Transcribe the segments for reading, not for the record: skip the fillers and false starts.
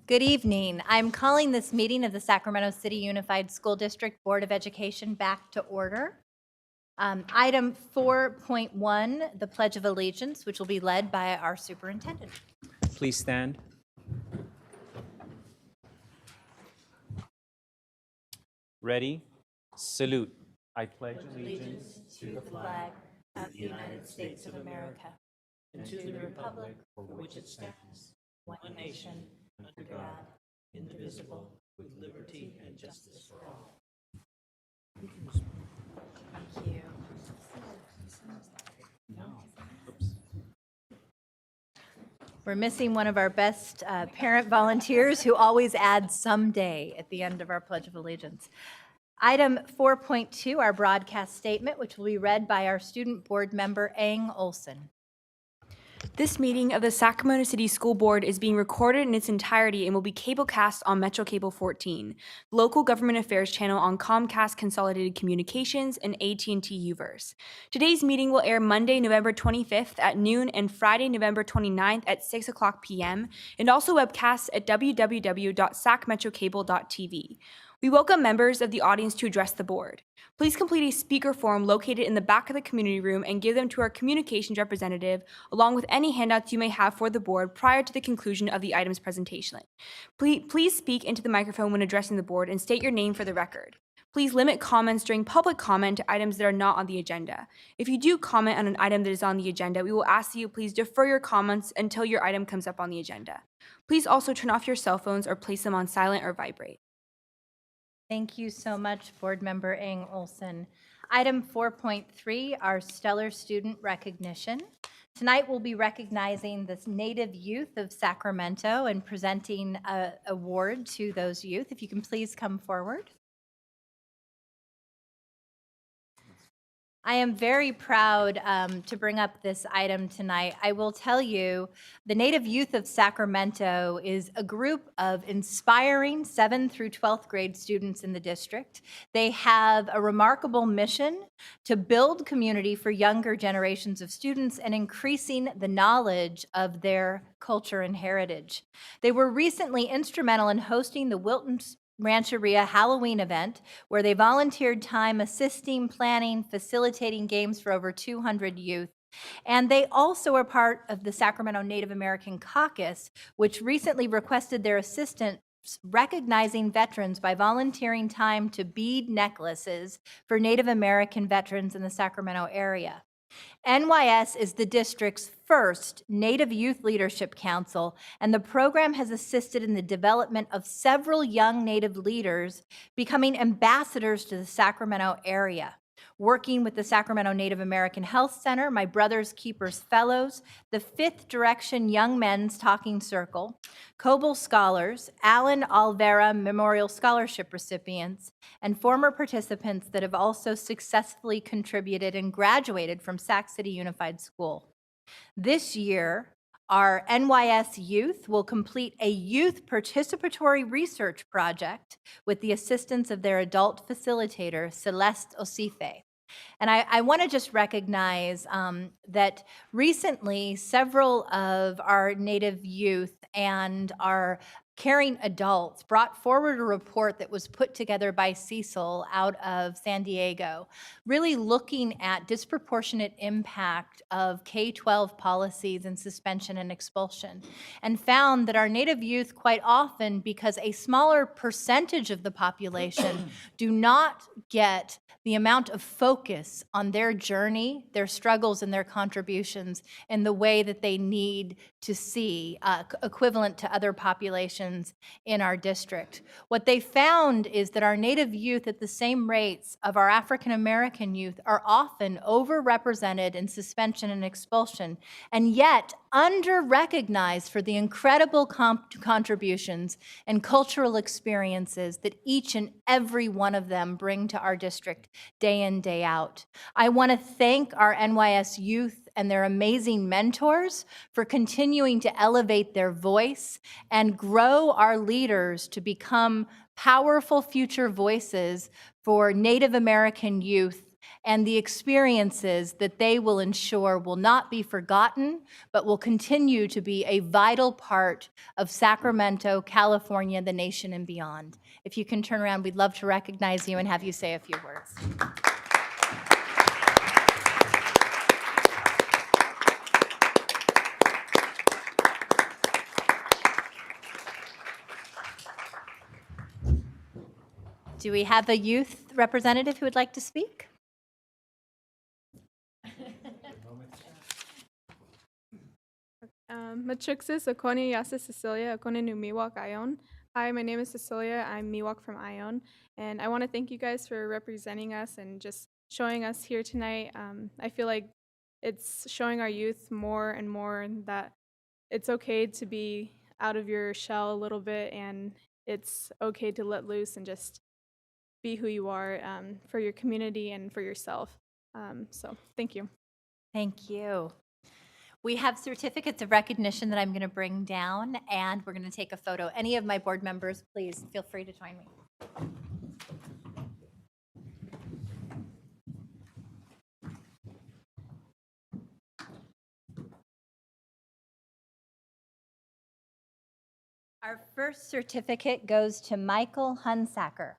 Good evening. I'm calling this meeting of the Sacramento City Unified School District Board of Education back to order. Item 4.1, the Pledge of Allegiance, which will be led by our superintendent. Please stand. Ready? Salute. I pledge allegiance To the flag of the United States of America and to the republic for which it stands, one nation, under God, indivisible, with liberty and justice for all. Thank you. We're missing one of our best parent volunteers who always adds someday at the end of our Pledge of Allegiance. Item 4.2, our broadcast statement, which will be read by our student board member, Ang Olson. This meeting of the Sacramento City School Board is being recorded in its entirety and will be cablecast on Metro Cable 14, the local government affairs channel on Comcast Consolidated Communications and AT&T Uverse. Today's meeting will air Monday, November 25th at noon and Friday, November 29th at 6 o'clock p.m. and also webcast at www.sacmetrocable.tv. We welcome members of the audience to address the board. Please complete a speaker form located in the back of the community room and give them to our communications representative, along with any handouts you may have for the board prior to the conclusion of the item's presentation. Please speak into the microphone when addressing the board and state your name for the record. Please limit comments during public comment to items that are not on the agenda. If you do comment on an item that is on the agenda, we will ask that you please defer your comments until your item comes up on the agenda. Please also turn off your cell phones or place them on silent or vibrate. Thank you so much, Board Member Ang Olson. Item 4.3, our stellar student recognition. Tonight we'll be recognizing the Native youth of Sacramento and presenting an award to those youth. If you can please come forward. I am very proud to bring up this item tonight. I will tell you, the Native Youth of Sacramento is a group of inspiring 7th through 12th grade students in the district. They have a remarkable mission to build community for younger generations of students and increasing the knowledge of their culture and heritage. They were recently instrumental in hosting the Wilton Rancheria Halloween event, where they volunteered time assisting, planning, facilitating games for over 200 youth. And they also are part of the Sacramento Native American Caucus, which recently requested their assistance recognizing veterans by volunteering time to bead necklaces for Native American veterans in the Sacramento area. NYS is the district's first Native Youth Leadership Council, and the program has assisted in the development of several young Native leaders becoming ambassadors to the Sacramento area. Working with the Sacramento Native American Health Center, my Brothers Keepers Fellows, the Fifth Direction Young Men's Talking Circle, Coble Scholars, Alan Alvera Memorial Scholarship recipients, and former participants that have also successfully contributed and graduated from Sac City Unified School. This year, our NYS youth will complete a youth participatory research project with the assistance of their adult facilitator, Celeste Osife. And I want to just recognize that recently several of our Native youth and our caring adults brought forward a report that was put together by Cecil out of San Diego, really looking at disproportionate impact of K-12 policies and suspension and expulsion, and found that our Native youth quite often, because a smaller percentage of the population do not get the amount of focus on their journey, their struggles, and their contributions in the way that they need to see, equivalent to other populations in our district. What they found is that our Native youth, at the same rates of our African American youth, are often overrepresented in suspension and expulsion, and yet under-recognized for the incredible contributions and cultural experiences that each and every one of them bring to our district day in, day out. I want to thank our NYS youth and their amazing mentors for continuing to elevate their voice and grow our leaders to become powerful future voices for Native American youth and the experiences that they will ensure will not be forgotten, but will continue to be a vital part of Sacramento, California, the nation, and beyond. If you can turn around, we'd love to recognize you and have you say a few words. Do we have a youth representative who would like to speak? Matrixis Akoni Yasa Cecilia Akoni Nu Miwok Ion. Hi, my name is Cecilia. I'm Miwok from Ion, and I want to thank you guys for representing us and just showing us here tonight. I feel like it's showing our youth more and more that it's okay to be out of your shell a little bit, and it's okay to let loose and just be who you are for your community and for yourself. So thank you. Thank you. We have certificates of recognition that I'm going to bring down, and we're going to take a photo. Any of my board members, please feel free to join me. Our first certificate goes to Michael Hunsacker.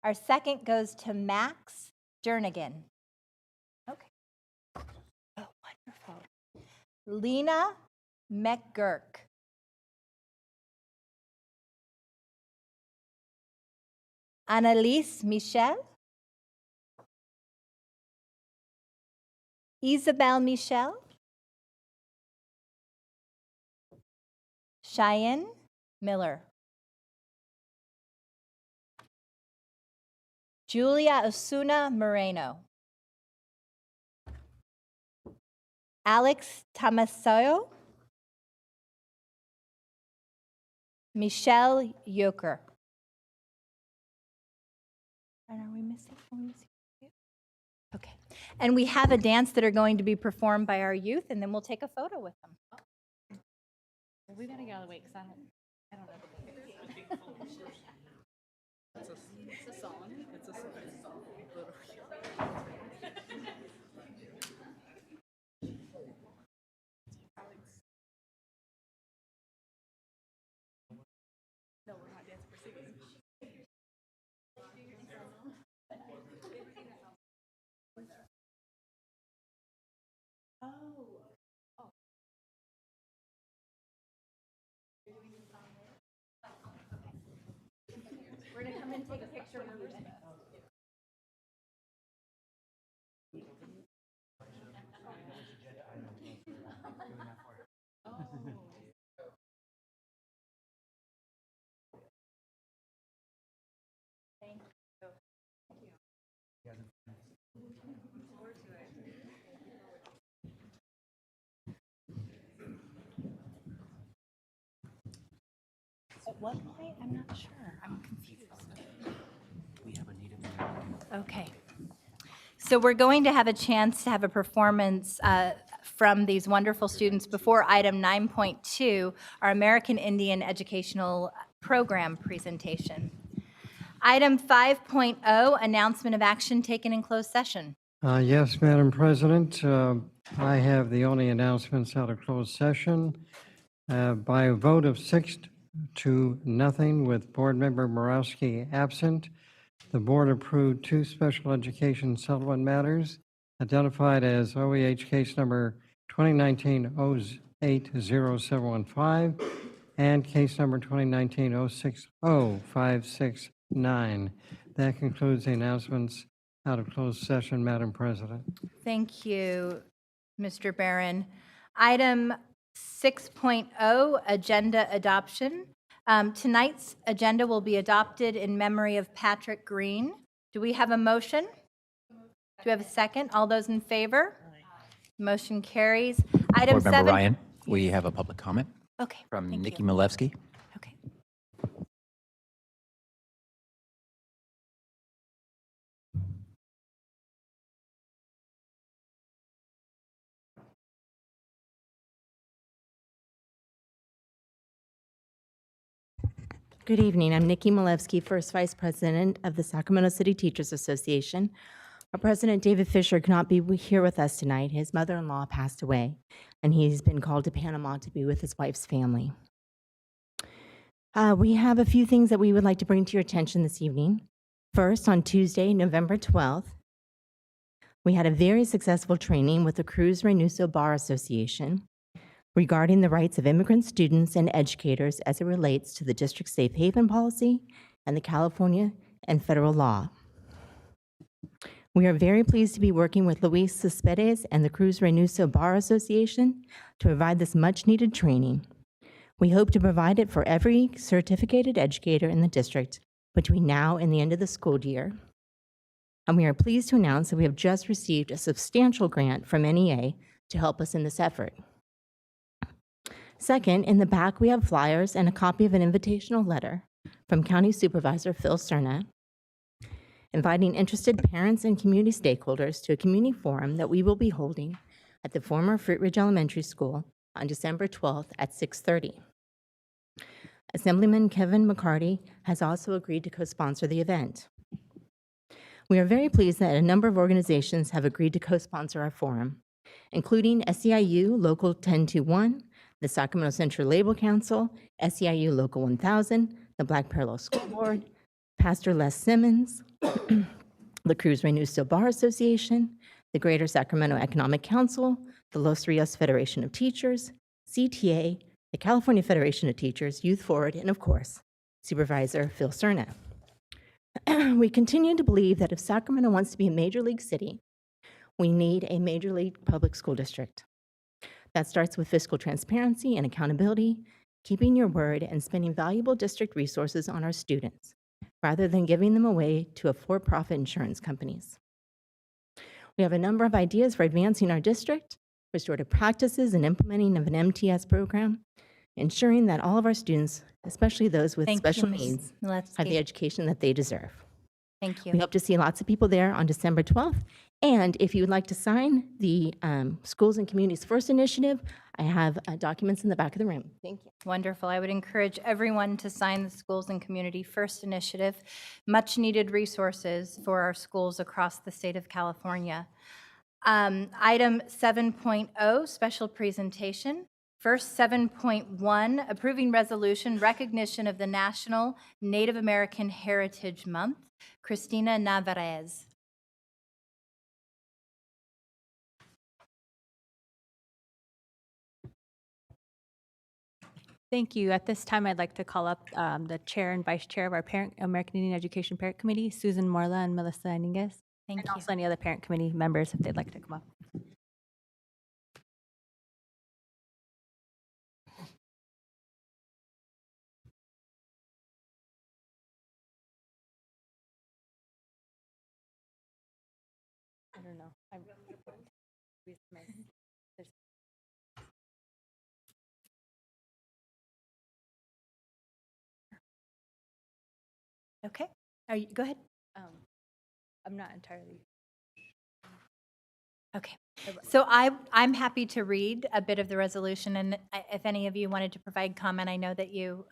Our second goes to Max Jernigan. Okay. Oh, wonderful. Lena McGurk. Annalise Michel. Isabel Michel. Cheyenne Miller. Julia Osuna Moreno. Alex Tamasayo. Michelle Yoker. And are we missing? Okay. And we have a dance that are going to be performed by our youth, and then we'll take a photo with them. We gotta get out of the way because I don't know the lyrics. It's a song. It's a song. No, we're not dancing. We're singing. We're going to come and take a picture with you. Thank you. At what point? I'm not sure. I'm confused. Okay. So we're going to have a chance to have a performance from these wonderful students before item 9.2, our American Indian Educational Program presentation. Item 5.0, announcement of action taken in closed session. Yes, Madam President, I have the only announcements out of closed session. By a vote of 6-0 with Board Member Borowski absent, the board approved 2 special education settlement matters identified as OEH case number 2019-080715 and case number 2019-060569. That concludes the announcements out of closed session, Madam President. Thank you, Mr. Barron. Item 6.0, agenda adoption. Tonight's agenda will be adopted in memory of Patrick Green. Do we have a motion? Do we have a second? All those in favor? Motion carries. Item Board Member 7. Ryan, we have a public comment Okay. from thank Nikki you. Milevsky. Okay. Good evening. I'm Nikki Malevsky, First Vice President of the Sacramento City Teachers Association. Our President, David Fisher, could not be here with us tonight. His mother-in-law passed away, and he's been called to Panama to be with his wife's family. We have a few things that we would like to bring to your attention this evening. First, on Tuesday, November 12th, we had a very successful training with the Cruz Reynoso Bar Association regarding the rights of immigrant students and educators as it relates to the district safe haven policy and the California and federal law. We are very pleased to be working with Luis Cespedes and the Cruz Reynoso Bar Association to provide this much-needed training. We hope to provide it for every certificated educator in the district between now and the end of the school year. And we are pleased to announce that we have just received a substantial grant from NEA to help us in this effort. Second, in the back, we have flyers and a copy of an invitational letter from County Supervisor Phil Cerna, inviting interested parents and community stakeholders to a community forum that we will be holding at the former Fruit Ridge Elementary School on December 12th at 6:30. Assemblyman Kevin McCarty has also agreed to co-sponsor the event. We are very pleased that a number of organizations have agreed to co-sponsor our forum, including SEIU Local 1021, the Sacramento Central Label Council, SEIU Local 1000, the Black Parallel School Board, Pastor Les Simmons, the Cruz Reynoso Bar Association, the Greater Sacramento Economic Council, the Los Rios Federation of Teachers, CTA, the California Federation of Teachers, Youth Forward, and of course, Supervisor Phil Cerna. We continue to believe that if Sacramento wants to be a major league city, we need a major league public school district. That starts with fiscal transparency and accountability, keeping your word, and spending valuable district resources on our students, rather than giving them away to for-profit insurance companies. We have a number of ideas for advancing our district, restorative practices, and implementing of an MTS program, ensuring that all of our students, especially those with Thank special you, Ms. needs, have Malevsky. the education that they deserve. Thank you. We hope to see lots of people there on December 12th. And if you would like to sign the Schools and Communities First Initiative, I have documents in the back of the room. Thank you. Wonderful. I would encourage everyone to sign the Schools and Community First Initiative, much-needed resources for our schools across the state of California. Item 7.0, special presentation. First, 7.1, approving resolution, recognition of the National Native American Heritage Month. Christina Navarez. Thank you. At this time, I'd like to call up the chair and vice chair of our American Indian Education Parent Committee, Susan Morla and Melissa Iniguez, Thank and you. also any other parent committee members if they'd like to come up. I don't know. Okay. Go ahead. I'm not entirely. Okay. So I'm happy to read a bit of the resolution, and if any of you wanted to provide comment, I know that you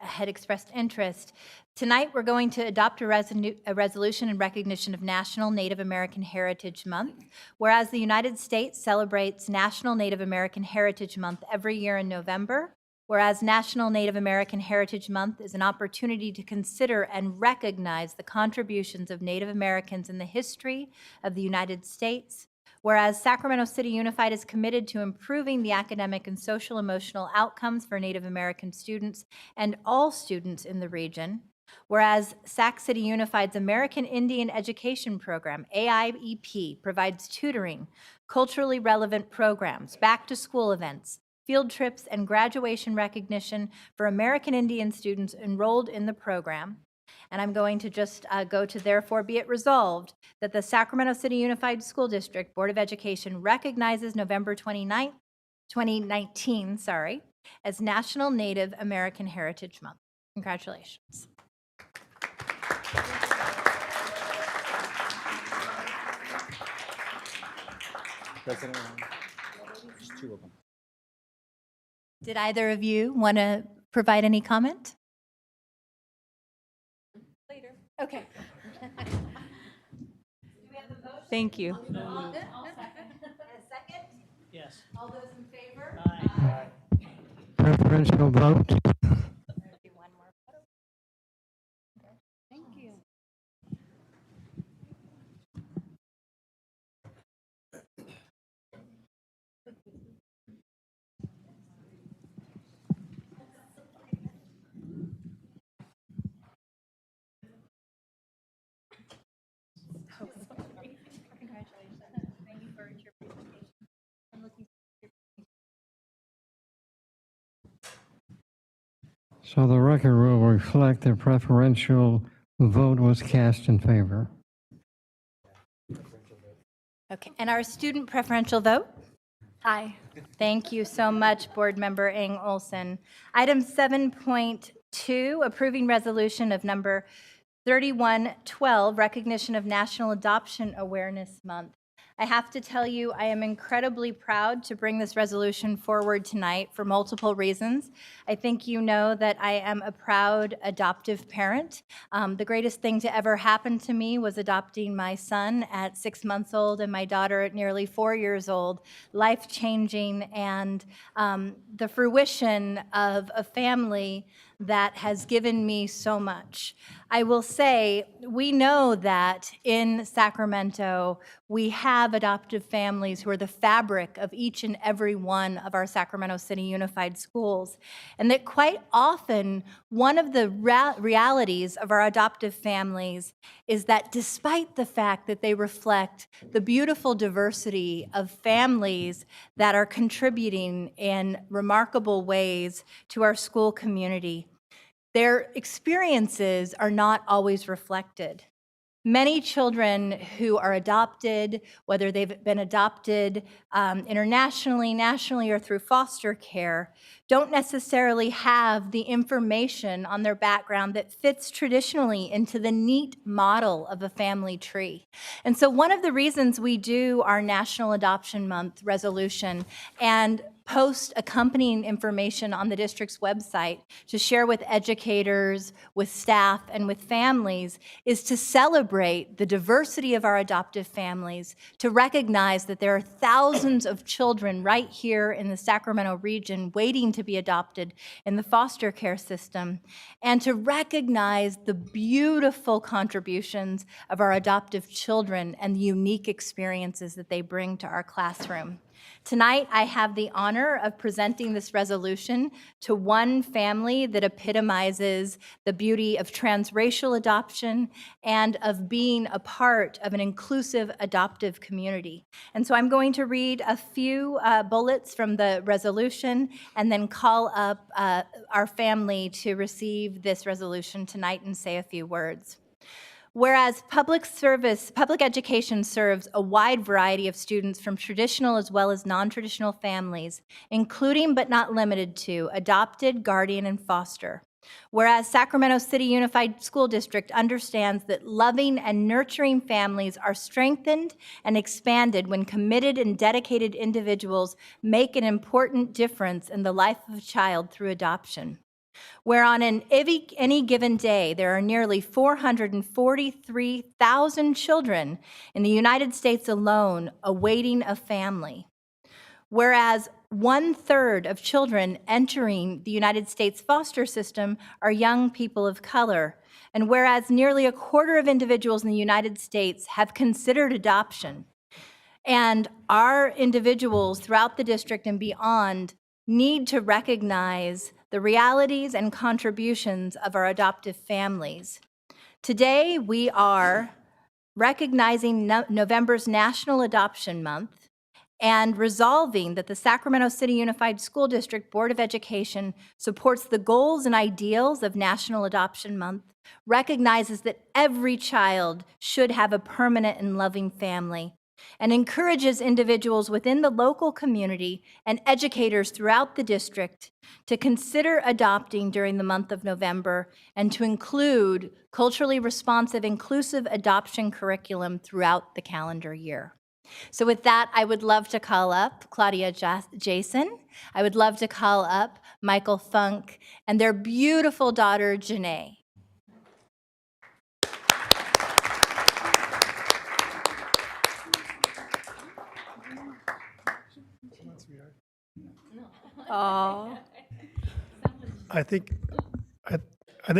had expressed interest. Tonight, we're going to adopt a resolution in recognition of National Native American Heritage Month. Whereas the United States celebrates National Native American Heritage Month every year in November, whereas National Native American Heritage Month is an opportunity to consider and recognize the contributions of Native Americans in the history of the United States, whereas Sacramento City Unified is committed to improving the academic and social emotional outcomes for Native American students and all students in the region, whereas Sac City Unified's American Indian Education Program, AIEP, provides tutoring, culturally relevant programs, back-to-school events, field trips, and graduation recognition for American Indian students enrolled in the program. And I'm going to just go to therefore be it resolved that the Sacramento City Unified School District Board of Education recognizes November 29th, 2019, as National Native American Heritage Month. Congratulations. President, there's two of them. Did either of you want to provide any comment? Thank you. And a second? Yes. All those in favor? Preferential vote. Thank you. Congratulations. Thank you for your presentation. I'm looking So the record will reflect the preferential vote was cast in favor. Okay, and our student preferential vote? Aye. Thank you so much, Board Member Ing Olson. Item 7.2, approving resolution of number 3112, recognition of National Adoption Awareness Month. I have to tell you, I am incredibly proud to bring this resolution forward tonight for multiple reasons. I think you know that I am a proud adoptive parent. The greatest thing to ever happen to me was adopting my son at 6 months old and my daughter at nearly 4 years old. Life-changing, and the fruition of a family that has given me so much. I will say, we know that in Sacramento, we have adoptive families who are the fabric of each and every one of our Sacramento City Unified Schools, and that quite often, one of the realities of our adoptive families is that despite the fact that they reflect the beautiful diversity of families that are contributing in remarkable ways to our school community, their experiences are not always reflected. Many children who are adopted, whether they've been adopted internationally, nationally, or through foster care, don't necessarily have the information on their background that fits traditionally into the neat model of a family tree. And so one of the reasons we do our National Adoption Month resolution and post accompanying information on the district's website to share with educators, with staff, and with families is to celebrate the diversity of our adoptive families, to recognize that there are thousands of children right here in the Sacramento region waiting to be adopted in the foster care system, and to recognize the beautiful contributions of our adoptive children and the unique experiences that they bring to our classroom. Tonight, I have the honor of presenting this resolution to one family that epitomizes the beauty of transracial adoption and of being a part of an inclusive adoptive community. And so I'm going to read a few bullets from the resolution and then call up our family to receive this resolution tonight and say a few words. Whereas public education serves a wide variety of students from traditional as well as non-traditional families, including but not limited to adopted, guardian, and foster. Whereas Sacramento City Unified School District understands that loving and nurturing families are strengthened and expanded when committed and dedicated individuals make an important difference in the life of a child through adoption. Where on any given day, there are nearly 443,000 children in the United States alone awaiting a family. Whereas 1/3 of children entering the United States foster system are young people of color, and whereas nearly 1/4 of individuals in the United States have considered adoption, and our individuals throughout the district and beyond need to recognize the realities and contributions of our adoptive families. Today, we are recognizing November's National Adoption Month and resolving that the Sacramento City Unified School District Board of Education supports the goals and ideals of National Adoption Month, recognizes that every child should have a permanent and loving family, and encourages individuals within the local community and educators throughout the district to consider adopting during the month of November and to include culturally responsive, inclusive adoption curriculum throughout the calendar year. So with that, I would love to call up Claudia Jason. I would love to call up Michael Funk and their beautiful daughter, Janae. I think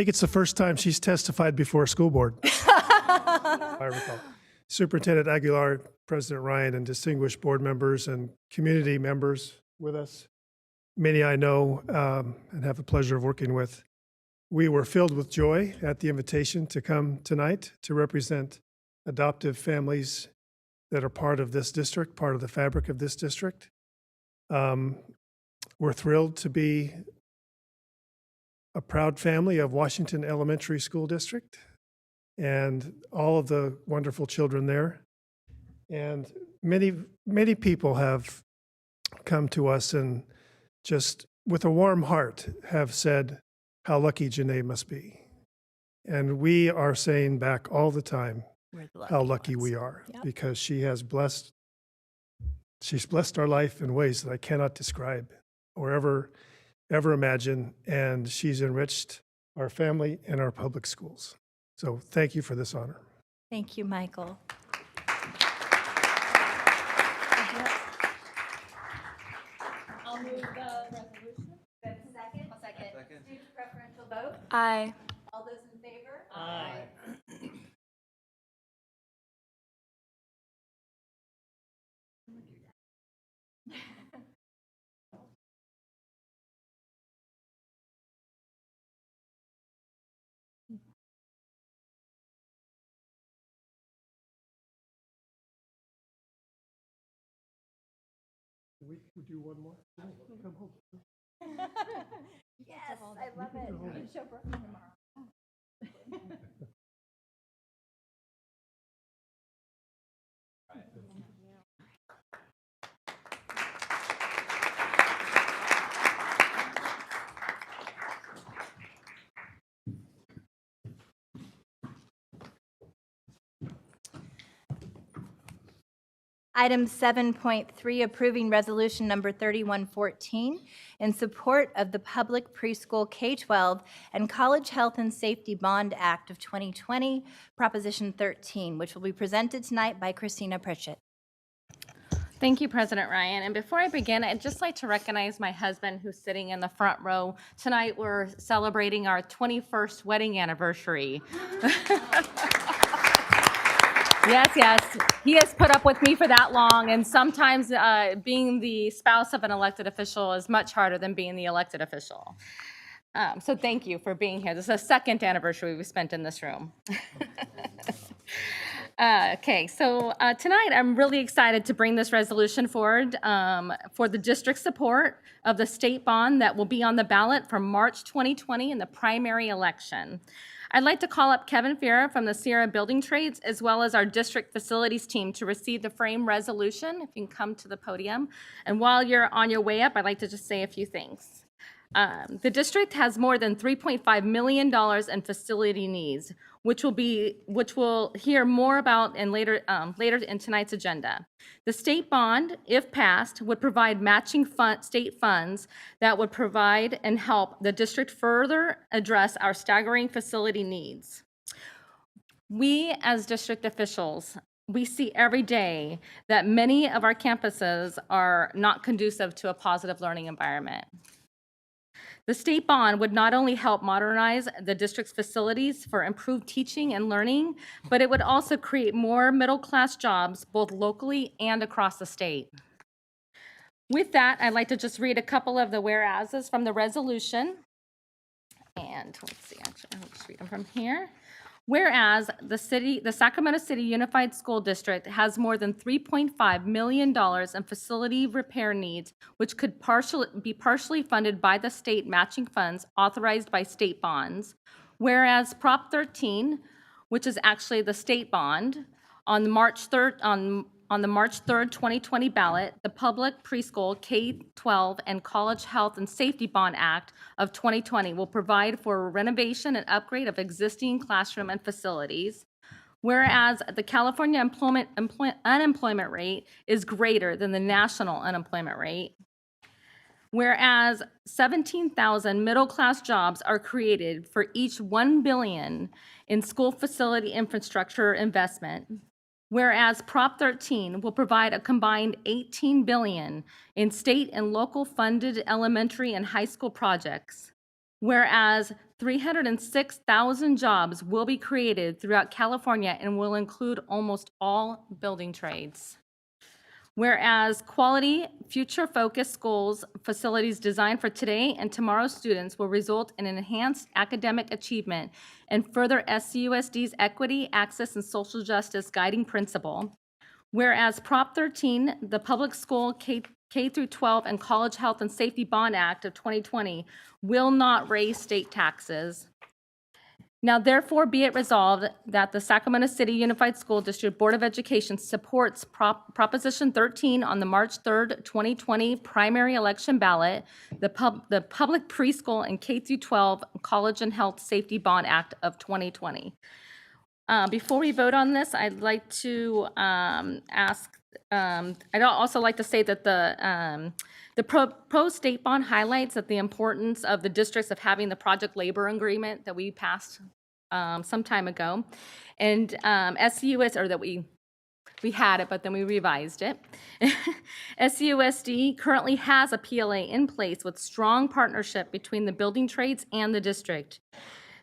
it's the first time she's testified before a school board. I recall. Superintendent Aguilar, President Ryan, and distinguished board members and community members with us, many I know and have the pleasure of working with. We were filled with joy at the invitation to come tonight to represent adoptive families that are part of this district, part of the fabric of this district. We're thrilled to be a proud family of Washington Elementary School District and all of the wonderful children there. And many people have come to us and just with a warm heart have said how lucky Janae must be. And we are saying back all the time how lucky we are, because she's blessed our life in ways that I cannot describe or ever imagine, and she's enriched our family and our public schools. So thank you for this honor. Thank you, Michael. I'll move the resolution. Second? Second. Student preferential vote? Aye. All those in favor? Aye. We do one more? Come home. Yes, I love it. You can show Brooklyn tomorrow. Item 7.3, approving resolution number 3114 in support of the Public Preschool K-12 and College Health and Safety Bond Act of 2020, Proposition 13, which will be presented tonight by Christina Pritchett. Thank you, President Ryan. And before I begin, I'd just like to recognize my husband who's sitting in the front row. Tonight, we're celebrating our 21st wedding anniversary. Yes. He has put up with me for that long, and sometimes being the spouse of an elected official is much harder than being the elected official. So thank you for being here. This is the second anniversary we've spent in this room. Okay, so tonight I'm really excited to bring this resolution forward for the district support of the state bond that will be on the ballot for March 2020 in the primary election. I'd like to call up Kevin Fiera from the Sierra Building Trades, as well as our district facilities team, to receive the frame resolution. If you can come to the podium. And while you're on your way up, I'd like to just say a few things. The district has more than $3.5 million in facility needs, which we'll hear more about in later in tonight's agenda. The state bond, if passed, would provide matching state funds that would provide and help the district further address our staggering facility needs. We, as district officials, we see every day that many of our campuses are not conducive to a positive learning environment. The state bond would not only help modernize the district's facilities for improved teaching and learning, but it would also create more middle-class jobs both locally and across the state. With that, I'd like to just read a couple of the whereases from the resolution. And let's see, actually, I'll just read them from here. Whereas the Sacramento City Unified School District has more than $3.5 million in facility repair needs, which could be partially funded by the state matching funds authorized by state bonds. Whereas Prop 13, which is actually the state bond, on the March 3rd, 2020 ballot, the Public Preschool K-12 and College Health and Safety Bond Act of 2020 will provide for renovation and upgrade of existing classroom and facilities. Whereas the California unemployment rate is greater than the national unemployment rate. Whereas 17,000 middle-class jobs are created for each $1 billion in school facility infrastructure investment. Whereas Prop 13 will provide a combined $18 billion in state and local funded elementary and high school projects. Whereas 306,000 jobs will be created throughout California and will include almost all building trades. Whereas quality, future-focused schools, facilities designed for today and tomorrow's students will result in enhanced academic achievement and further SCUSD's equity, access, and social justice guiding principle. Whereas Prop 13, the Public School K through 12 and College Health and Safety Bond Act of 2020 will not raise state taxes. Now, therefore, be it resolved that the Sacramento City Unified School District Board of Education supports Proposition 13 on the March 3rd, 2020 primary election ballot, the Public Preschool and K through 12 College and Health Safety Bond Act of 2020. Before we vote on this, I'd like to I'd also like to say that the proposed state bond highlights that the importance of the districts of having the project labor agreement that we passed some time ago, and SCUS, or that we had it, but then we revised it. SCUSD currently has a PLA in place with strong partnership between the building trades and the district.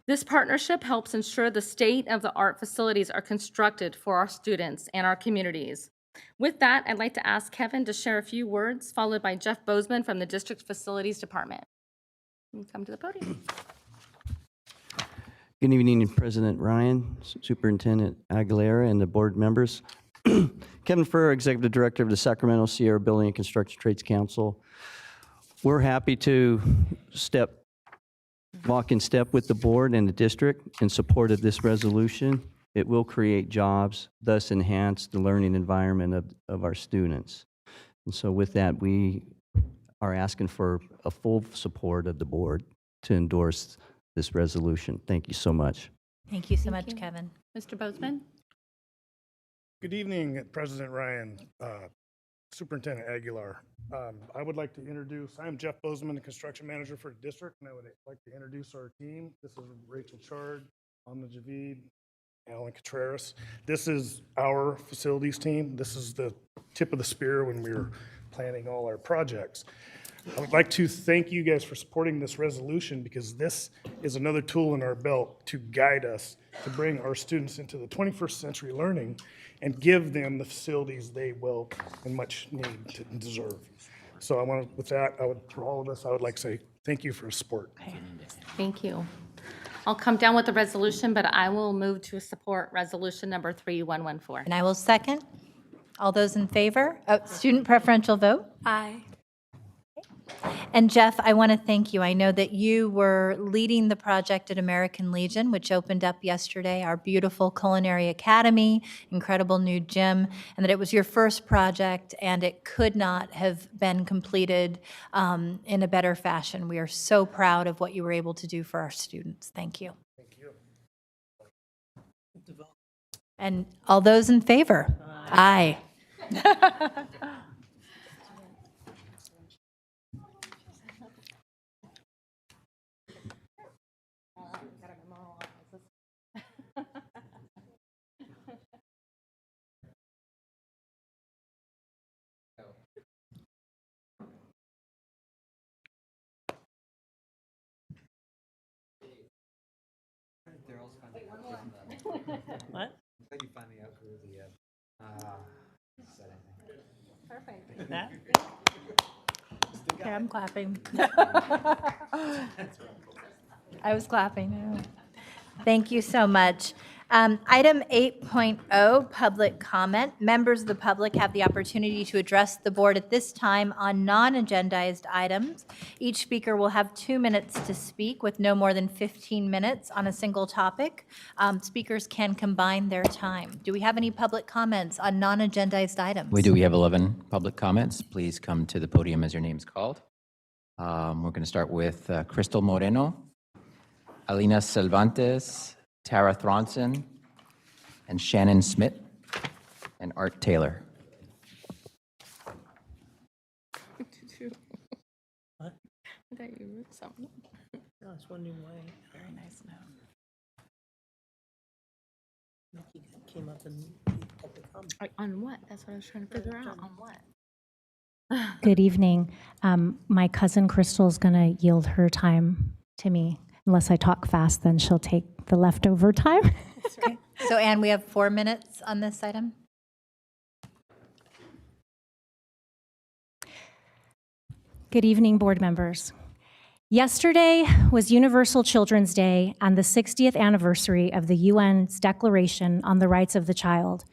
This partnership helps ensure the state-of-the-art facilities are constructed for our students and our communities. With that, I'd like to ask Kevin to share a few words, followed by Jeff Bozeman from the District Facilities Department. Come to the podium. Good evening, President Ryan, Superintendent Aguilera, and the board members. Kevin Furr, Executive Director of the Sacramento Sierra Building and Construction Trades Council. We're happy to walk in step with the board and the district in support of this resolution. It will create jobs, thus enhance the learning environment of our students. And so with that, we are asking for a full support of the board to endorse this resolution. Thank you so much. Thank you so much, Kevin. Mr. Bozeman? Good evening, President Ryan, Superintendent Aguilar. I would like to introduce, I'm Jeff Bozeman, the construction manager for the district, and I would like to introduce our team. This is Rachel Chard, Alma Javid, Alan Contreras. This is our facilities team. This is the tip of the spear when we were planning all our projects. I would like to thank you guys for supporting this resolution, because this is another tool in our belt to guide us to bring our students into the 21st century learning and give them the facilities they will and much need to deserve. So I want to, with that, for all of us, I would like to say thank you for your support. Okay. Thank you. I'll come down with the resolution, but I will move to support resolution number 3114. And I will second. All those in favor? Student preferential vote? Aye. And Jeff, I want to thank you. I know that you were leading the project at American Legion, which opened up yesterday, our beautiful culinary academy, incredible new gym, and that it was your first project, and it could not have been completed in a better fashion. We are so proud of what you were able to do for our students. Thank you. Thank you. And all those in favor? Aye. What? You finally outgrew the setting. Perfect. That? Okay, I'm clapping. I was clapping. Thank you so much. Item 8.0, public comment. Members of the public have the opportunity to address the board at this time on non-agendized items. Each speaker will have 2 minutes to speak with no more than 15 minutes on a single topic. Speakers can combine their time. Do we have any public comments on non-agendized items? We do. We have 11 public comments. Please come to the podium as your name is called. We're going to start with Crystal Moreno, Alina Cervantes, Tara Thronson, and Shannon Smith, and Art Taylor. What? I thought you wrote something. I was wondering why Very nice note. Nikki came up and public comment. On what? That's what I was trying to figure out. On what? Good evening. My cousin Crystal is going to yield her time to me. Unless I talk fast, then she'll take the leftover time. Okay. So Anne, we have 4 minutes on this item. Good evening, board members. Yesterday was Universal Children's Day and the 60th anniversary of the UN's Declaration on the Rights of the Child.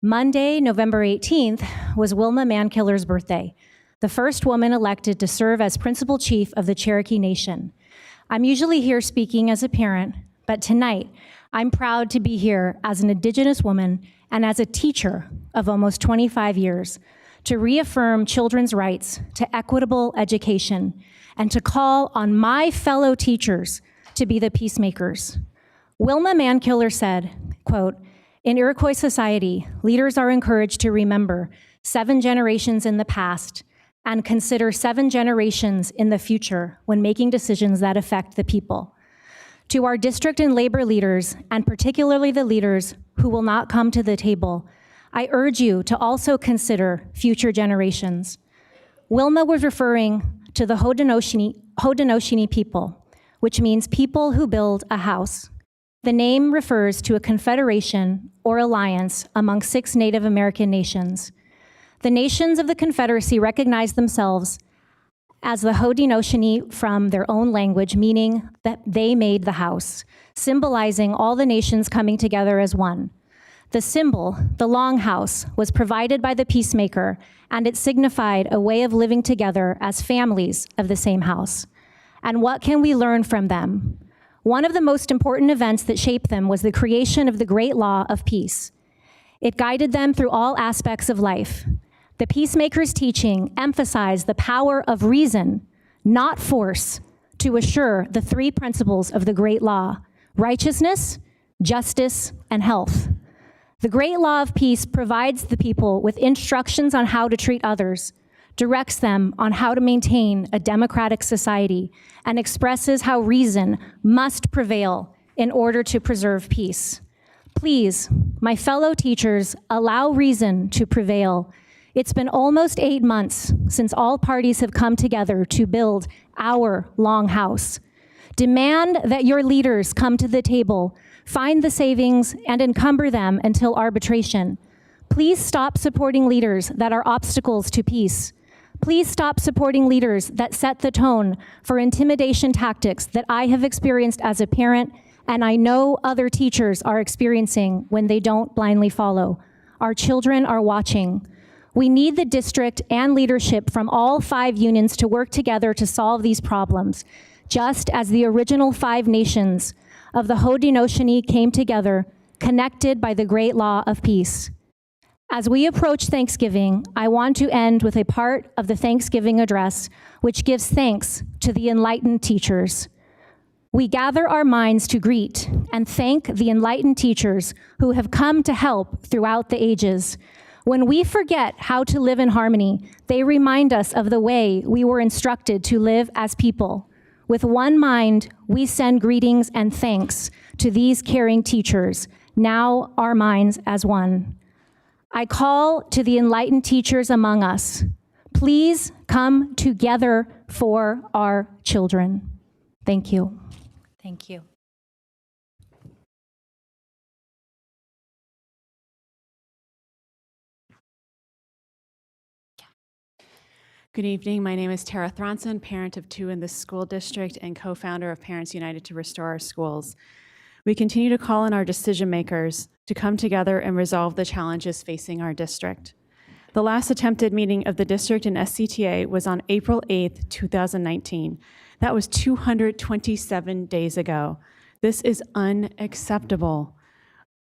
Monday, November 18th, was Wilma Mankiller's birthday, the first woman elected to serve as principal chief of the Cherokee Nation. I'm usually here speaking as a parent, but tonight I'm proud to be here as an Indigenous woman and as a teacher of almost 25 years to reaffirm children's rights to equitable education and to call on my fellow teachers to be the peacemakers. Wilma Mankiller said, quote, "In Iroquois society, leaders are encouraged to remember 7 generations in the past and consider 7 generations in the future when making decisions that affect the people. To our district and labor leaders, and particularly the leaders who will not come to the table, I urge you to also consider future generations." Wilma was referring to the Haudenosaunee people, which means people who build a house. The name refers to a confederation or alliance among 6 Native American nations. The nations of the Confederacy recognize themselves as the Haudenosaunee from their own language, meaning that they made the house, symbolizing all the nations coming together as one. The symbol, the longhouse, was provided by the peacemaker, and it signified a way of living together as families of the same house. And what can we learn from them? One of the most important events that shaped them was the creation of the Great Law of Peace. It guided them through all aspects of life. The peacemaker's teaching emphasized the power of reason, not force, to assure the 3 principles of the Great Law: righteousness, justice, and health. The Great Law of Peace provides the people with instructions on how to treat others, directs them on how to maintain a democratic society, and expresses how reason must prevail in order to preserve peace. Please, my fellow teachers, allow reason to prevail. It's been almost 8 months since all parties have come together to build our longhouse. Demand that your leaders come to the table, find the savings, and encumber them until arbitration. Please stop supporting leaders that are obstacles to peace. Please stop supporting leaders that set the tone for intimidation tactics that I have experienced as a parent, and I know other teachers are experiencing when they don't blindly follow. Our children are watching. We need the district and leadership from all 5 unions to work together to solve these problems, just as the original 5 nations of the Haudenosaunee came together, connected by the Great Law of Peace. As we approach Thanksgiving, I want to end with a part of the Thanksgiving address which gives thanks to the enlightened teachers. We gather our minds to greet and thank the enlightened teachers who have come to help throughout the ages. When we forget how to live in harmony, they remind us of the way we were instructed to live as people. With one mind, we send greetings and thanks to these caring teachers, now our minds as one. I call to the enlightened teachers among us. Please come together for our children. Thank you. Thank you. Good evening. My name is Tara Thronson, parent of 2 in this school district and co-founder of Parents United to Restore Our Schools. We continue to call on our decision makers to come together and resolve the challenges facing our district. The last attempted meeting of the district and SCTA was on April 8th, 2019. That was 227 days ago. This is unacceptable.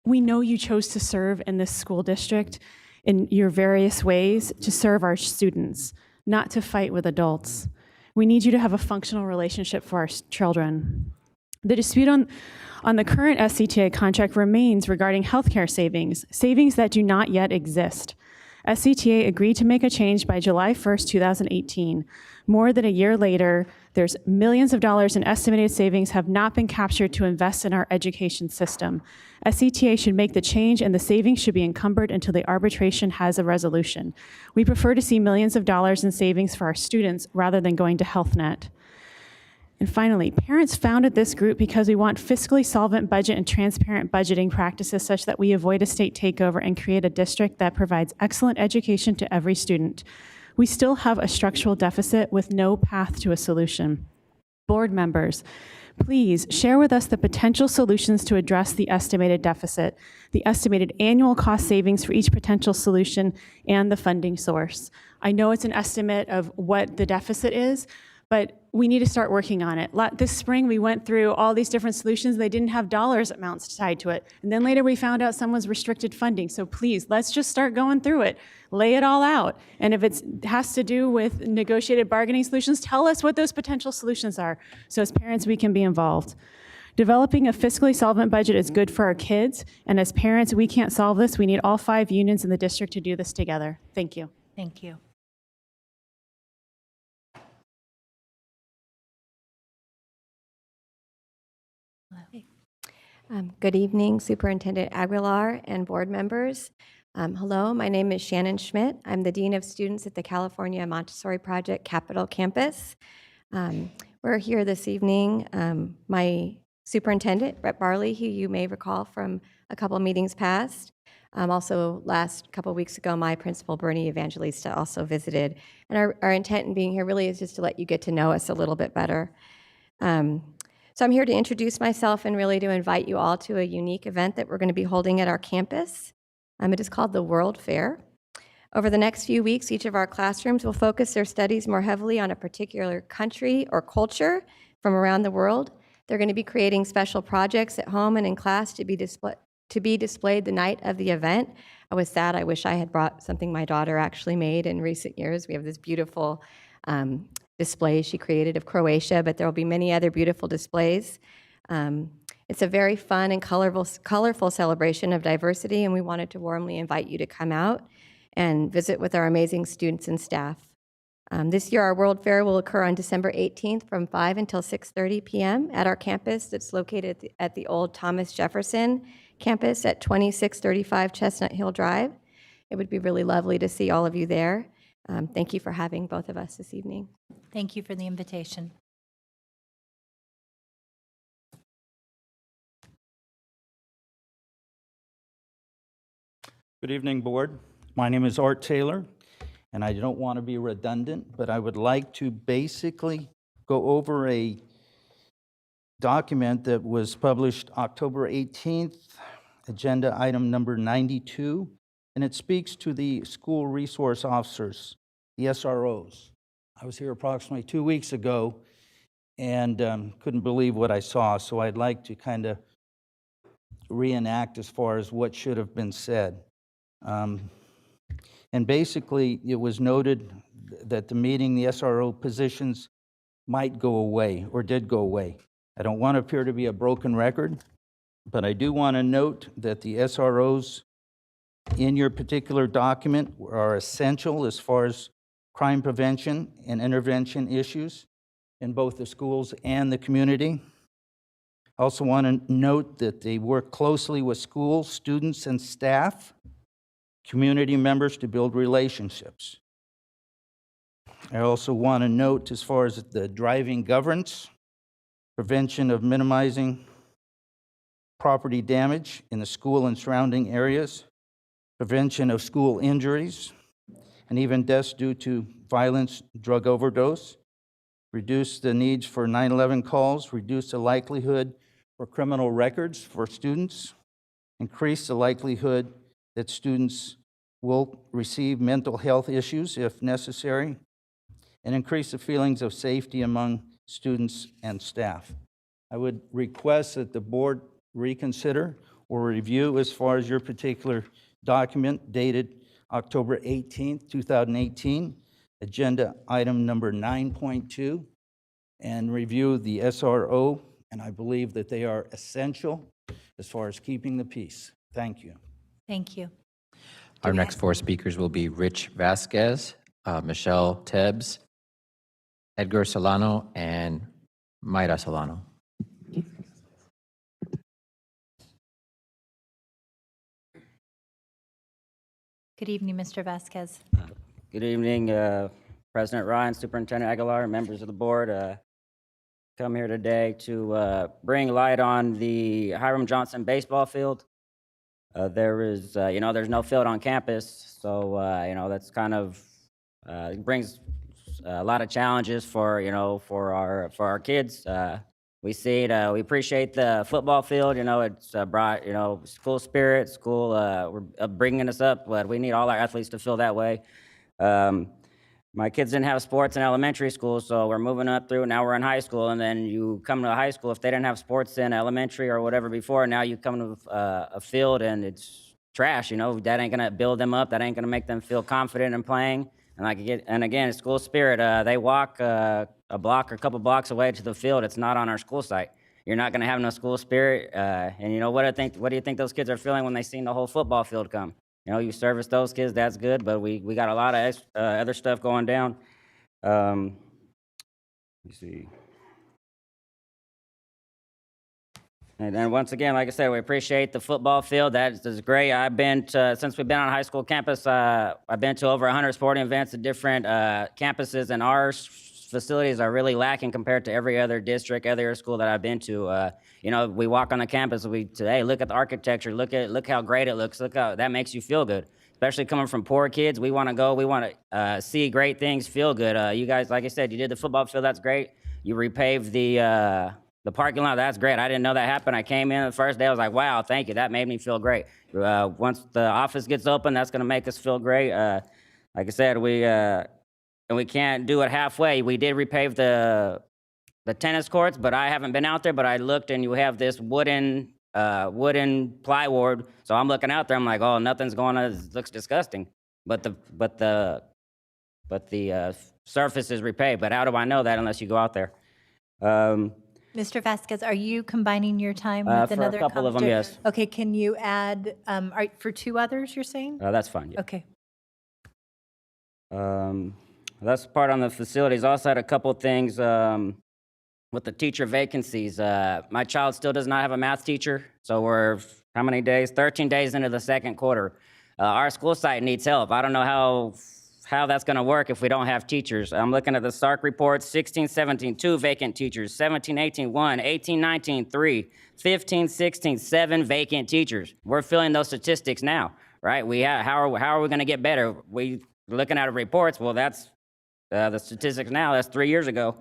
We know you chose to serve in this school district in your various ways to serve our students, not to fight with adults. We need you to have a functional relationship for our children. The dispute on the current SCTA contract remains regarding healthcare savings that do not yet exist. SCTA agreed to make a change by July 1st, 2018. More than a year later, there's millions of dollars in estimated savings have not been captured to invest in our education system. SCTA should make the change and the savings should be encumbered until the arbitration has a resolution. We prefer to see millions of dollars in savings for our students rather than going to HealthNet. And finally, parents founded this group because we want fiscally solvent budget and transparent budgeting practices such that we avoid a state takeover and create a district that provides excellent education to every student. We still have a structural deficit with no path to a solution. Board members, please share with us the potential solutions to address the estimated deficit, the estimated annual cost savings for each potential solution, and the funding source. I know it's an estimate of what the deficit is, but we need to start working on it. This spring, we went through all these different solutions. They didn't have dollars amounts tied to it. And then later we found out someone's restricted funding. So please, let's just start going through it. Lay it all out. And if it has to do with negotiated bargaining solutions, tell us what those potential solutions are. So as parents, we can be involved. Developing a fiscally solvent budget is good for our kids. And as parents, we can't solve this. We need all 5 unions in the district to do this together. Thank you. Thank you. Good evening, Superintendent Aguilar and board members. Hello, my name is Shannon Schmidt. I'm the Dean of Students at the California Montessori Project Capitol Campus. We're here this evening. My superintendent, Brett Barley, who you may recall from a couple of meetings past. Also, last couple of weeks ago, my principal, Bernie Evangelista, also visited. And our intent in being here really is just to let you get to know us a little bit better. So I'm here to introduce myself and really to invite you all to a unique event that we're going to be holding at our campus. It is called the World Fair. Over the next few weeks, each of our classrooms will focus their studies more heavily on a particular country or culture from around the world. They're going to be creating special projects at home and in class to be displayed the night of the event. I was sad. I wish I had brought something my daughter actually made in recent years. We have this beautiful display she created of Croatia, but there will be many other beautiful displays. It's a very fun and colorful celebration of diversity, and we wanted to warmly invite you to come out and visit with our amazing students and staff. This year, our World Fair will occur on December 18th from 5 until 6:30 p.m. at our campus that's located at the old Thomas Jefferson campus at 2635 Chestnut Hill Drive. It would be really lovely to see all of you there. Thank you for having both of us this evening. Thank you for the invitation. Good evening, Board. My name is Art Taylor, and I don't want to be redundant, but I would like to basically go over a document that was published October 18th, agenda item number 92, and it speaks to the school resource officers, the SROs. I was here approximately 2 weeks ago and couldn't believe what I saw, so I'd like to kind of reenact as far as what should have been said. And basically, it was noted that the meeting, the SRO positions might go away or did go away. I don't want to appear to be a broken record, but I do want to note that the SROs in your particular document are essential as far as crime prevention and intervention issues in both the schools and the community. I also want to note that they work closely with schools, students, and staff, community members to build relationships. I also want to note as far as the driving governance, prevention of minimizing property damage in the school and surrounding areas, prevention of school injuries, and even deaths due to violence, drug overdose, reduce the needs for 911 calls, reduce the likelihood for criminal records for students, increase the likelihood that students will receive mental health issues if necessary, and increase the feelings of safety among students and staff. I would request that the board reconsider or review as far as your particular document dated October 18th, 2018, agenda item number 9.2, and review the SRO, and I believe that they are essential as far as keeping the peace. Thank you. Thank you. Our next 4 speakers will be Rich Vasquez, Michelle Tebbs, Edgar Solano, and Mayra Solano. Good evening, Mr. Vasquez. Good evening, President Ryan, Superintendent Aguilar, members of the board. come here today to bring light on the Hiram Johnson baseball field. There is, there's no field on campus, so, that's kind of, brings a lot of challenges for, for our kids. We see it, we appreciate the football field, it's brought, school spirit, school, we're bringing us up, but we need all our athletes to feel that way. My kids didn't have sports in elementary school, so we're moving up through, now we're in high school, and then you come to high school, if they didn't have sports in elementary or whatever before, now you come to a field and it's trash, that ain't gonna build them up, that ain't gonna make them feel confident in playing. And again, school spirit, they walk a block or a couple blocks away to the field, it's not on our school site. You're not gonna have no school spirit, and what do you think those kids are feeling when they seen the whole football field come? You service those kids, that's good, but we got a lot of other stuff going down. Let me see. And then once again, like I said, we appreciate the football field. That is great. I've been to, since we've been on high school campus, I've been to over 100 sporting events at different campuses, and our facilities are really lacking compared to every other district, every other school that I've been to. We walk on the campus, hey, look at the architecture, look how great it looks, look how that makes you feel good. Especially coming from poor kids, we want to go, we want to see great things, feel good. You guys, like I said, you did the football field, that's great. You repaved the parking lot, that's great. I didn't know that happened. I came in the first day, I was like, wow, thank you, that made me feel great. Once the office gets open, that's going to make us feel great. Like I said, and we can't do it halfway. We did repave the tennis courts, but I haven't been out there, but I looked and you have this wooden plywood. So I'm looking out there, I'm like, oh, nothing's going on, it looks disgusting. But the surface is repaved, but how do I know that unless you go out there? Mr. Vasquez, are you combining your time with For another? a couple of them, yes. Okay, can you add, for 2 others, you're saying? That's fine, yeah. Okay. That's part on the facilities. Also had a couple things with the teacher vacancies. My child still does not have a math teacher, so we're, how many days? 13 days into the second quarter. Our school site needs help. I don't know how that's going to work if we don't have teachers. I'm looking at the SARC reports, 16, 17, 2 vacant teachers, 17, 18, 1, 18, 19, 3, 15, 16, 7 vacant teachers. We're filling those statistics now, right? How are we going to get better? We looking at the reports, well, that's the statistics now, that's 3 years ago.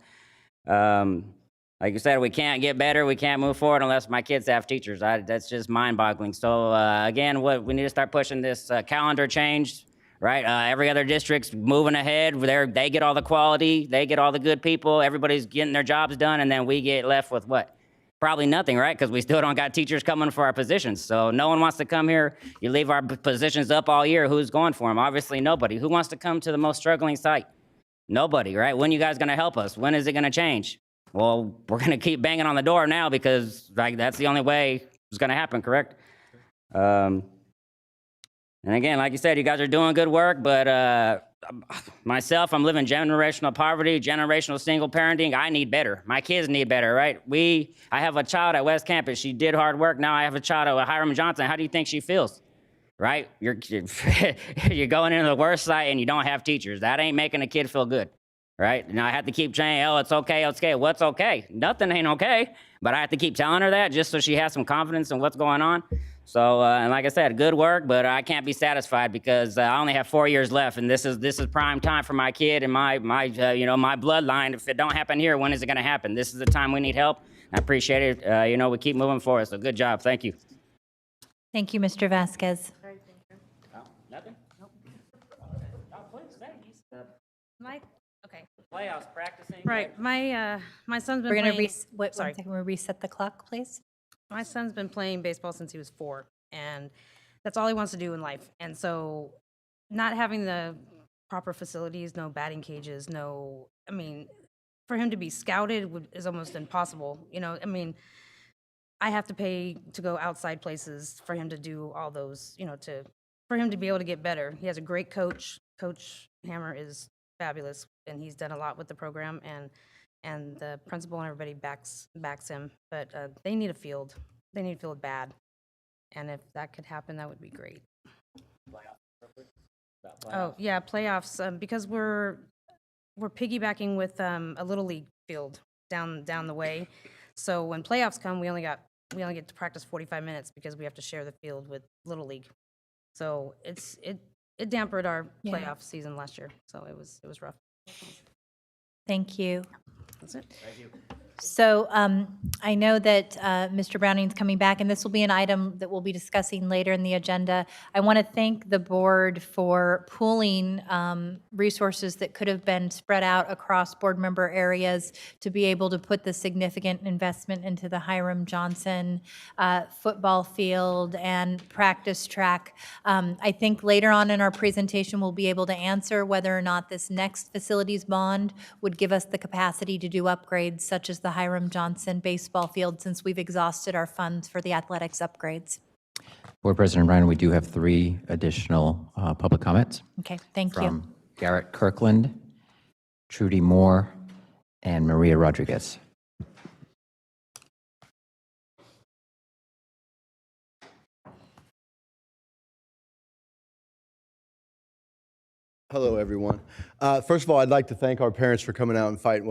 Like you said, we can't get better, we can't move forward unless my kids have teachers. That's just mind-boggling. So again, we need to start pushing this calendar change, right? Every other district's moving ahead. They get all the quality, they get all the good people, everybody's getting their jobs done, and then we get left with what? Probably nothing, right? Because we still don't got teachers coming for our positions. So no one wants to come here. You leave our positions up all year. Who's going for them? Obviously nobody. Who wants to come to the most struggling site? Nobody, right? When you guys going to help us? When is it going to change? Well, we're going to keep banging on the door now because that's the only way it's going to happen, correct? And again, like you said, you guys are doing good work, but myself, I'm living generational poverty, generational single parenting. I need better. My kids need better, right? I have a child at West Campus. She did hard work. Now I have a child at Hiram Johnson. How do you think she feels? Right? You're going into the worst site and you don't have teachers. That ain't making a kid feel good. Right? Now I have to keep saying, oh, it's okay, it's okay. What's okay? Nothing ain't okay. But I have to keep telling her that just so she has some confidence in what's going on. So, and like I said, good work, but I can't be satisfied because I only have 4 years left, and this is prime time for my kid and my bloodline. If it don't happen here, when is it going to happen? This is the time we need help. I appreciate it. We keep moving forward. So good job. Thank you. Thank you, Mr. Vasquez. Nothing? Nope. Oh, please, thanks. Okay. Playoffs practicing. Right. My son's been We're going playing. to one second. We'll reset the clock, please. My son's been playing baseball since he was 4, and that's all he wants to do in life. And so, not having the proper facilities, no batting cages, for him to be scouted is almost impossible. I have to pay to go outside places for him to do all those. For him to be able to get better. He has a great coach. Coach Hammer is fabulous, and he's done a lot with the program, and the principal and everybody backs him. But they need a field. They need a field bad, and if that could happen, that would be great. Oh yeah, playoffs, because we're piggybacking with a little league field, down the way. So when playoffs come, we only get to practice 45 minutes because we have to share the field with Little League. So it dampened our Yeah. playoff season last year. So it was rough. Thank you. That's it. Thank you. So I know that Mr. Browning's coming back, and this will be an item that we'll be discussing later in the agenda. I want to thank the board for pooling resources that could have been spread out across board member areas to be able to put the significant investment into the Hiram Johnson football field and practice track. I think later on in our presentation, we'll be able to answer whether or not this next facilities bond would give us the capacity to do upgrades such as the Hiram Johnson baseball field, since we've exhausted our funds for the athletics upgrades. Board President Ryan, we do have 3 additional public comments. Okay, thank you. From Garrett Kirkland, Trudy Moore, and Maria Rodriguez. Hello, everyone. First of all, I'd like to thank our parents for coming out and fighting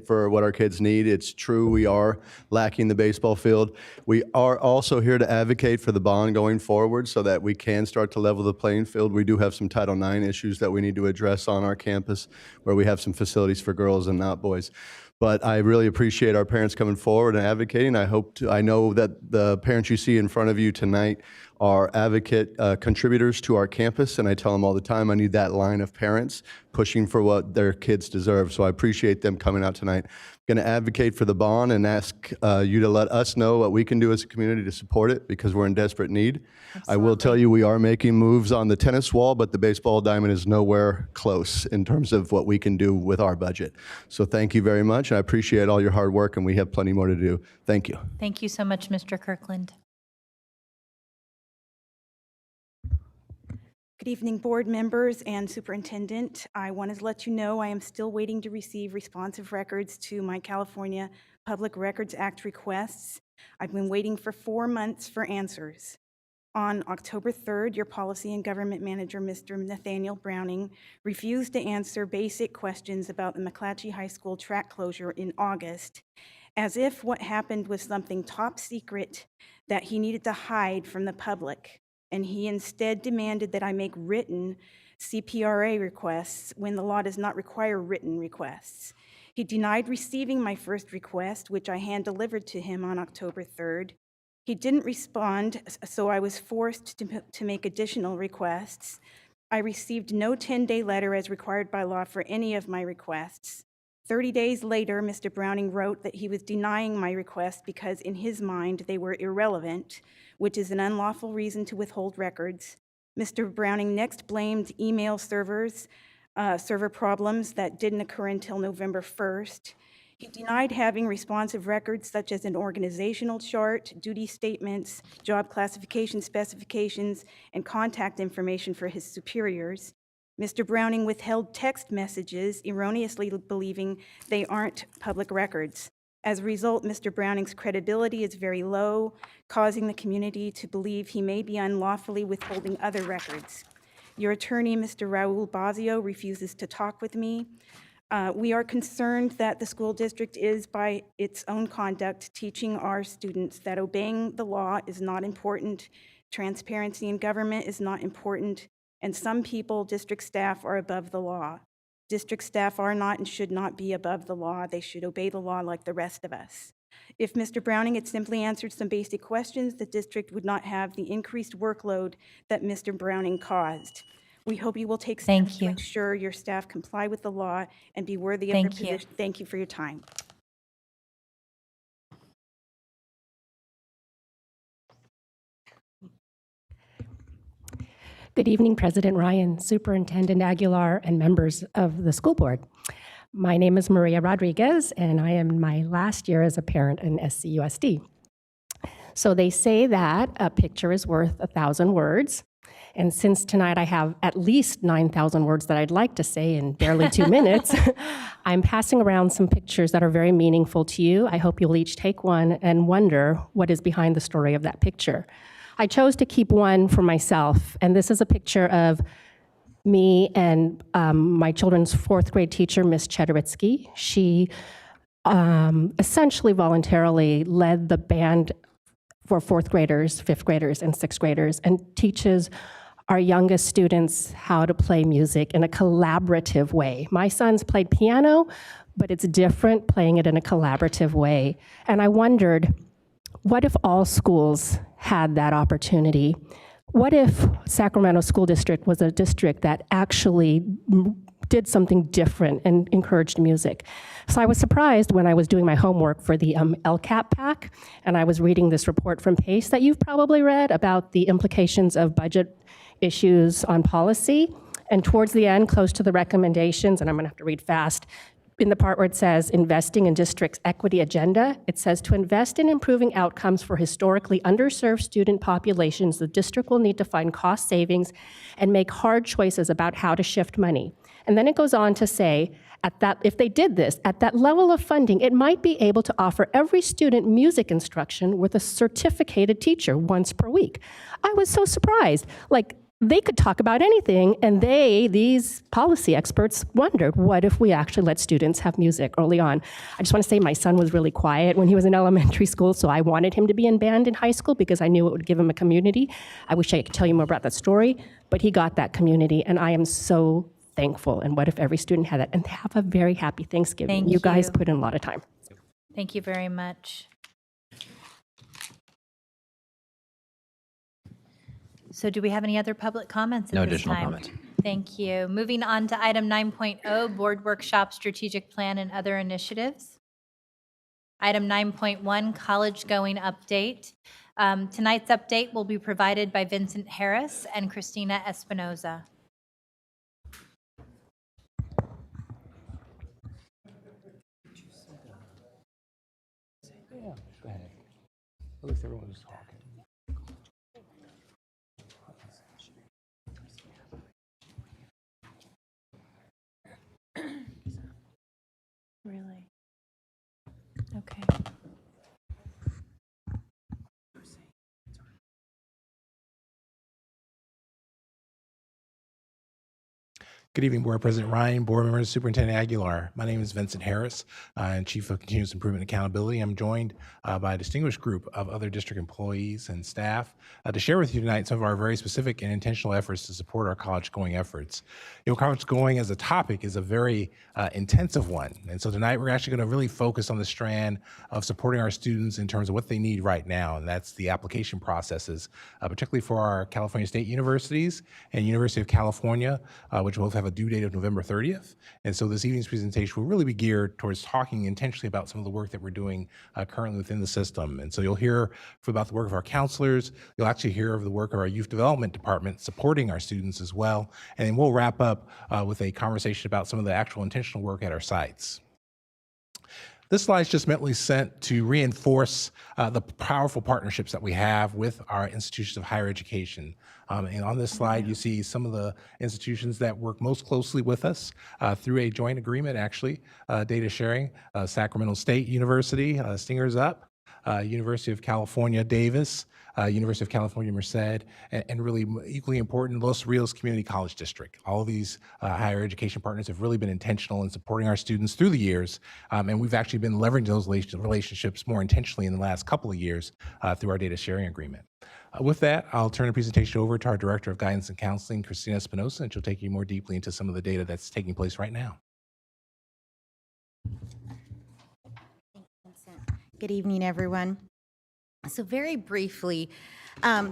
for what our kids need. It's true, we are lacking the baseball field. We are also here to advocate for the bond going forward so that we can start to level the playing field. We do have some Title IX issues that we need to address on our campus where we have some facilities for girls and not boys. But I really appreciate our parents coming forward and advocating. I know that the parents you see in front of you tonight are advocate contributors to our campus, and I tell them all the time, I need that line of parents pushing for what their kids deserve. So I appreciate them coming out tonight. I'm going to advocate for the bond and ask you to let us know what we can do as a community to support it because we're in desperate need. Absolutely. I will tell you we are making moves on the tennis wall, but the baseball diamond is nowhere close in terms of what we can do with our budget. So thank you very much. I appreciate all your hard work, and we have plenty more to do. Thank you. Thank you so much, Mr. Kirkland. Good evening, board members and superintendent. I wanted to let you know I am still waiting to receive responsive records to my California Public Records Act requests. I've been waiting for 4 months for answers. On October 3rd, your policy and government manager, Mr. Nathaniel Browning, refused to answer basic questions about the McClatchy High School track closure in August, as if what happened was something top secret that he needed to hide from the public. And he instead demanded that I make written CPRA requests when the law does not require written requests. He denied receiving my first request, which I hand-delivered to him on October 3rd. He didn't respond, so I was forced to make additional requests. I received no 10-day letter as required by law for any of my requests. 30 days later, Mr. Browning wrote that he was denying my requests because in his mind they were irrelevant, which is an unlawful reason to withhold records. Mr. Browning next blamed email server problems that didn't occur until November 1st. He denied having responsive records such as an organizational chart, duty statements, job classification specifications, and contact information for his superiors. Mr. Browning withheld text messages, erroneously believing they aren't public records. As a result, Mr. Browning's credibility is very low, causing the community to believe he may be unlawfully withholding other records. Your attorney, Mr. Raul Bazio, refuses to talk with me. We are concerned that the school district is, by its own conduct, teaching our students that obeying the law is not important, transparency in government is not important, and some people, district staff, are above the law. District staff are not and should not be above the law. They should obey the law like the rest of us. If Mr. Browning had simply answered some basic questions, the district would not have the increased workload that Mr. Browning caused. We hope you will take steps to ensure your staff comply with the law and be worthy of their position. Thank you for your time. Good evening, President Ryan, Superintendent Aguilar, and members of the school board. My name is Maria Rodriguez, and I am in my last year as a parent in SCUSD. So they say that a picture is worth 1,000 words. And since tonight I have at least 9,000 words that I'd like to say in barely 2 minutes, I'm passing around some pictures that are very meaningful to you. I hope you'll each take one and wonder what is behind the story of that picture. I chose to keep one for myself, and this is a picture of me and my children's 4th grade teacher, Miss Chederitsky. She essentially voluntarily led the band for fourth graders, fifth graders, and sixth graders, and teaches our youngest students how to play music in a collaborative way. My sons played piano, but it's different playing it in a collaborative way. And I wondered, what if all schools had that opportunity? What if Sacramento School District was a district that actually did something different and encouraged music? So I was surprised when I was doing my homework for the LCAP pack, and I was reading this report from PACE that you've probably read about the implications of budget issues on policy. And towards the end, close to the recommendations, and I'm gonna have to read fast, in the part where it says investing in district's equity agenda, it says to invest in improving outcomes for historically underserved student populations, the district will need to find cost savings and make hard choices about how to shift money. And then it goes on to say, if they did this, at that level of funding, it might be able to offer every student music instruction with a certificated teacher once per week. I was so surprised. Like, they could talk about anything, and these policy experts, wondered, what if we actually let students have music early on? I just want to say my son was really quiet when he was in elementary school, so I wanted him to be in band in high school because I knew it would give him a community. I wish I could tell you more about that story, but he got that community, and I am so thankful. And what if every student had that? And have a very happy Thanksgiving. Thank you guys you. put in a lot of time. Thank you very much. So do we have any other public comments at No this additional time? comments. Thank you. Moving on to item 9.0, Board Workshop, Strategic Plan, and Other Initiatives. Item 9.1, College Going Update. Tonight's update will be provided by Vincent Harris and Christina Espinoza. Yeah, go ahead. At least everyone was talking. Really? Okay. Good evening, Board President Ryan, Board members, Superintendent Aguilar. My name is Vincent Harris, and Chief of Continuous Improvement and Accountability. I'm joined by a distinguished group of other district employees and staff to share with you tonight some of our very specific and intentional efforts to support our college-going efforts. You know, college-going as a topic is a very intensive one, and so tonight we're actually going to really focus on the strand of supporting our students in terms of what they need right now, and that's the application processes, particularly for our California State Universities and University of California, which both have a due date of November 30th. And so this evening's presentation will really be geared towards talking intentionally about some of the work that we're doing currently within the system. And so you'll hear about the work of our counselors. You'll actually hear of the work of our youth development department supporting our students as well. And then we'll wrap up with a conversation about some of the actual intentional work at our sites. This slide is just mentally sent to reinforce the powerful partnerships that we have with our institutions of higher education. And on this slide, you see some of the institutions that work most closely with us through a joint agreement, actually, data sharing. Sacramento State University, Stingers Up, University of California, Davis, University of California, Merced, and really equally important, Los Rios Community College District. All of these higher education partners have really been intentional in supporting our students through the years, and we've actually been leveraging those relationships more intentionally in the last couple of years through our data sharing agreement. With that, I'll turn the presentation over to our Director of Guidance and Counseling, Christina Espinoza, and she'll take you more deeply into some of the data that's taking place right now. Good evening, everyone. So very briefly,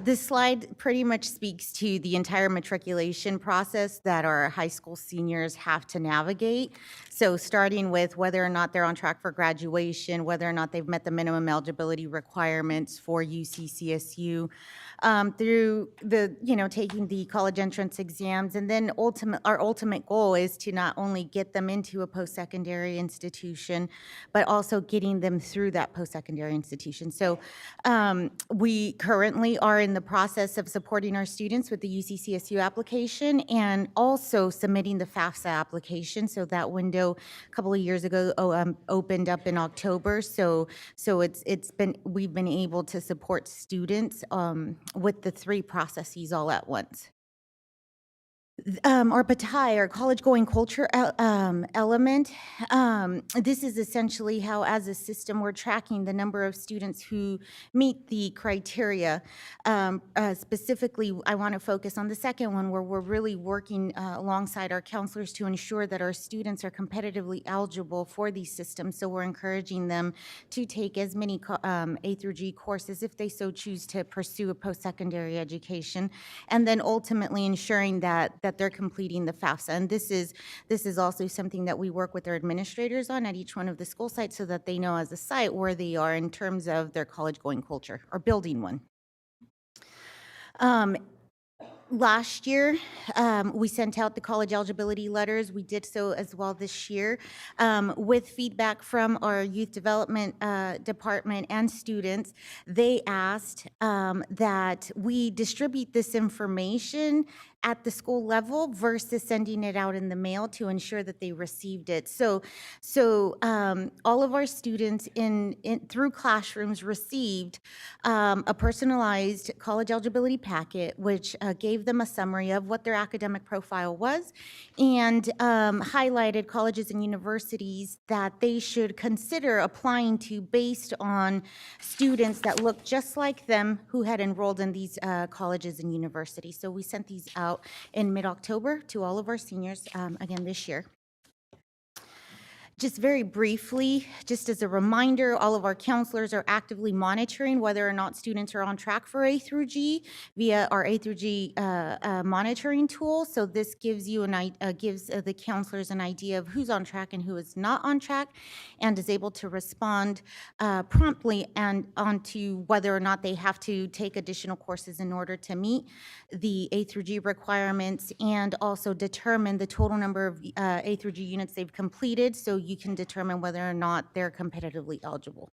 this slide pretty much speaks to the entire matriculation process that our high school seniors have to navigate. So starting with whether or not they're on track for graduation, whether or not they've met the minimum eligibility requirements for UC-CSU, through the, taking the college entrance exams. And then our ultimate goal is to not only get them into a post-secondary institution, but also getting them through that post-secondary institution. So we currently are in the process of supporting our students with the UC-CSU application and also submitting the FAFSA application. So that window a couple of years ago opened up in October. So we've been able to support students with the three processes all at once. or PATI, or college-going culture element. This is essentially how, as a system, we're tracking the number of students who meet the criteria. Specifically, I want to focus on the second one, where we're really working alongside our counselors to ensure that our students are competitively eligible for these systems. So we're encouraging them to take as many A through G courses if they so choose to pursue a post-secondary education, and then ultimately ensuring that they're completing the FAFSA. And this is also something that we work with our administrators on at each one of the school sites, so that they know as a site where they are in terms of their college-going culture or building one. Last year, we sent out the college eligibility letters. We did so as well this year, with feedback from our youth development department and students. They asked that we distribute this information at the school level versus sending it out in the mail to ensure that they received it. So all of our students through classrooms received a personalized college eligibility packet, which gave them a summary of what their academic profile was, and highlighted colleges and universities that they should consider applying to based on students that look just like them who had enrolled in these colleges and universities. So we sent these out in mid-October to all of our seniors again this year. Just very briefly, just as a reminder, all of our counselors are actively monitoring whether or not students are on track for A through G via our A through G monitoring tool. So this gives you gives the counselors an idea of who's on track and who is not on track, and is able to respond promptly and onto whether or not they have to take additional courses in order to meet the A through G requirements, and also determine the total number of A through G units they've completed, so you can determine whether or not they're competitively eligible.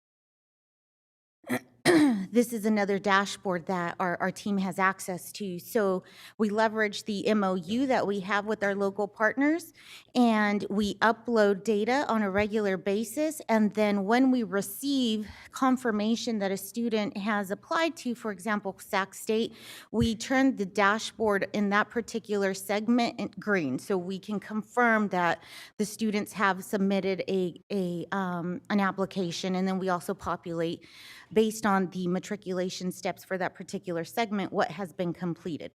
This is another dashboard that our team has access to. So we leverage the MOU that we have with our local partners, and we upload data on a regular basis. And then when we receive confirmation that a student has applied to, for example, Sac State, we turn the dashboard in that particular segment green, so we can confirm that the students have submitted an application. And then we also populate, based on the matriculation steps for that particular segment, what has been completed.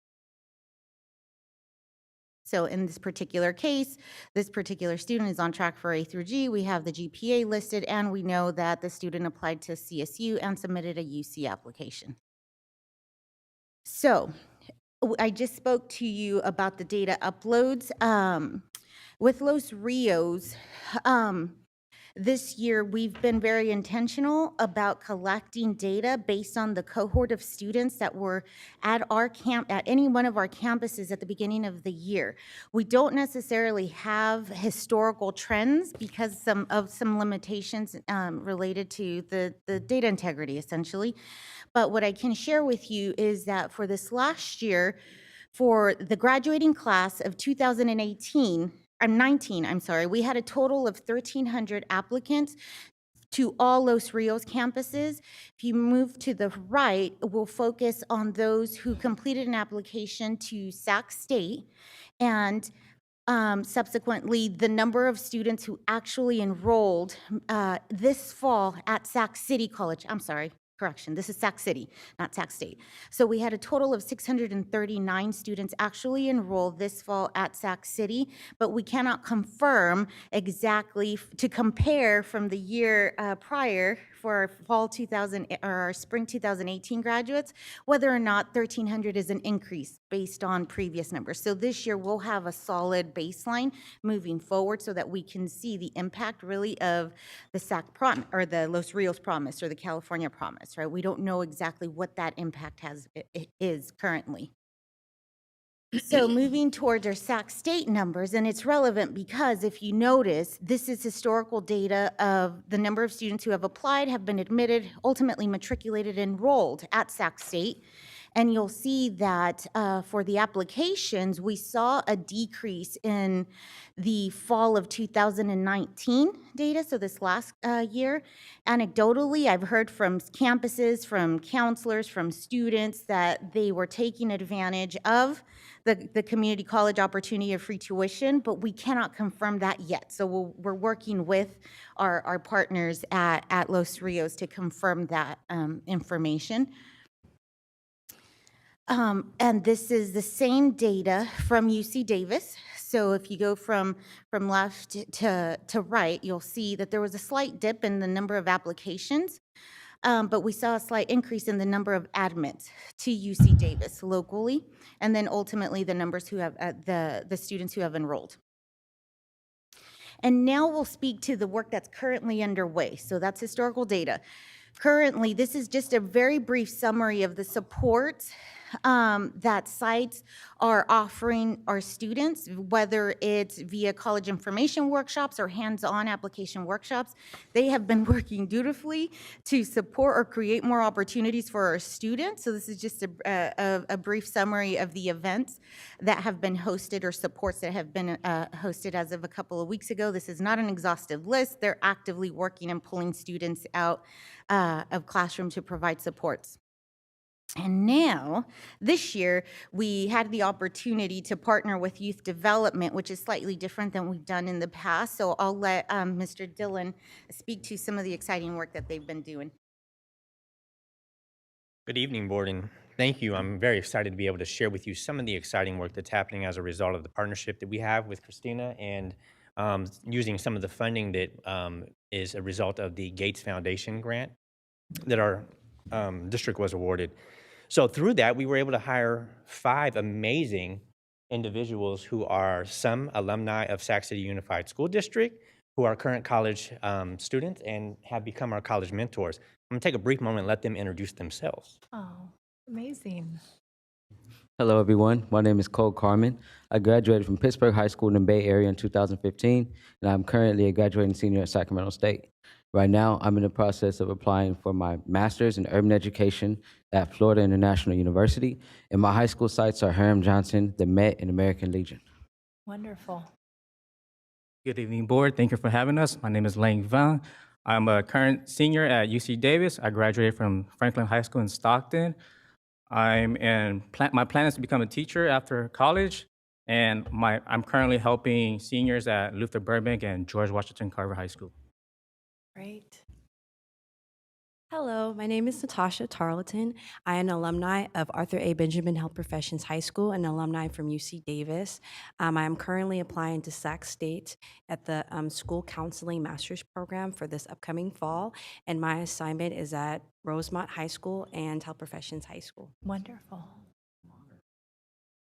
So in this particular case, this particular student is on track for A through G. We have the GPA listed, and we know that the student applied to CSU and submitted a UC application. So I just spoke to you about the data uploads. With Los Rios, this year, we've been very intentional about collecting data based on the cohort of students that were at any one of our campuses at the beginning of the year. We don't necessarily have historical trends because of some limitations related to the data integrity, essentially. But what I can share with you is that for this last year, for the graduating class of 2019, we had a total of 1,300 applicants to all Los Rios campuses. If you move to the right, we'll focus on those who completed an application to Sac State, and subsequently the number of students who actually enrolled this fall at Sac City College. Correction, this is Sac City, not Sac State. So we had a total of 639 students actually enroll this fall at Sac City, but we cannot confirm exactly to compare from the year prior for our spring 2018 graduates, whether or not 1,300 is an increase based on previous numbers. So this year we'll have a solid baseline moving forward so that we can see the impact really of the or the Los Rios Promise or the California Promise, right? We don't know exactly what that impact is currently. So moving towards our Sac State numbers, and it's relevant because if you notice, this is historical data of the number of students who have applied, have been admitted, ultimately matriculated, enrolled at Sac State. And you'll see that for the applications, we saw a decrease in the fall of 2019 data, so this last year. Anecdotally, I've heard from campuses, from counselors, from students that they were taking advantage of the community college opportunity of free tuition, but we cannot confirm that yet. So we're working with our partners at Los Rios to confirm that information. And this is the same data from UC Davis. So if you go from left to right, you'll see that there was a slight dip in the number of applications, but we saw a slight increase in the number of admits to UC Davis locally, and then ultimately the numbers who have the students who have enrolled. And now we'll speak to the work that's currently underway. So that's historical data. Currently, this is just a very brief summary of the supports that sites are offering our students, whether it's via college information workshops or hands-on application workshops. They have been working dutifully to support or create more opportunities for our students. So this is just a brief summary of the events that have been hosted or supports that have been hosted as of a couple of weeks ago. This is not an exhaustive list. They're actively working and pulling students out of classroom to provide supports. And now, this year, we had the opportunity to partner with youth development, which is slightly different than we've done in the past. So I'll let Mr. Dillon speak to some of the exciting work that they've been doing. Good evening, board, and thank you. I'm very excited to be able to share with you some of the exciting work that's happening as a result of the partnership that we have with Christina and using some of the funding that is a result of the Gates Foundation grant that our district was awarded. So through that, we were able to hire 5 amazing individuals who are some alumni of Sac City Unified School District, who are current college students and have become our college mentors. I'm gonna take a brief moment and let them introduce themselves. Oh, amazing. Hello, everyone. My name is Cole Carmen. I graduated from Pittsburgh High School in the Bay Area in 2015, and I'm currently a graduating senior at Sacramento State. Right now, I'm in the process of applying for my master's in urban education at Florida International University, and my high school sites are Hiram Johnson, the Met, and American Legion. Wonderful. Good evening, board. Thank you for having us. My name is Lang Vang. I'm a current senior at UC Davis. I graduated from Franklin High School in Stockton. My plan is to become a teacher after college, and I'm currently helping seniors at Luther Burbank and George Washington Carver High School. Great. Hello, my name is Natasha Tarleton. I am an alumni of Arthur A. Benjamin Health Professions High School and an alumni from UC Davis. I am currently applying to Sac State at the School Counseling Master's Program for this upcoming fall, and my assignment is at Rosemont High School and Health Professions High School. Wonderful.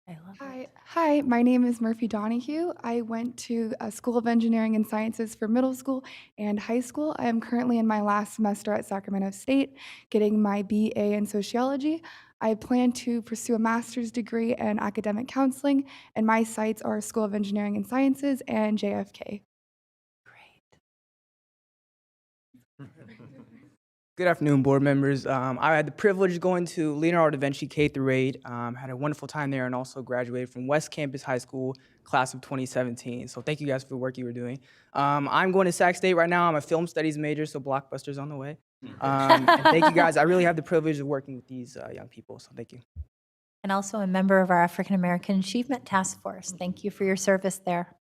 I love it. Hi, my name is Murphy Donahue. I went to a School of Engineering and Sciences for middle school and high school. I am currently in my last semester at Sacramento State, getting my BA in sociology. I plan to pursue a master's degree in academic counseling, and my sites are School of Engineering and Sciences and JFK. Good afternoon, board members. I had the privilege of going to Leonardo da Vinci K-8, had a wonderful time there, and also graduated from West Campus High School, class of 2017. So thank you guys for the work you were doing. I'm going to Sac State right now. I'm a film studies major, so Blockbuster's on the way. And thank you guys. I really have the privilege of working with these young people, so thank you. And also a member of our African American Achievement Task Force. Thank you for your service there.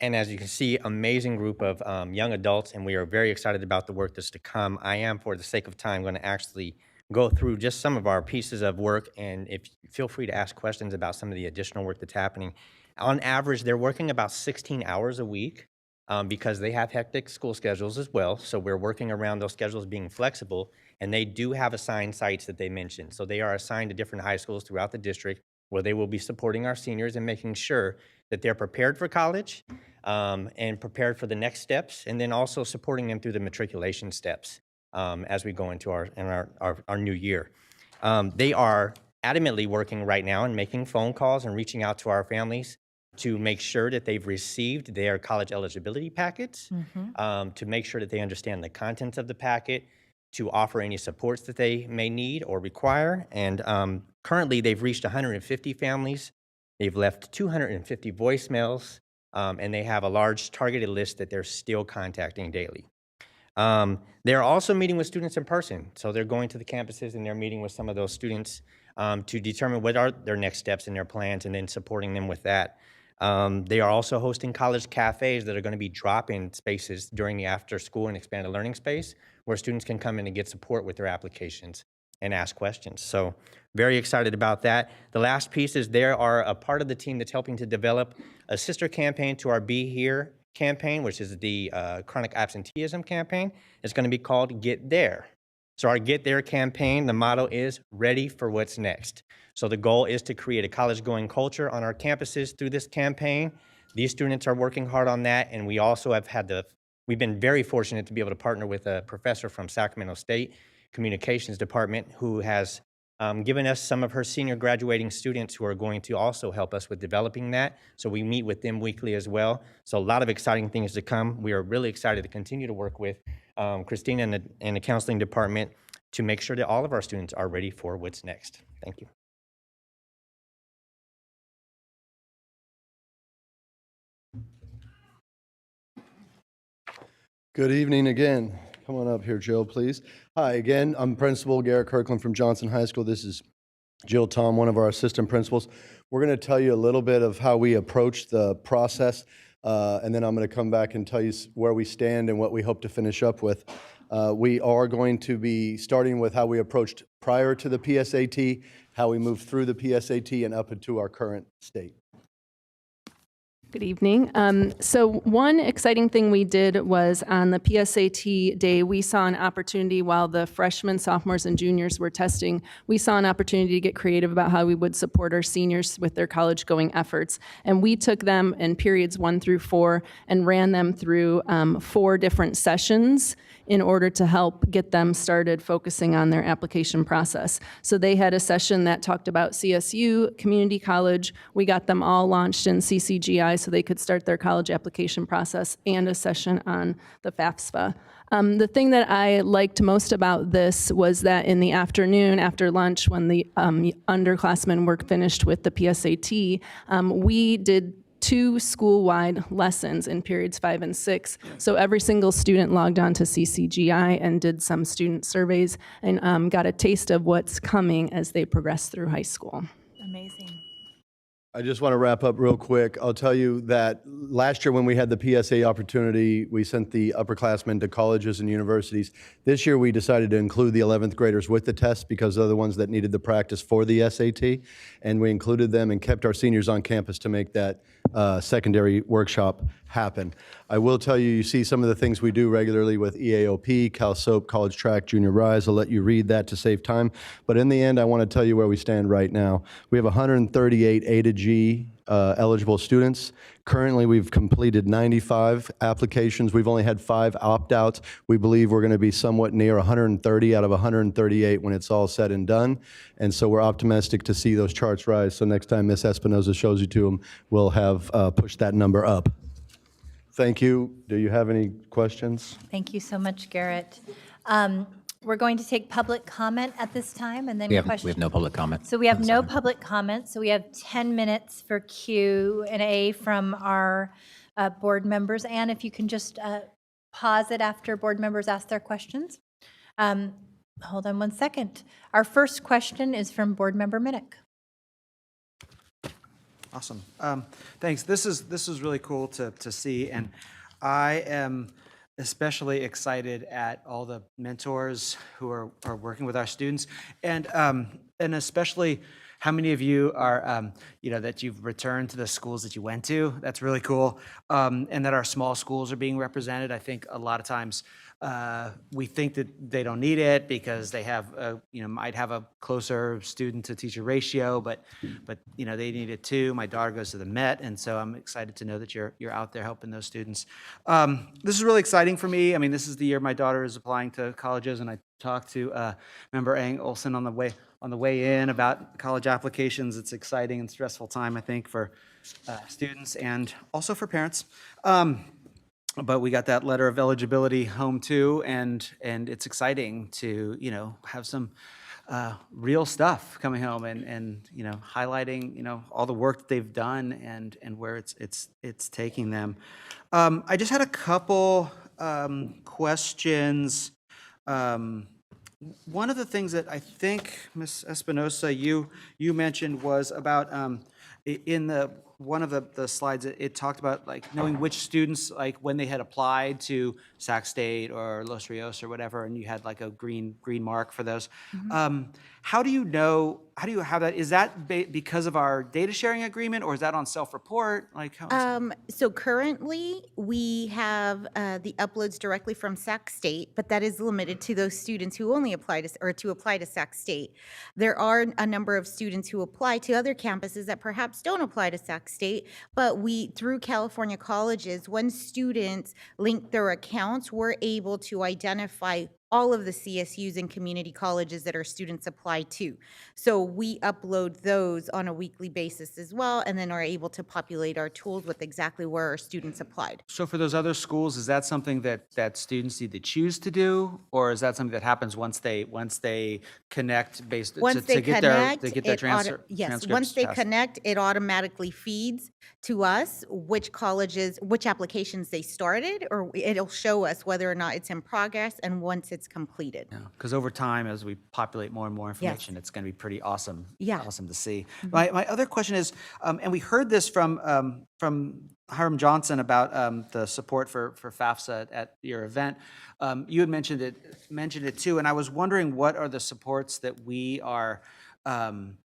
And as you can see, amazing group of young adults, and we are very excited about the work that's to come. I am, for the sake of time, going to actually go through just some of our pieces of work, and feel free to ask questions about some of the additional work that's happening. On average, they're working about 16 hours a week because they have hectic school schedules as well. So we're working around those schedules being flexible, and they do have assigned sites that they mentioned. So they are assigned to different high schools throughout the district where they will be supporting our seniors and making sure that they're prepared for college and prepared for the next steps, and then also supporting them through the matriculation steps as we go into our new year. They are adamantly working right now and making phone calls and reaching out to our families to make sure that they've received their college eligibility packets, to make sure that they understand the contents of the packet, to offer any supports that they may need or require. And currently, they've reached 150 families. They've left 250 voicemails, and they have a large targeted list that they're still contacting daily. They're also meeting with students in person. So they're going to the campuses and they're meeting with some of those students to determine what are their next steps and their plans, and then supporting them with that. They are also hosting college cafes that are going to be drop-in spaces during the after-school and expanded learning space where students can come in and get support with their applications and ask questions. So very excited about that. The last piece is they are a part of the team that's helping to develop a sister campaign to our Be Here campaign, which is the chronic absenteeism campaign. It's going to be called Get There. So our Get There campaign, the motto is ready for what's next. So the goal is to create a college-going culture on our campuses through this campaign. These students are working hard on that, and we also have we've been very fortunate to be able to partner with a professor from Sacramento State Communications Department who has given us some of her senior graduating students who are going to also help us with developing that. So we meet with them weekly as well. So a lot of exciting things to come. We are really excited to continue to work with Christina and the counseling department to make sure that all of our students are ready for what's next. Thank you. Good evening again. Come on up here, Jill, please. Hi again. I'm Principal Garrett Kirkland from Johnson High School. This is Jill Tom, one of our assistant principals. We're going to tell you a little bit of how we approach the process, and then I'm going to come back and tell you where we stand and what we hope to finish up with. We are going to be starting with how we approached prior to the PSAT, how we moved through the PSAT, and up into our current state. Good evening. So one exciting thing we did was on the PSAT day, we saw an opportunity while the freshmen, sophomores, and juniors were testing. We saw an opportunity to get creative about how we would support our seniors with their college-going efforts. And we took them in periods 1 through 4 and ran them through 4 different sessions in order to help get them started focusing on their application process. So they had a session that talked about CSU, community college. We got them all launched in CCGI so they could start their college application process, and a session on the FAFSA. The thing that I liked most about this was that in the afternoon, after lunch, when the underclassmen were finished with the PSAT, we did 2 school-wide lessons in periods 5 and 6. So every single student logged on to CCGI and did some student surveys and got a taste of what's coming as they progress through high school. Amazing. I just want to wrap up real quick. I'll tell you that last year when we had the PSA opportunity, we sent the upperclassmen to colleges and universities. This year we decided to include the 11th graders with the test because they're the ones that needed the practice for the SAT. And we included them and kept our seniors on campus to make that secondary workshop happen. I will tell you, you see some of the things we do regularly with EAOP, Cal Soap, College Track, Junior Rise. I'll let you read that to save time. But in the end, I want to tell you where we stand right now. We have 138 A to G eligible students. Currently, we've completed 95 applications. We've only had 5 opt-outs. We believe we're going to be somewhat near 130 out of 138 when it's all said and done. And so we're optimistic to see those charts rise. So next time Ms. Espinoza shows you to them, we'll have pushed that number up. Thank you. Do you have any questions? Thank you so much, Garrett. We're going to take public comment at this time, and then We have questions. no public comment. So we have no public comment. So we have 10 minutes for Q&A from our board members. And if you can just pause it after board members ask their questions. Hold on one second. Our first question is from board member Minnick. Awesome. Thanks. This is really cool to see, and I am especially excited at all the mentors who are working with our students, and especially how many of you are that you've returned to the schools that you went to. That's really cool, and that our small schools are being represented. I think a lot of times we think that they don't need it because they have might have a closer student to teacher ratio, but they need it too. My daughter goes to the Met, and so I'm excited to know that you're out there helping those students. This is really exciting for me. I mean, this is the year my daughter is applying to colleges, and I talked to member Ang Olson on the way in about college applications. It's exciting and stressful time, I think, for students and also for parents. but we got that letter of eligibility home too, and it's exciting to, you know, have some real stuff coming home and you know, highlighting, you know, all the work that they've done and where it's taking them. I just had a couple questions. One of the things that I think, Ms. Espinosa, you mentioned was about in the one of the slides, it talked about like knowing which students, like when they had applied to Sac State or Los Rios or whatever, and you had like a green mark for those. How do you know? How do you have that? Is that because of our data sharing agreement, or is that on self-report? Like, how So currently, we have the uploads directly from Sac State, but that is limited to those students who only apply to apply to Sac State. There are a number of students who apply to other campuses that perhaps don't apply to Sac State, but we, through California colleges, when students link their accounts, we're able to identify all of the CSUs and community colleges that our students apply to. So we upload those on a weekly basis as well, and then are able to populate our tools with exactly where our students applied. So for those other schools, is that something that students need to choose to do, or is that something that happens once they connect based Once they get connect, their yes, transcripts once they passed? connect, it automatically feeds to us which colleges, which applications they started, or it'll show us whether or not it's in progress and once it's completed. Because over time, as we populate more and more information, it's going to be pretty awesome. Yeah. Awesome to see. My other question is, and we heard this from Hiram Johnson about the support for FAFSA at your event. You had mentioned it too, and I was wondering what are the supports that we are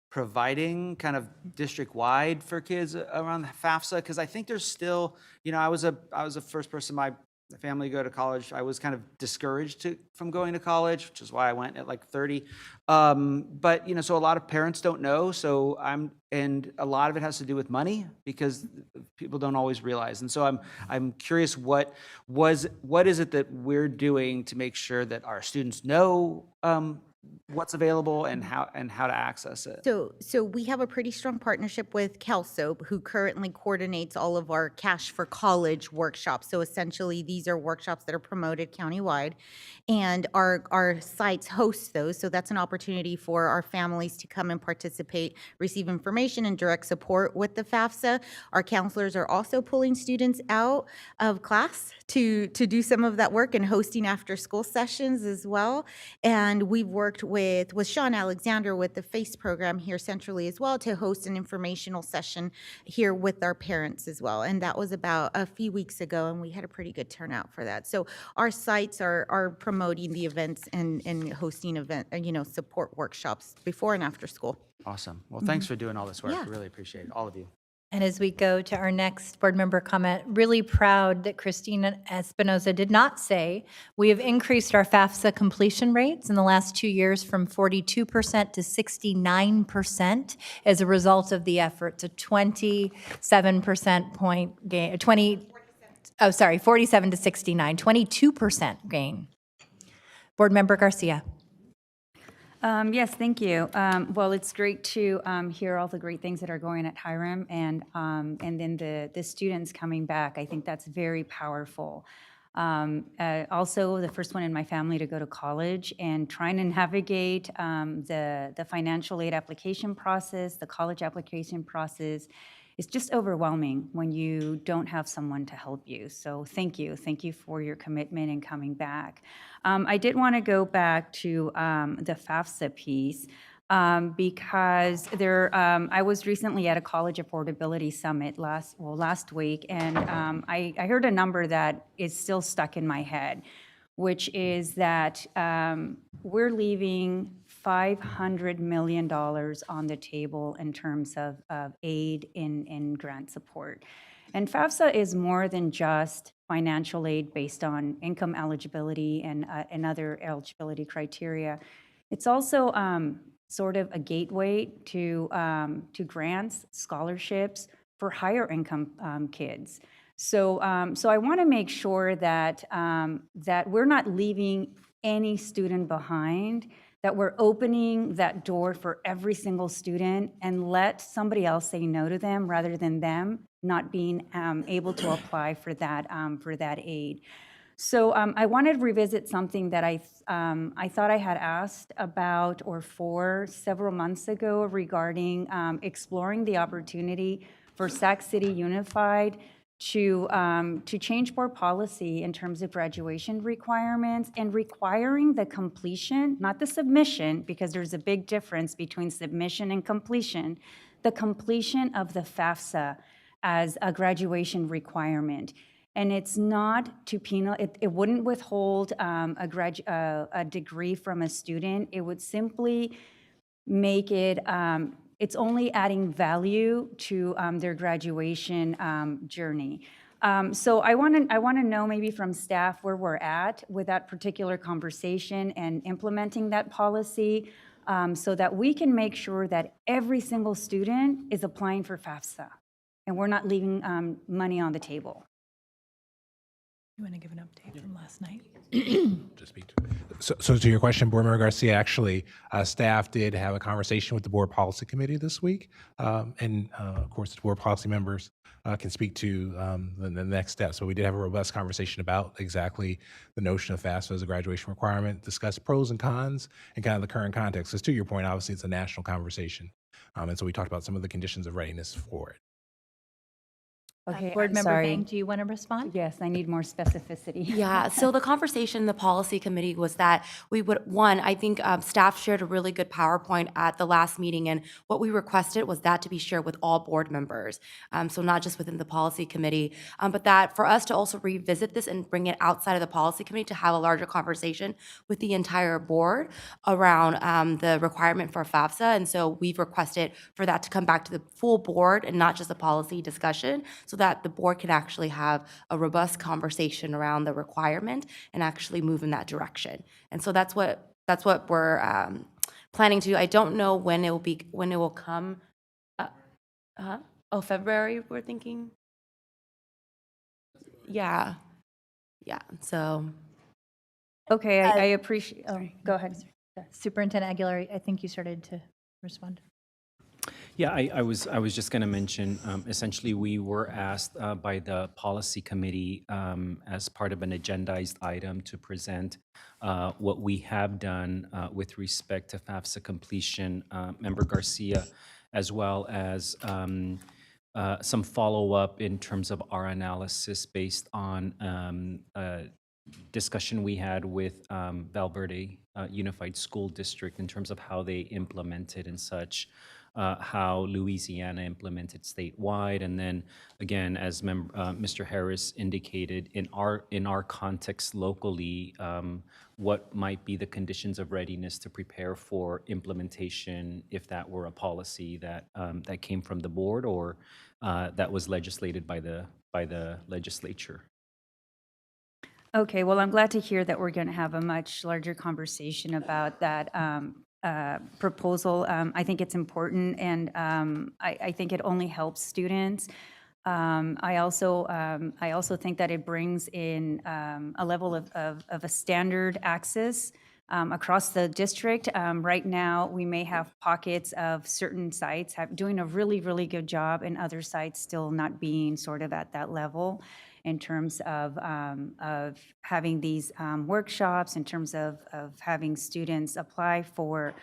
providing kind of district-wide for kids around FAFSA? Because I think there's still, you know, I was the first person in my family to go to college. I was kind of discouraged from going to college, which is why I went at like 30. But, you know, so a lot of parents don't know. So and a lot of it has to do with money because people don't always realize. And so I'm curious what is it that we're doing to make sure that our students know what's available and how to access it. So we have a pretty strong partnership with CalSoap, who currently coordinates all of our Cash for College workshops. So essentially, these are workshops that are promoted countywide, and our sites host those. So that's an opportunity for our families to come and participate, receive information and direct support with the FAFSA. Our counselors are also pulling students out of class to do some of that work and hosting after school sessions as well. And we've worked with Sean Alexander with the FACE program here centrally as well to host an informational session here with our parents as well. And that was about a few weeks ago, and we had a pretty good turnout for that. So our sites are promoting the events and hosting support workshops before and after school. Awesome. Well, thanks for doing all this work. Yeah. Really appreciate it, all of you. And as we go to our next board member comment, really proud that Christina Espinosa did not say, we have increased our FAFSA completion rates in the last 2 years from 42% to 69% as a result of the effort, to 27% point gain, 47 to 69, 22% gain. Board Member Garcia. Yes, thank you. Well, it's great to hear all the great things that are going at Hiram, and then the students coming back. I think that's very powerful. Also, the first one in my family to go to college, and trying to navigate the financial aid application process, the college application process. It's just overwhelming when you don't have someone to help you. So thank you for your commitment and coming back. I did want to go back to the FAFSA piece because I was recently at a college affordability summit last week, and I heard a number that is still stuck in my head, which is that we're leaving $500 million on the table in terms of aid in grant support. And FAFSA is more than just financial aid based on income eligibility and other eligibility criteria. It's also sort of a gateway to grants, scholarships for higher income kids. So I want to make sure that we're not leaving any student behind, that we're opening that door for every single student and let somebody else say no to them rather than them not being able to apply for that aid. So I wanted to revisit something that I thought I had asked about or for several months ago regarding exploring the opportunity for Sac City Unified to change board policy in terms of graduation requirements and requiring the completion, not the submission, because there's a big difference between submission and completion, the completion of the FAFSA as a graduation requirement. And it's not to it wouldn't withhold a degree from a student. It would simply make it, it's only adding value to their graduation journey. So I want to know maybe from staff where we're at with that particular conversation and implementing that policy so that we can make sure that every single student is applying for FAFSA and we're not leaving money on the table. You want to give an update from last night? To speak to. So to your question, Board Member Garcia, actually, staff did have a conversation with the Board Policy Committee this week. And of course, the Board Policy members can speak to the next steps. So we did have a robust conversation about exactly the notion of FAFSA as a graduation requirement, discuss pros and cons and kind of the current context. Because to your point, obviously, it's a national conversation. And so we talked about some of the conditions of readiness for it. Okay, Board I'm Member sorry. Vang, do you want to respond? Yes, I need more specificity. Yeah, so the conversation in the policy committee was that we would, I think staff shared a really good PowerPoint at the last meeting, and what we requested was that to be shared with all board members. So not just within the policy committee, but that for us to also revisit this and bring it outside of the policy committee to have a larger conversation with the entire board around the requirement for FAFSA. And so we've requested for that to come back to the full board and not just a policy discussion, so that the board can actually have a robust conversation around the requirement and actually move in that direction. And so that's what we're planning to do. I don't know when it will come. February, we're thinking. Yeah. So. Okay, I appreciate. Go ahead. Superintendent Aguilar, I think you started to respond. Yeah, I was just going to mention, essentially, we were asked by the policy committee as part of an agendized item to present what we have done with respect to FAFSA completion, Member Garcia, as well as some follow-up in terms of our analysis based on discussion we had with Valverde Unified School District in terms of how they implemented and such. How Louisiana implemented statewide, and then again, as Mr. Harris indicated, in our context locally, what might be the conditions of readiness to prepare for implementation if that were a policy that that came from the board or that was legislated by the legislature. Okay, well, I'm glad to hear that we're going to have a much larger conversation about that proposal. I think it's important, and I think it only helps students. I also think that it brings in a level of a standard access across the district. Right now, we may have pockets of certain sites doing a really, really good job, and other sites still not being sort of at that level in terms of having these workshops, in terms of having students apply for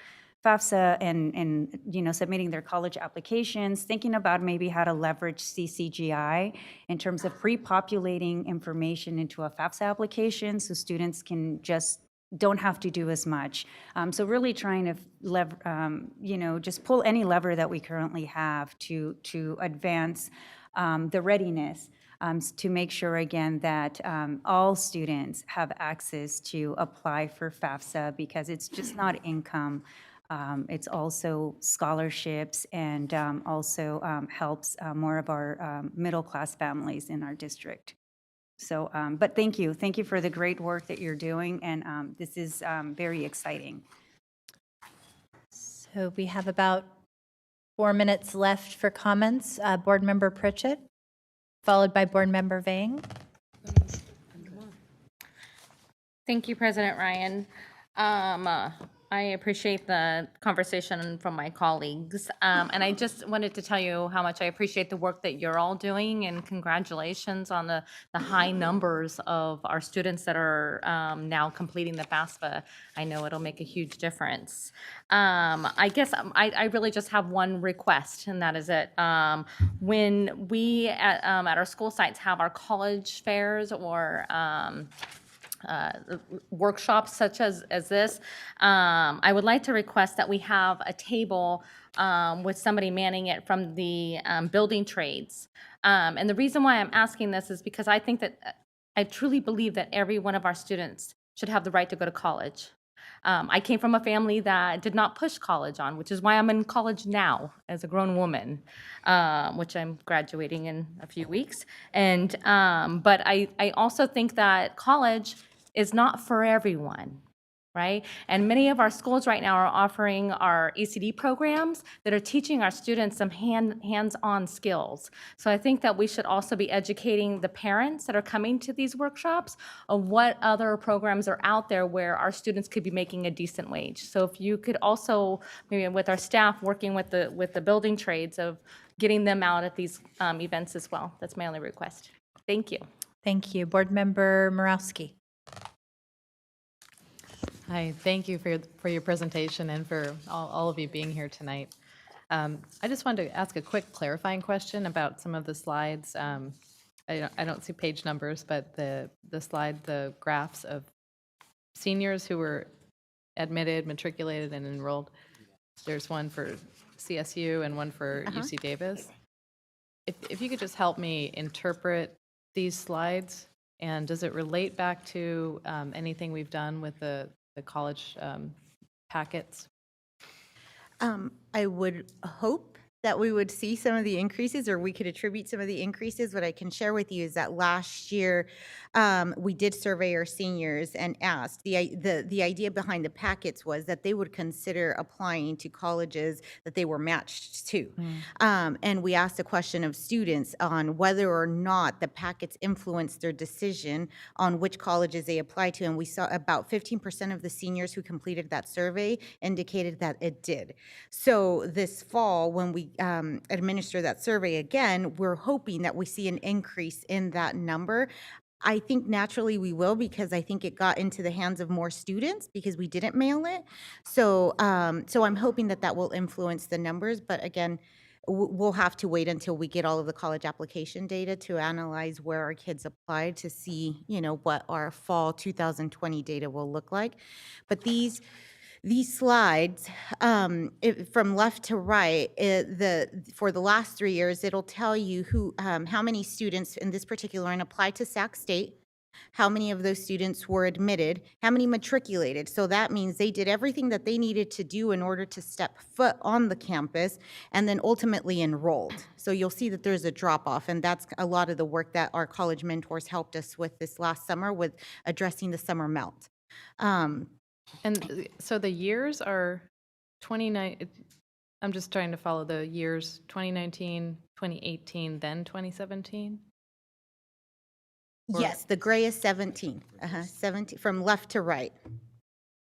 FAFSA and submitting their college applications, thinking about maybe how to leverage CCGI in terms of pre-populating information into a FAFSA application so students can don't have to do as much. So really trying to just pull any lever that we currently have to advance the readiness. To make sure, again, that all students have access to apply for FAFSA, because it's just not income. It's also scholarships, and also helps more of our middle-class families in our district. So, but thank you for the great work that you're doing, and this is very exciting. So we have about 4 minutes left for comments. Board Member Pritchett, followed by Board Member Vang. Thank you, President Ryan. I appreciate the conversation from my colleagues. And I just wanted to tell you how much I appreciate the work that you're all doing, and congratulations on the high numbers of our students that are now completing the FAFSA. I know it'll make a huge difference. I guess I really just have one request, and that is it. When we at our school sites have our college fairs or workshops such as this, I would like to request that we have a table with somebody manning it from the building trades. And the reason why I'm asking this is because I think that I truly believe that every one of our students should have the right to go to college. I came from a family that did not push college on, which is why I'm in college now as a grown woman, which I'm graduating in a few weeks. And but I also think that college is not for everyone, right? And many of our schools right now are offering our ECD programs that are teaching our students some hands-on skills. So I think that we should also be educating the parents that are coming to these workshops of what other programs are out there where our students could be making a decent wage. So if you could also, maybe with our staff, working with the building trades of getting them out at these events as well. That's my only request. Thank you. Thank you. Board Member Morawski. Hi, thank you for your presentation and for all of you being here tonight. I just wanted to ask a quick clarifying question about some of the slides. I don't see page numbers, but the slide, the graphs of seniors who were admitted, matriculated, and enrolled. There's one for CSU and one for UC Davis. If you could just help me interpret these slides, and does it relate back to anything we've done with the college packets? I would hope that we would see some of the increases, or we could attribute some of the increases. What I can share with you is that last year we did survey our seniors and asked. The idea behind the packets was that they would consider applying to colleges that they were matched to. And we asked a question of students on whether or not the packets influenced their decision on which colleges they apply to. And we saw about 15% of the seniors who completed that survey indicated that it did. So this fall, when we administer that survey again, we're hoping that we see an increase in that number. I think naturally we will, because I think it got into the hands of more students because we didn't mail it. So so I'm hoping that that will influence the numbers. But again, we'll have to wait until we get all of the college application data to analyze where our kids applied to see, you know, what our fall 2020 data will look like. But these slides, from left to right, for the last 3 years, it'll tell you who, how many students in this particular line applied to Sac State, how many of those students were admitted, how many matriculated. So that means they did everything that they needed to do in order to step foot on the campus, and then ultimately enrolled. So you'll see that there's a drop off, and that's a lot of the work that our college mentors helped us with this last summer with addressing the summer melt. And so the years are 29, I'm just trying to follow the years, 2019, 2018, then 2017? Yes, the gray is 17, 17 from left to right.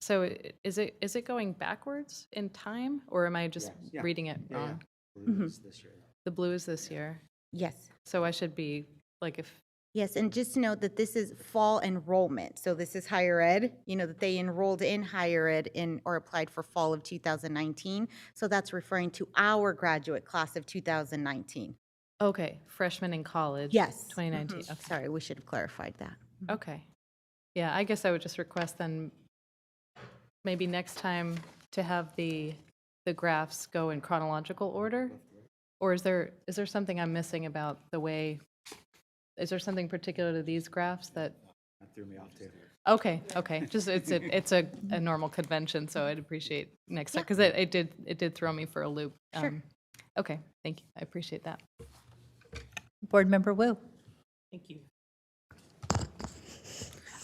So is it going backwards in time, or am I just reading it wrong? Blue is this year. The blue is this year? Yes. So I should be, like, if... Yes, and just note that this is fall enrollment. So this is higher ed, you know, that they enrolled in higher ed or applied for fall of 2019. So that's referring to our graduate class of 2019. Okay, freshman in college. Yes. 2019. Okay. Sorry, we should have clarified that. Okay. Yeah, I guess I would just request then maybe next time to have the graphs go in chronological order? Or is there something I'm missing about the way... Is there something particular to these graphs that threw me off too? Okay. Just it's a normal convention, so I'd appreciate next time, because it did throw me for a loop. Sure. Okay, thank you. I appreciate that. Board Member Wu. Thank you. I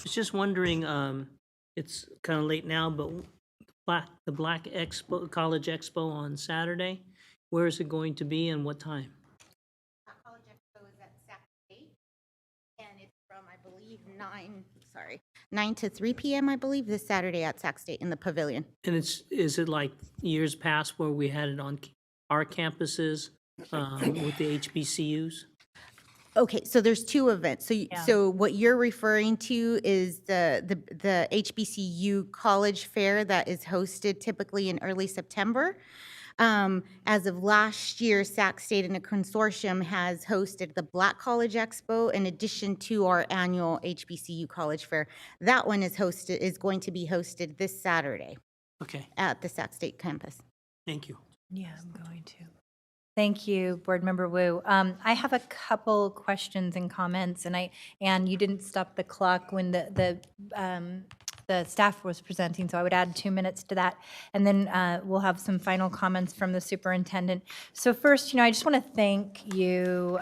was just wondering, it's kind of late now, but the Black Expo, College Expo on Saturday, where is it going to be and what time? College Expo is at Sac State, and it's from, I believe 9 to 3 p.m., I believe, this Saturday at Sac State in the pavilion. And is it like years past where we had it on our campuses with the HBCUs? Okay, so there's two events. So what you're referring to is the HBCU College Fair that is hosted typically in early September. As of last year, Sac State in a consortium has hosted the Black College Expo in addition to our annual HBCU College Fair. That one is going to be hosted this Saturday. Okay. At the Sac State campus. Thank you. Yeah, I'm going to. Thank you, Board Member Wu. I have a couple questions and comments, and you didn't stop the clock when the staff was presenting, so I would add 2 minutes to that, and then we'll have some final comments from the superintendent. So first, I just want to thank you,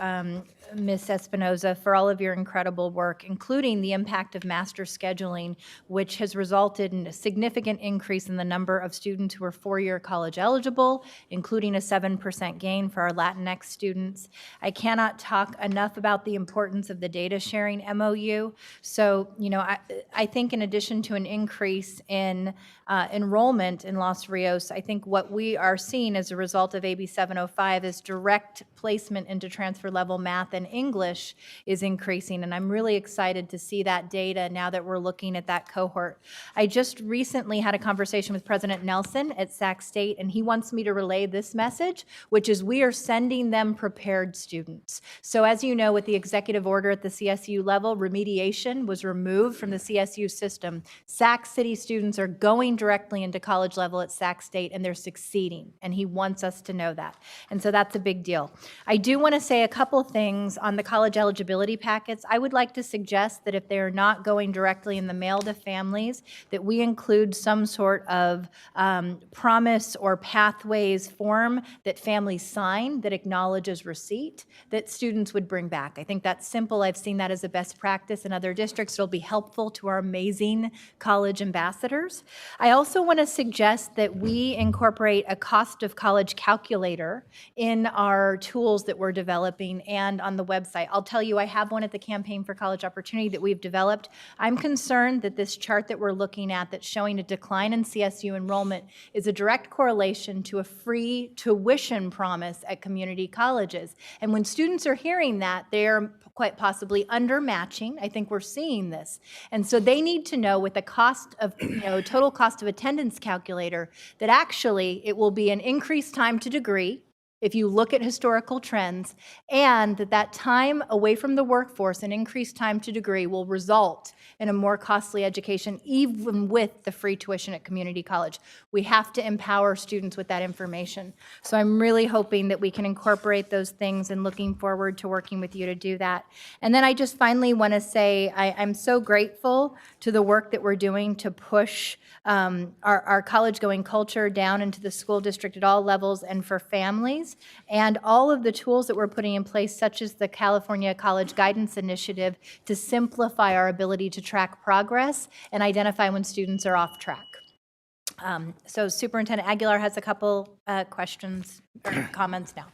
Ms. Espinoza, for all of your incredible work, including the impact of master scheduling, which has resulted in a significant increase in the number of students who are four-year college eligible, including a 7% gain for our Latinx students. I cannot talk enough about the importance of the data sharing MOU. So, I think in addition to an increase in enrollment in Los Rios, I think what we are seeing as a result of AB 705 is direct placement into transfer level math and English is increasing, and I'm really excited to see that data now that we're looking at that cohort. I just recently had a conversation with President Nelson at Sac State, and he wants me to relay this message, which is we are sending them prepared students. So as you know, with the executive order at the CSU level, remediation was removed from the CSU system. Sac City students are going directly into college level at Sac State, and they're succeeding, and he wants us to know that. And so that's a big deal. I do want to say a couple things on the college eligibility packets. I would like to suggest that if they are not going directly in the mail to families, that we include some sort of promise or pathways form that families sign that acknowledges receipt that students would bring back. I think that's simple. I've seen that as a best practice in other districts. It'll be helpful to our amazing college ambassadors. I also want to suggest that we incorporate a cost of college calculator in our tools that we're developing and on the website. I'll tell you, I have one at the Campaign for College Opportunity that we've developed. I'm concerned that this chart that we're looking at that's showing a decline in CSU enrollment is a direct correlation to a free tuition promise at community colleges. And when students are hearing that, they're quite possibly undermatching. I think we're seeing this. And so they need to know with the cost of, total cost of attendance calculator that actually it will be an increased time to degree, if you look at historical trends, and that time away from the workforce and increased time to degree will result in a more costly education, even with the free tuition at community college. We have to empower students with that information. So I'm really hoping that we can incorporate those things and looking forward to working with you to do that. And then I just finally want to say I'm so grateful to the work that we're doing to push our college-going culture down into the school district at all levels and for families, and all of the tools that we're putting in place, such as the California College Guidance Initiative, to simplify our ability to track progress and identify when students are off track. So Superintendent Aguilar has a couple questions or comments now.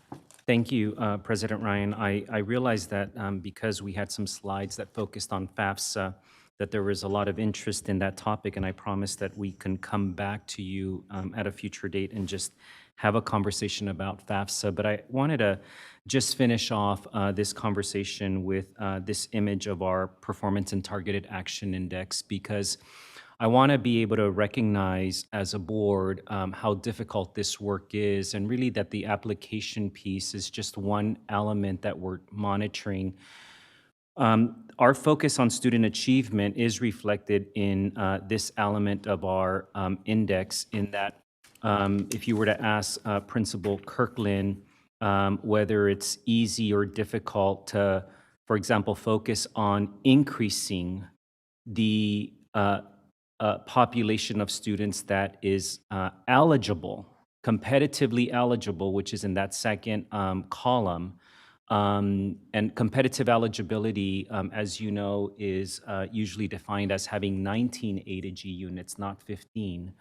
Thank you, President Ryan. I realized that because we had some slides that focused on FAFSA, that there was a lot of interest in that topic, and I promise that we can come back to you at a future date and just have a conversation about FAFSA. But I wanted to just finish off this conversation with this image of our Performance and Targeted Action Index, because I want to be able to recognize as a board how difficult this work is, and really that the application piece is just one element that we're monitoring. Our focus on student achievement is reflected in this element of our index, in that if you were to ask Principal Kirkland whether it's easy or difficult to, for example, focus on increasing the population of students that is eligible, competitively eligible, which is in that second column. And competitive eligibility, as you know, is usually defined as having 19 A to G units, not 15.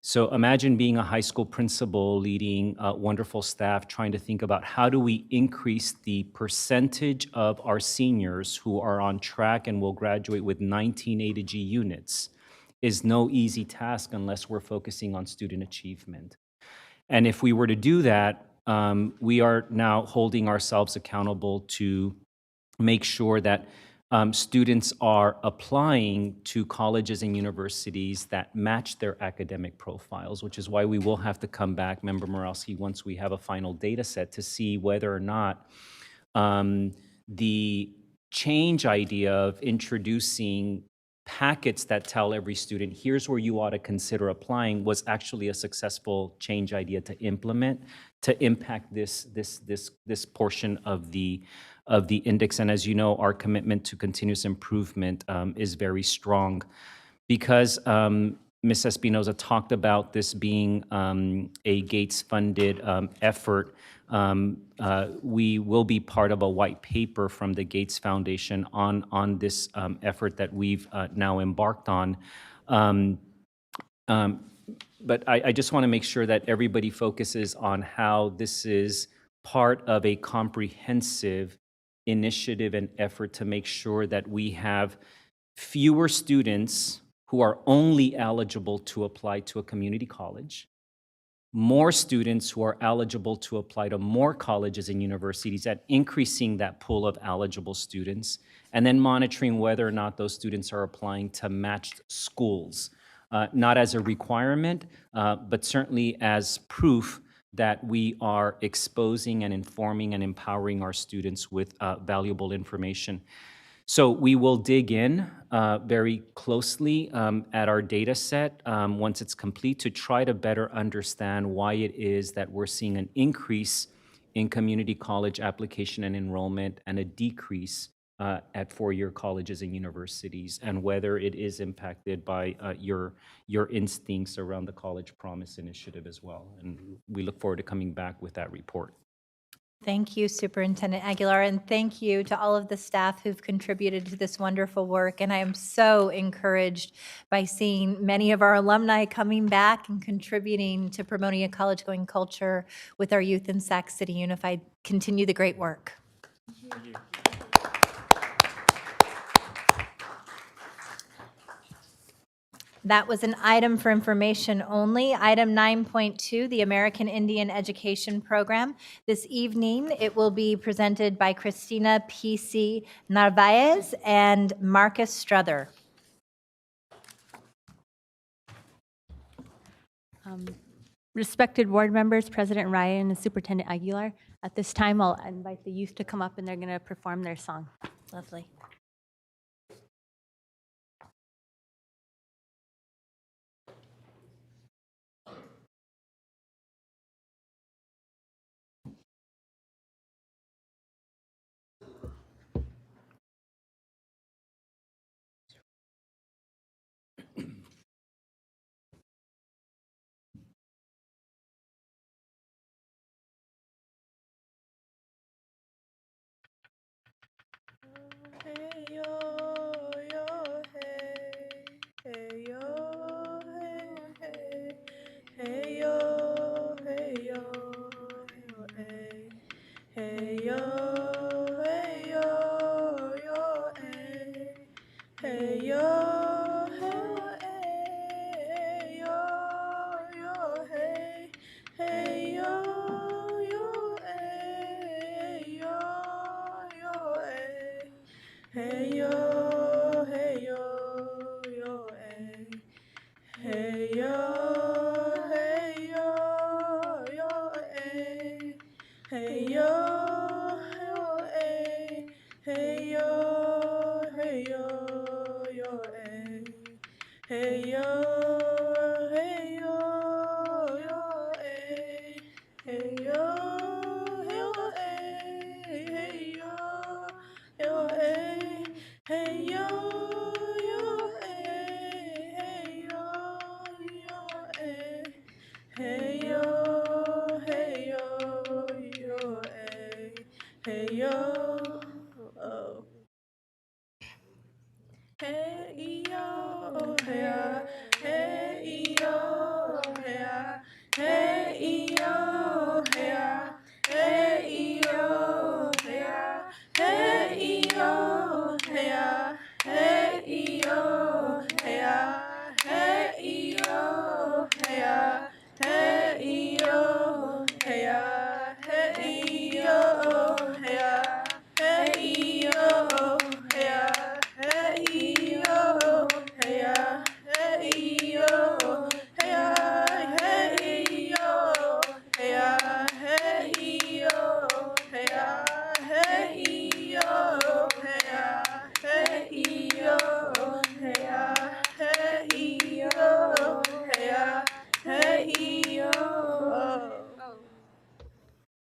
So imagine being a high school principal leading wonderful staff trying to think about how do we increase the percentage of our seniors who are on track and will graduate with 19 A to G units is no easy task unless we're focusing on student achievement. And if we were to do that, we are now holding ourselves accountable to make sure that students are applying to colleges and universities that match their academic profiles, which is why we will have to come back, Member Morowski, once we have a final data set to see whether or not the change idea of introducing packets that tell every student, here's where you ought to consider applying, was actually a successful change idea to implement, to impact this portion of the index. And as you know, our commitment to continuous improvement is very strong. Because Ms. Espinoza talked about this being a Gates-funded effort, we will be part of a white paper from the Gates Foundation on this effort that we've now embarked on. But I just want to make sure that everybody focuses on how this is part of a comprehensive initiative and effort to make sure that we have fewer students who are only eligible to apply to a community college, more students who are eligible to apply to more colleges and universities, at increasing that pool of eligible students, and then monitoring whether or not those students are applying to matched schools, not as a requirement, but certainly as proof that we are exposing and informing and empowering our students with valuable information. So we will dig in very closely at our data set once it's complete to try to better understand why it is that we're seeing an increase in community college application and enrollment and a decrease at four-year colleges and universities, and whether it is impacted by your instincts around the College Promise Initiative as well. And we look forward to coming back with that report. Thank you, Superintendent Aguilar, and thank you to all of the staff who've contributed to this wonderful work. And I am so encouraged by seeing many of our alumni coming back and contributing to promoting a college-going culture with our youth in Sac City Unified. Continue the great work. Thank you. That was an item for information only. Item 9.2, the American Indian Education Program. This evening, it will be presented by Christina P.C. Narvaez and Marcus Struther. Respected board members, President Ryan and Superintendent Aguilar, at this time I'll invite the youth to come up and they're going to perform their song. Lovely.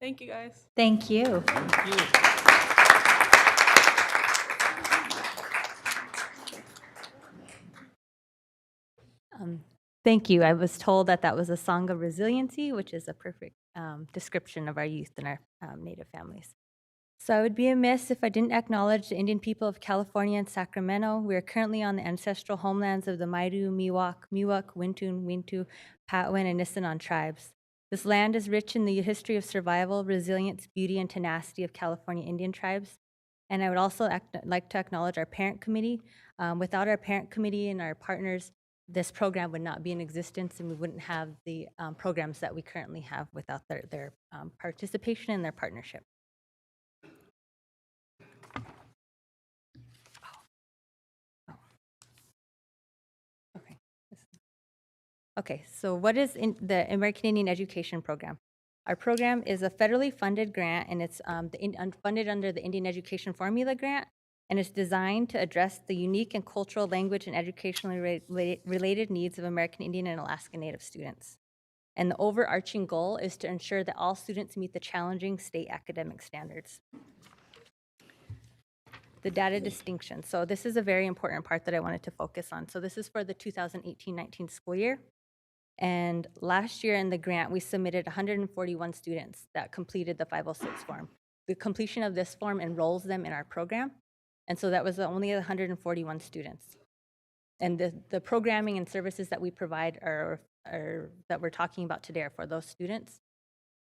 Thank you, guys. Thank you. Thank you. Thank you. I was told that that was a song of resiliency, which is a perfect description of our youth and our Native families. So I would be amiss if I didn't acknowledge the Indian people of California and Sacramento. We are currently on the ancestral homelands of the Maidu, Miwok, Wintun, Wintu, Patwin, and Nisenan tribes. This land is rich in the history of survival, resilience, beauty, and tenacity of California Indian tribes. And I would also like to acknowledge our parent committee. Without our parent committee and our partners, this program would not be in existence, and we wouldn't have the programs that we currently have without their participation and their partnership. Okay, so what is the American Indian Education Program? Our program is a federally funded grant, and it's funded under the Indian Education Formula Grant, and it's designed to address the unique and cultural, language, and educationally related needs of American Indian and Alaska Native students. And the overarching goal is to ensure that all students meet the challenging state academic standards. The data distinction. So this is a very important part that I wanted to focus on. So this is for the 2018-19 school year. And last year in the grant, we submitted 141 students that completed the 506 form. The completion of this form enrolls them in our program. And so that was only 141 students. And the programming and services that we provide are that we're talking about today are for those students.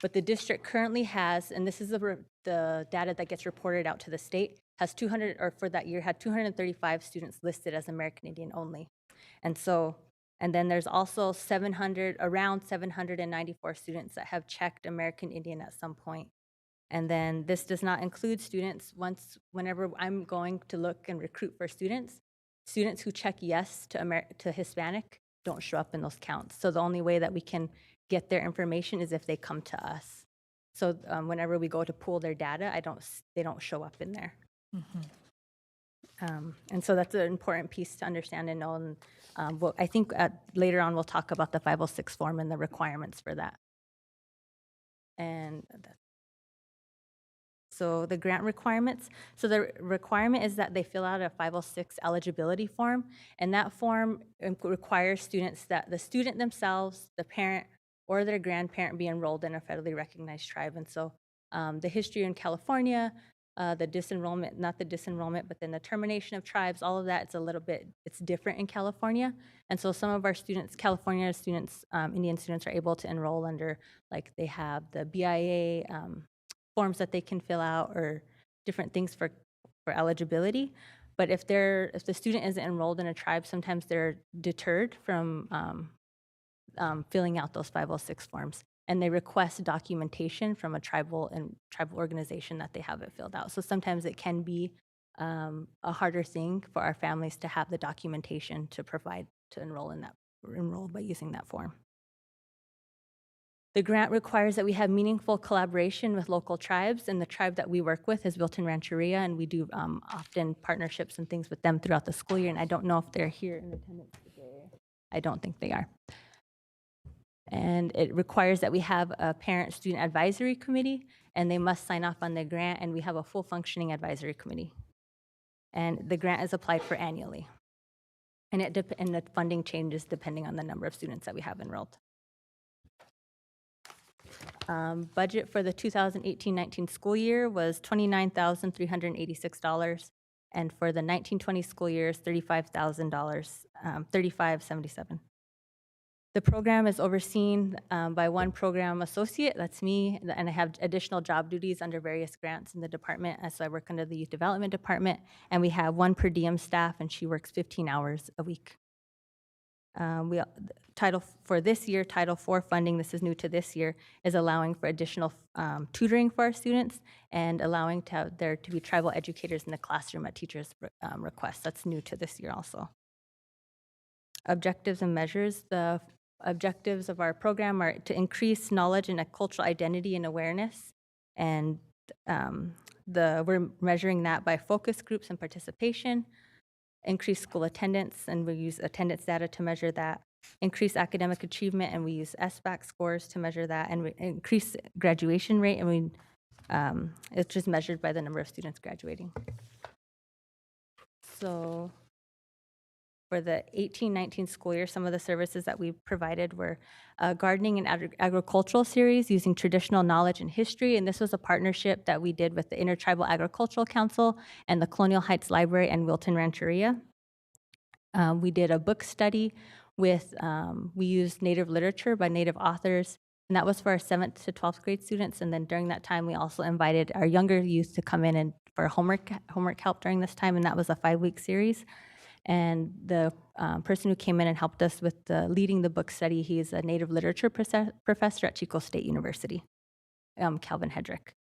But the district currently has, and this is the data that gets reported out to the state, has 200, or for that year, had 235 students listed as American Indian only. And then there's also around 794 students that have checked American Indian at some point. And then this does not include students whenever I'm going to look and recruit for students who check yes to Hispanic don't show up in those counts. So the only way that we can get their information is if they come to us. So whenever we go to pull their data, they don't show up in there. And so that's an important piece to understand and know. And I think later on we'll talk about the 506 form and the requirements for that. And so the grant requirements. So the requirement is that they fill out a 506 eligibility form, and that form requires students that the student themselves, the parent, or their grandparent be enrolled in a federally recognized tribe. And so the history in California, the disenrollment, not the disenrollment, but then the termination of tribes, all of that, it's different in California. And so some of our students, California students, Indian students are able to enroll under, like they have the BIA forms that they can fill out or different things for eligibility. But if the student isn't enrolled in a tribe, sometimes they're deterred from filling out those 506 forms. And they request documentation from a tribal organization that they have it filled out. So sometimes it can be a harder thing for our families to have the documentation to provide to enroll by using that form. The grant requires that we have meaningful collaboration with local tribes, and the tribe that we work with is Built-in Rancheria, and we do often partnerships and things with them throughout the school year, and I don't know if they're here in attendance today. I don't think they are. And it requires that we have a parent-student advisory committee, and they must sign off on the grant, and we have a full functioning advisory committee. And the grant is applied for annually. And the funding changes depending on the number of students that we have enrolled. Budget for the 2018-19 school year was $29,386, and for the 19-20 school year is $35,000, $35,77. The program is overseen by one program associate, that's me, and I have additional job duties under various grants in the department, as I work under the Youth Development Department, and we have one per diem staff, and she works 15 hours a week. For this year, Title IV funding, this is new to this year, is allowing for additional tutoring for our students and allowing there to be tribal educators in the classroom at teachers' request. That's new to this year also. Objectives and measures. The objectives of our program are to increase knowledge and a cultural identity and awareness, and we're measuring that by focus groups and participation. Increase school attendance, and we use attendance data to measure that. increase academic achievement, and we use SBAC scores to measure that, and increase graduation rate, and it's just measured by the number of students graduating. So for the 18-19 school year, some of the services that we provided were a gardening and agricultural series using traditional knowledge and history, and this was a partnership that we did with the Intertribal Agricultural Council and the Colonial Heights Library and Wilton Rancheria. We did a book study with, we used native literature by native authors, and that was for our 7th to 12th grade students, and then during that time, we also invited our younger youth to come in and for homework help during this time, and that was a 5-week series. And the person who came in and helped us with leading the book study, he's a native literature professor at Chico State University, Calvin Hedrick.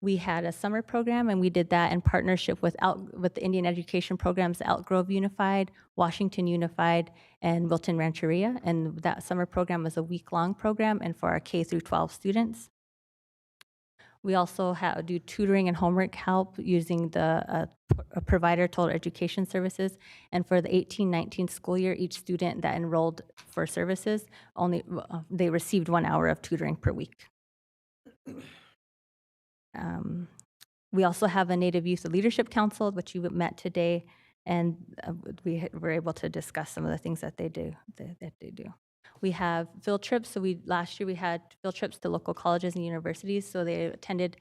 We had a summer program, and we did that in partnership with the Indian education programs, Elk Grove Unified, Washington Unified, and Wilton Rancheria. And that summer program was a week-long program, and for our K through 12 students. We also do tutoring and homework help using the provider Total Education Services. And for the 18-19 school year, each student that enrolled for services, they received 1 hour of tutoring per week. We also have a Native Youth Leadership Council, which you met today, and we were able to discuss some of the things that they do. We have field trips. So last year we had field trips to local colleges and universities. So they attended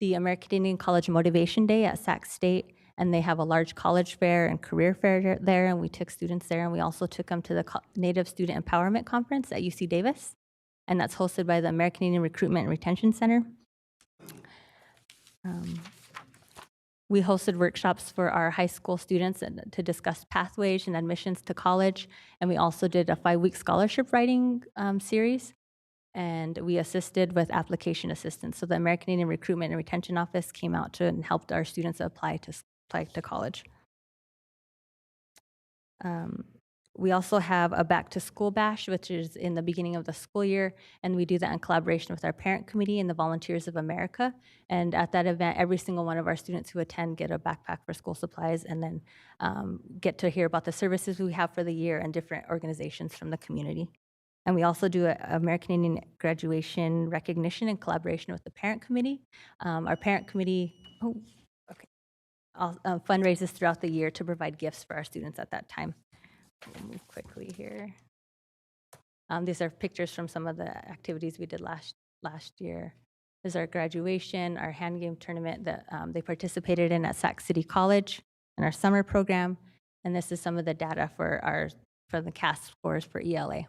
the American Indian College Motivation Day at Sac State, and they have a large college fair and career fair there, and we took students there, and we also took them to the Native Student Empowerment Conference at UC Davis, and that's hosted by the American Indian Recruitment and Retention Center. We hosted workshops for our high school students to discuss pathways and admissions to college, and we also did a 5-week scholarship writing series, and we assisted with application assistance. So the American Indian Recruitment and Retention Office came out and helped our students apply to college. We also have a back to school bash, which is in the beginning of the school year, and we do that in collaboration with our parent committee and the Volunteers of America. And at that event, every single one of our students who attend get a backpack for school supplies, and then get to hear about the services we have for the year and different organizations from the community. And we also do an American Indian graduation recognition in collaboration with the parent committee. Our parent committee fundraises throughout the year to provide gifts for our students at that time. We'll move quickly here. These are pictures from some of the activities we did last year. This is our graduation, our hand game tournament that they participated in at Sac City College in our summer program. And this is some of the data for the CAS scores for ELA.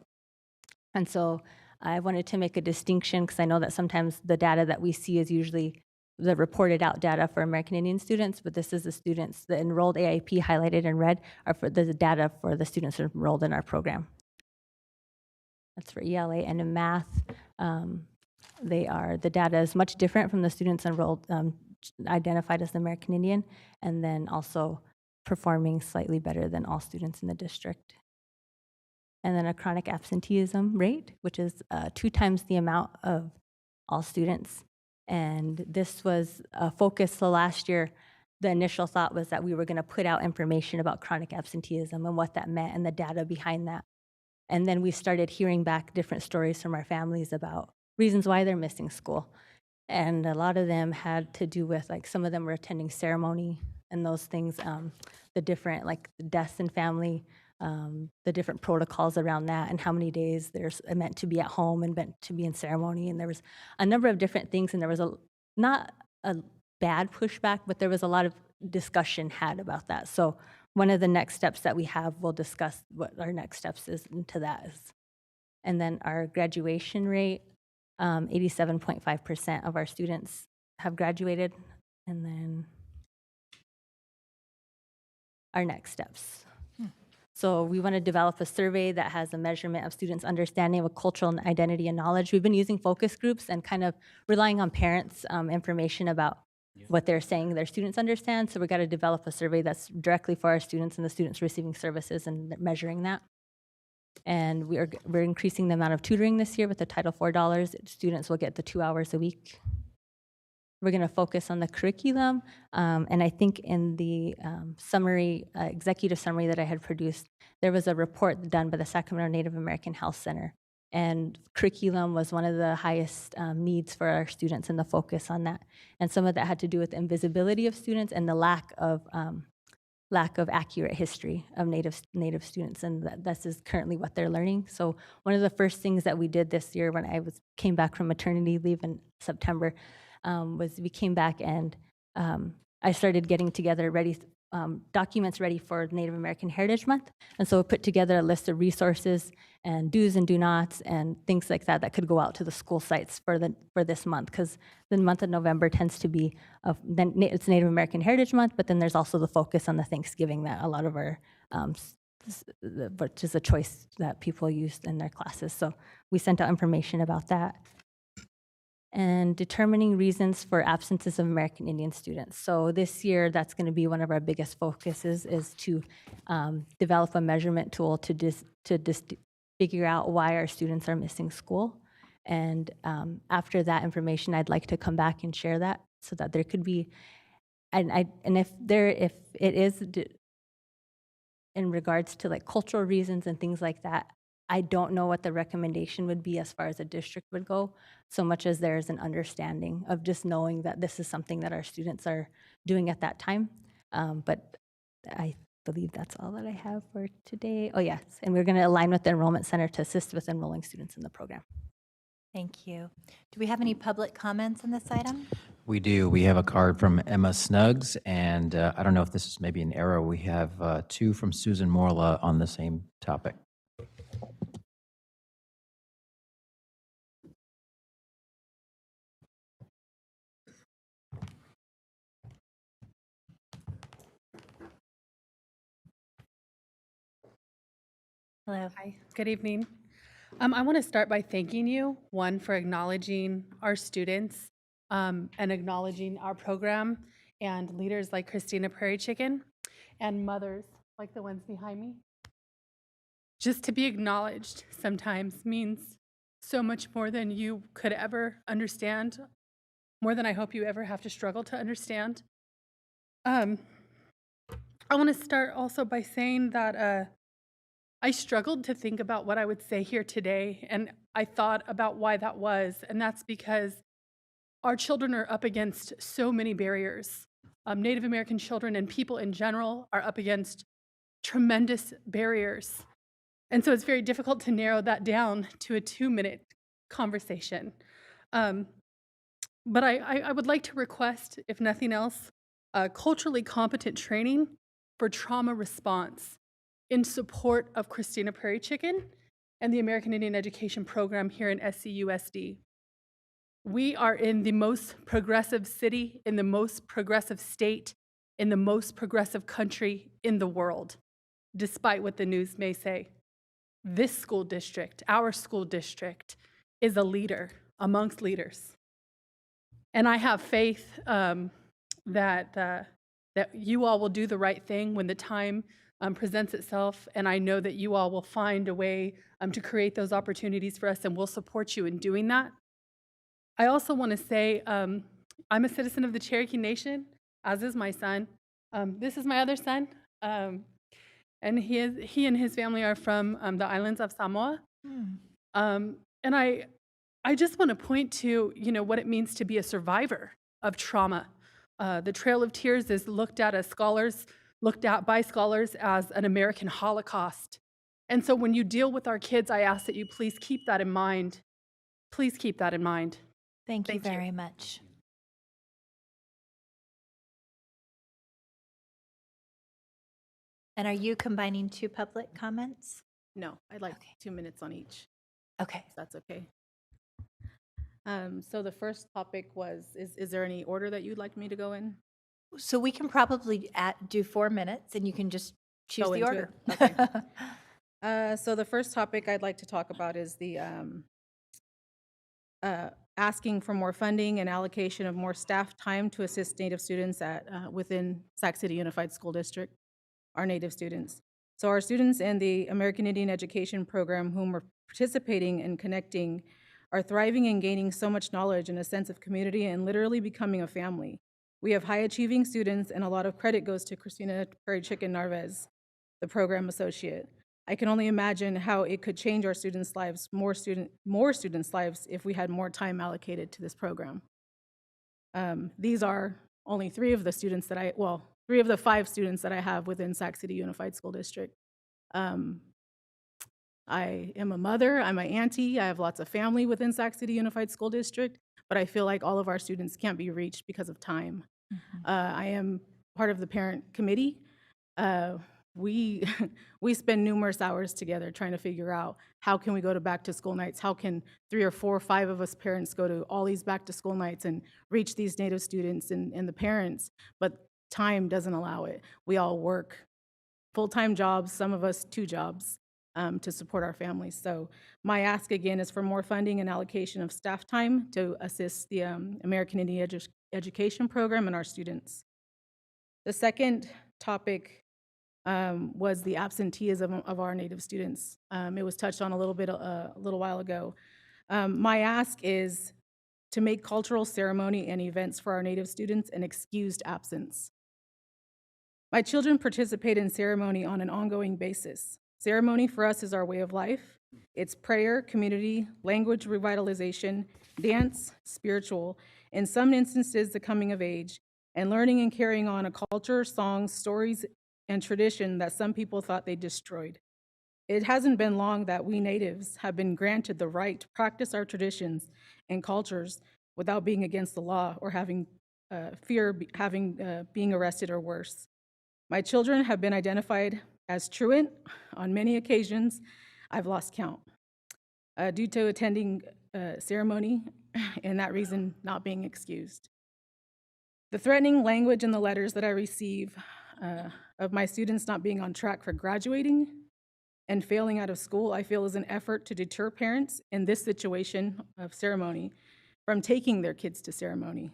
And so I wanted to make a distinction because I know that sometimes the data that we see is usually the reported out data for American Indian students, but this is the students, the enrolled AIP highlighted in red are for the data for the students enrolled in our program. That's for ELA. And in math, the data is much different from the students enrolled, identified as the American Indian, and then also performing slightly better than all students in the district. And then a chronic absenteeism rate, which is 2 times the amount of all students. And this was a focus. So last year, the initial thought was that we were going to put out information about chronic absenteeism and what that meant and the data behind that. And then we started hearing back different stories from our families about reasons why they're missing school. And a lot of them had to do with, like, some of them were attending ceremony and those things, the different, like, deaths in family, the different protocols around that and how many days they're meant to be at home and meant to be in ceremony. And there was a number of different things, and there was not a bad pushback, but there was a lot of discussion had about that. So one of the next steps that we have, we'll discuss what our next steps is into that is. And then our graduation rate, 87.5% of our students have graduated. And then our next steps. So we want to develop a survey that has a measurement of students' understanding of cultural identity and knowledge. We've been using focus groups and kind of relying on parents' information about what they're saying their students understand. So we've got to develop a survey that's directly for our students and the students receiving services and measuring that. And we're increasing the amount of tutoring this year with the Title IV dollars. Students will get the 2 hours a week We're going to focus on the curriculum, and I think in the summary, executive summary that I had produced, there was a report done by the Sacramento Native American Health Center, and curriculum was one of the highest needs for our students and the focus on that. And some of that had to do with invisibility of students and the lack of accurate history of Native students, and this is currently what they're learning. So one of the first things that we did this year when I came back from maternity leave in September was we came back and I started getting together documents ready for Native American Heritage Month. And so we put together a list of resources and do's and do nots and things like that that could go out to the school sites for this month, because the month of November tends to be, it's Native American Heritage Month, but then there's also the focus on the Thanksgiving that a lot of our, which is a choice that people use in their classes. So we sent out information about that. And determining reasons for absences of American Indian students. So this year, that's going to be one of our biggest focuses, is to develop a measurement tool to figure out why our students are missing school. And after that information, I'd like to come back and share that so that there could be, and if it is in regards to like cultural reasons and things like that, I don't know what the recommendation would be as far as a district would go, so much as there's an understanding of just knowing that this is something that our students are doing at that time. But I believe that's all that I have for today. Oh yes, and we're going to align with the Enrollment Center to assist with enrolling students in the program. Thank you. Do we have any public comments on this item? We do. We have a card from Emma Snuggs, and I don't know if this is maybe an error. We have two from Susan Morla on the same topic. Hello. Hi, good evening. I want to start by thanking you, one, for acknowledging our students and acknowledging our program and leaders like Christina Prairie Chicken and mothers like the ones behind me. Just to be acknowledged sometimes means so much more than you could ever understand, more than I hope you ever have to struggle to understand. I want to start also by saying that I struggled to think about what I would say here today, and I thought about why that was, and that's because our children are up against so many barriers. Native American children and people in general are up against tremendous barriers. And so it's very difficult to narrow that down to a 2-minute conversation. But I would like to request, if nothing else, culturally competent training for trauma response in support of Christina Prairie Chicken and the American Indian Education Program here in SCUSD. We are in the most progressive city, in the most progressive state, in the most progressive country in the world, despite what the news may say. This school district, our school district, is a leader amongst leaders. And I have faith that you all will do the right thing when the time presents itself, and I know that you all will find a way to create those opportunities for us, and we'll support you in doing that. I also want to say I'm a citizen of the Cherokee Nation, as is my son. This is my other son, and he and his family are from the islands of Samoa. And I just want to point to what it means to be a survivor of trauma. The Trail of Tears is looked at by scholars as an American Holocaust. And so when you deal with our kids, I ask that you please keep that in mind. Please keep that in mind. Thank you very much. And are you combining two public comments? No, I'd like 2 minutes on each. Okay. If that's okay. So the first topic was, is there any order that you'd like me to go in? So we can probably do 4 minutes, and you can just choose Go the into order. it? Okay. So the first topic I'd like to talk about is the asking for more funding and allocation of more staff time to assist Native students within Sac City Unified School District, our Native students. So our students in the American Indian Education Program whom are participating and connecting are thriving and gaining so much knowledge and a sense of community and literally becoming a family. We have high-achieving students, and a lot of credit goes to Christina Perry Chicken Narvez, the program associate. I can only imagine how it could change our students' lives, more students' lives, if we had more time allocated to this program. These are only three of the students that three of the 5 students that I have within Sac City Unified School District. I am a mother, I'm an auntie, I have lots of family within Sac City Unified School District, but I feel like all of our students can't be reached because of time. I am part of the parent committee. We spend numerous hours together trying to figure out how can we go to back to school nights, how can 3 or 4 or 5 of us parents go to all these back to school nights and reach these Native students and the parents, but time doesn't allow it. We all work full-time jobs, some of us 2 jobs, to support our families. So my ask again is for more funding and allocation of staff time to assist the American Indian Education Program and our students. The second topic was the absenteeism of our Native students. It was touched on a little while ago. My ask is to make cultural ceremony and events for our Native students an excused absence. My children participate in ceremony on an ongoing basis. Ceremony for us is our way of life. It's prayer, community, language revitalization, dance, spiritual, in some instances the coming of age, and learning and carrying on a culture, songs, stories, and tradition that some people thought they destroyed. It hasn't been long that we natives have been granted the right to practice our traditions and cultures without being against the law or having fear of being arrested or worse. My children have been identified as truant on many occasions. I've lost count due to attending ceremony and that reason not being excused. The threatening language in the letters that I receive of my students not being on track for graduating and failing out of school, I feel is an effort to deter parents in this situation of ceremony from taking their kids to ceremony.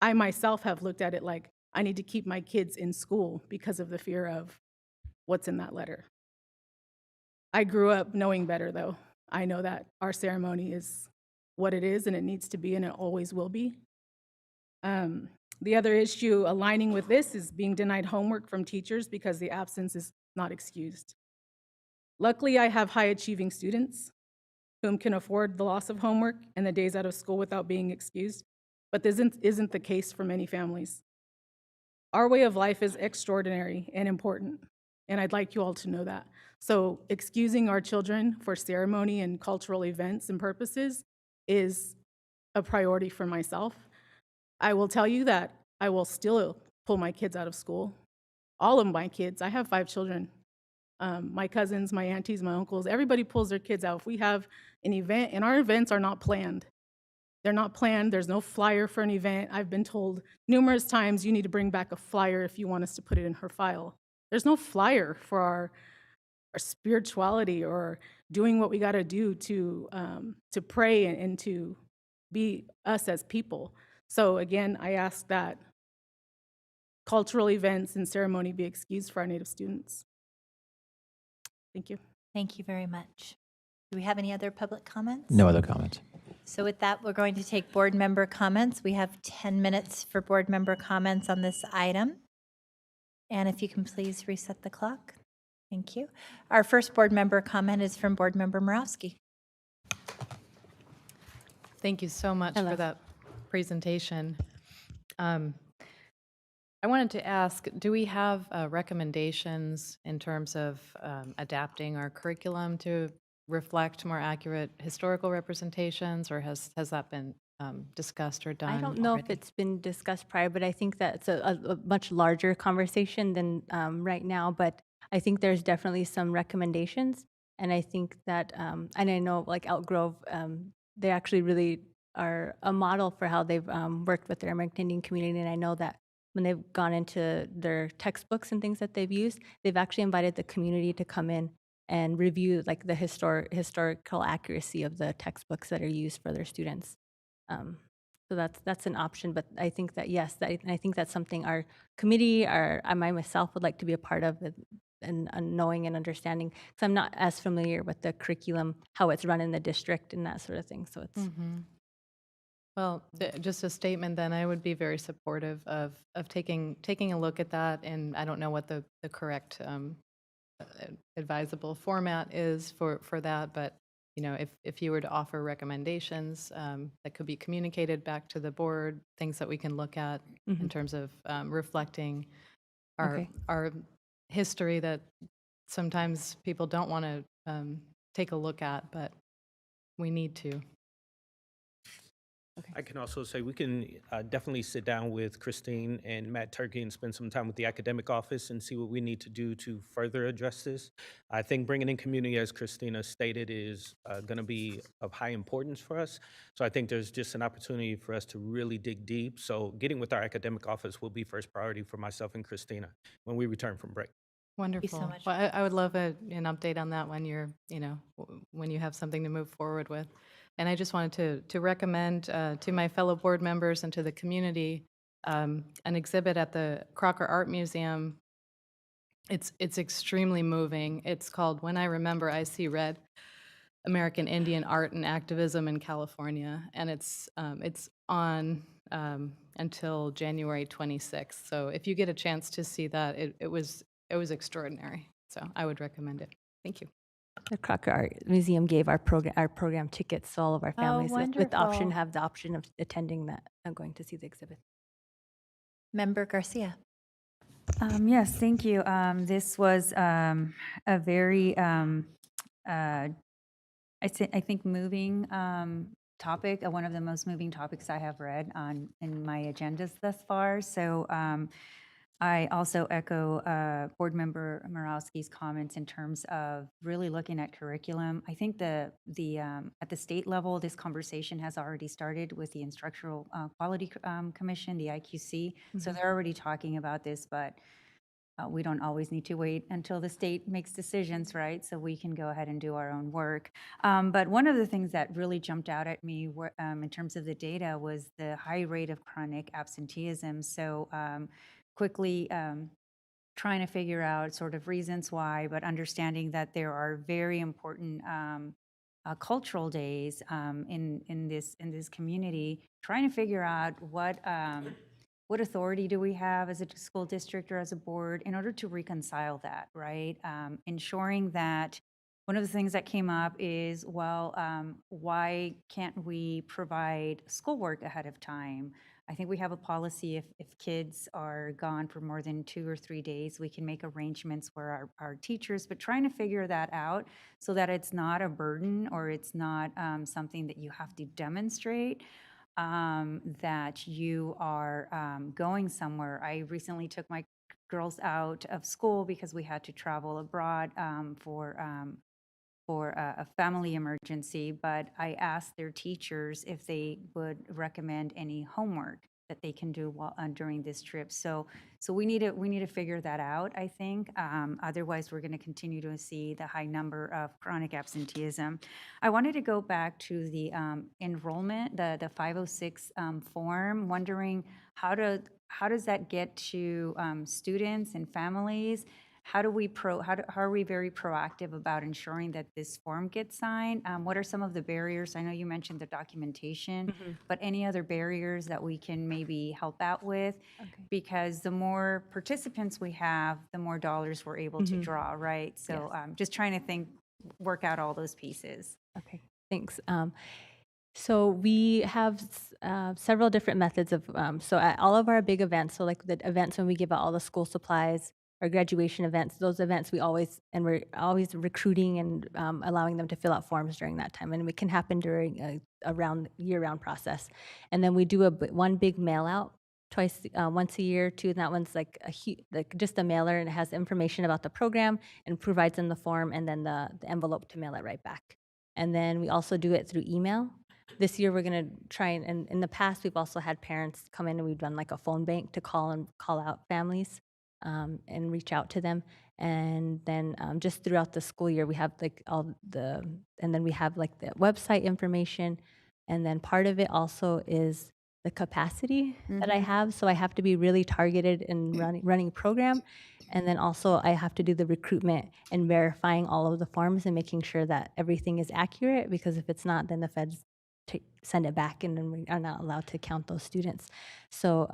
I myself have looked at it like I need to keep my kids in school because of the fear of what's in that letter. I grew up knowing better, though. I know that our ceremony is what it is, and it needs to be, and it always will be. The other issue aligning with this is being denied homework from teachers because the absence is not excused. Luckily, I have high-achieving students whom can afford the loss of homework and the days out of school without being excused, but this isn't the case for many families. Our way of life is extraordinary and important, and I'd like you all to know that. So excusing our children for ceremony and cultural events and purposes is a priority for myself. I will tell you that I will still pull my kids out of school. All of my kids, I have 5 children. My cousins, my aunties, my uncles, everybody pulls their kids out. If we have an event, and our events are not planned. They're not planned, there's no flyer for an event. I've been told numerous times you need to bring back a flyer if you want us to put it in her file. There's no flyer for our spirituality or doing what we gotta do to pray and to be us as people. So again, I ask that cultural events and ceremony be excused for our Native students. Thank you. Thank you very much. Do we have any other public comments? No other comments. So with that, we're going to take board member comments. We have 10 minutes for board member comments on this item. And if you can please reset the clock. Thank you. Our first board member comment is from board member Morowski. Thank you so much for that presentation. I wanted to ask, do we have recommendations in terms of adapting our curriculum to reflect more accurate historical representations, or has that been discussed or done? I don't know if it's been discussed prior, but I think that's a much larger conversation than right now. But I think there's definitely some recommendations, and I think that, and I know like Elk Grove, they actually really are a model for how they've worked with their American Indian community, and I know that when they've gone into their textbooks and things that they've used, they've actually invited the community to come in and review like the historical accuracy of the textbooks that are used for their students. So that's an option, but I think that, yes, I think that's something our committee, I myself would like to be a part of, and knowing and understanding, because I'm not as familiar with the curriculum, how it's run in the district and that sort of thing. So it's Well, just a statement then, I would be very supportive of taking a look at that, and I don't know what the correct advisable format is for that, but, you know, if you were to offer recommendations that could be communicated back to the board, things that we can look at in terms of reflecting our history that sometimes people don't want to take a look at, but we need to. I can also say we can definitely sit down with Christine and Matt Turkey and spend some time with the academic office and see what we need to do to further address this. I think bringing in community, as Christina stated, is going to be of high importance for us. So I think there's just an opportunity for us to really dig deep. So getting with our academic office will be first priority for myself and Christina when we return from break. Wonderful. so much. Well, I would love an update on that when you're, when you have something to move forward with. And I just wanted to recommend to my fellow board members and to the community an exhibit at the Crocker Art Museum. It's extremely moving. It's called When I Remember, I See Red, American Indian Art and Activism in California. And it's on until January 26th. So if you get a chance to see that, it was extraordinary. So I would recommend it. Thank you. the Crocker Art Museum gave our program tickets to all of our families with the option, wonderful. have the option of attending that, going to see the exhibit. Member Garcia. Yes, thank you. This was a very, I think, moving topic, one of the most moving topics I have read in my agendas thus far. So I also echo Board Member Morawski's comments in terms of really looking at curriculum. I think at the state level, this conversation has already started with the Instructional Quality Commission, the IQC. So they're already talking about this, but we don't always need to wait until the state makes decisions, right? So we can go ahead and do our own work. But one of the things that really jumped out at me in terms of the data was the high rate of chronic absenteeism. So quickly trying to figure out sort of reasons why, but understanding that there are very important cultural days in this community, trying to figure out what authority do we have as a school district or as a board in order to reconcile that, right? Ensuring that one of the things that came up is, well, why can't we provide schoolwork ahead of time? I think we have a policy if kids are gone for more than 2 or 3 days, we can make arrangements where our teachers, but trying to figure that out so that it's not a burden or it's not something that you have to demonstrate that you are going somewhere. I recently took my girls out of school because we had to travel abroad for a family emergency, but I asked their teachers if they would recommend any homework that they can do while, during this trip. So we need to figure that out, I think. Otherwise, we're going to continue to see the high number of chronic absenteeism. I wanted to go back to the enrollment, the 506 form, wondering how does that get to students and families? How are we very proactive about ensuring that this form gets signed? What are some of the barriers? I know you mentioned the documentation, but any other barriers that we can maybe help out with? Because the more participants we have, the more dollars we're able to draw, right? So just trying to work out all those pieces. Okay, thanks. So we have several different methods of, so at all of our big events, so like the events when we give out all the school supplies, our graduation events, those events we're always recruiting and allowing them to fill out forms during that time. And it can happen during a year-round process. And then we do one big mail out once a year too. And that one's like just a mailer, and it has information about the program and provides them the form and then the envelope to mail it right back. And then we also do it through email. This year we're going to try and in the past we've also had parents come in and we've done like a phone bank to call out families. And reach out to them, and then just throughout the school year we have like and then we have like the website information, and then part of it also is the capacity that I have. So I have to be really targeted in running program. And then also I have to do the recruitment and verifying all of the forms and making sure that everything is accurate, because if it's not, then the feds send it back and then we are not allowed to count those students. So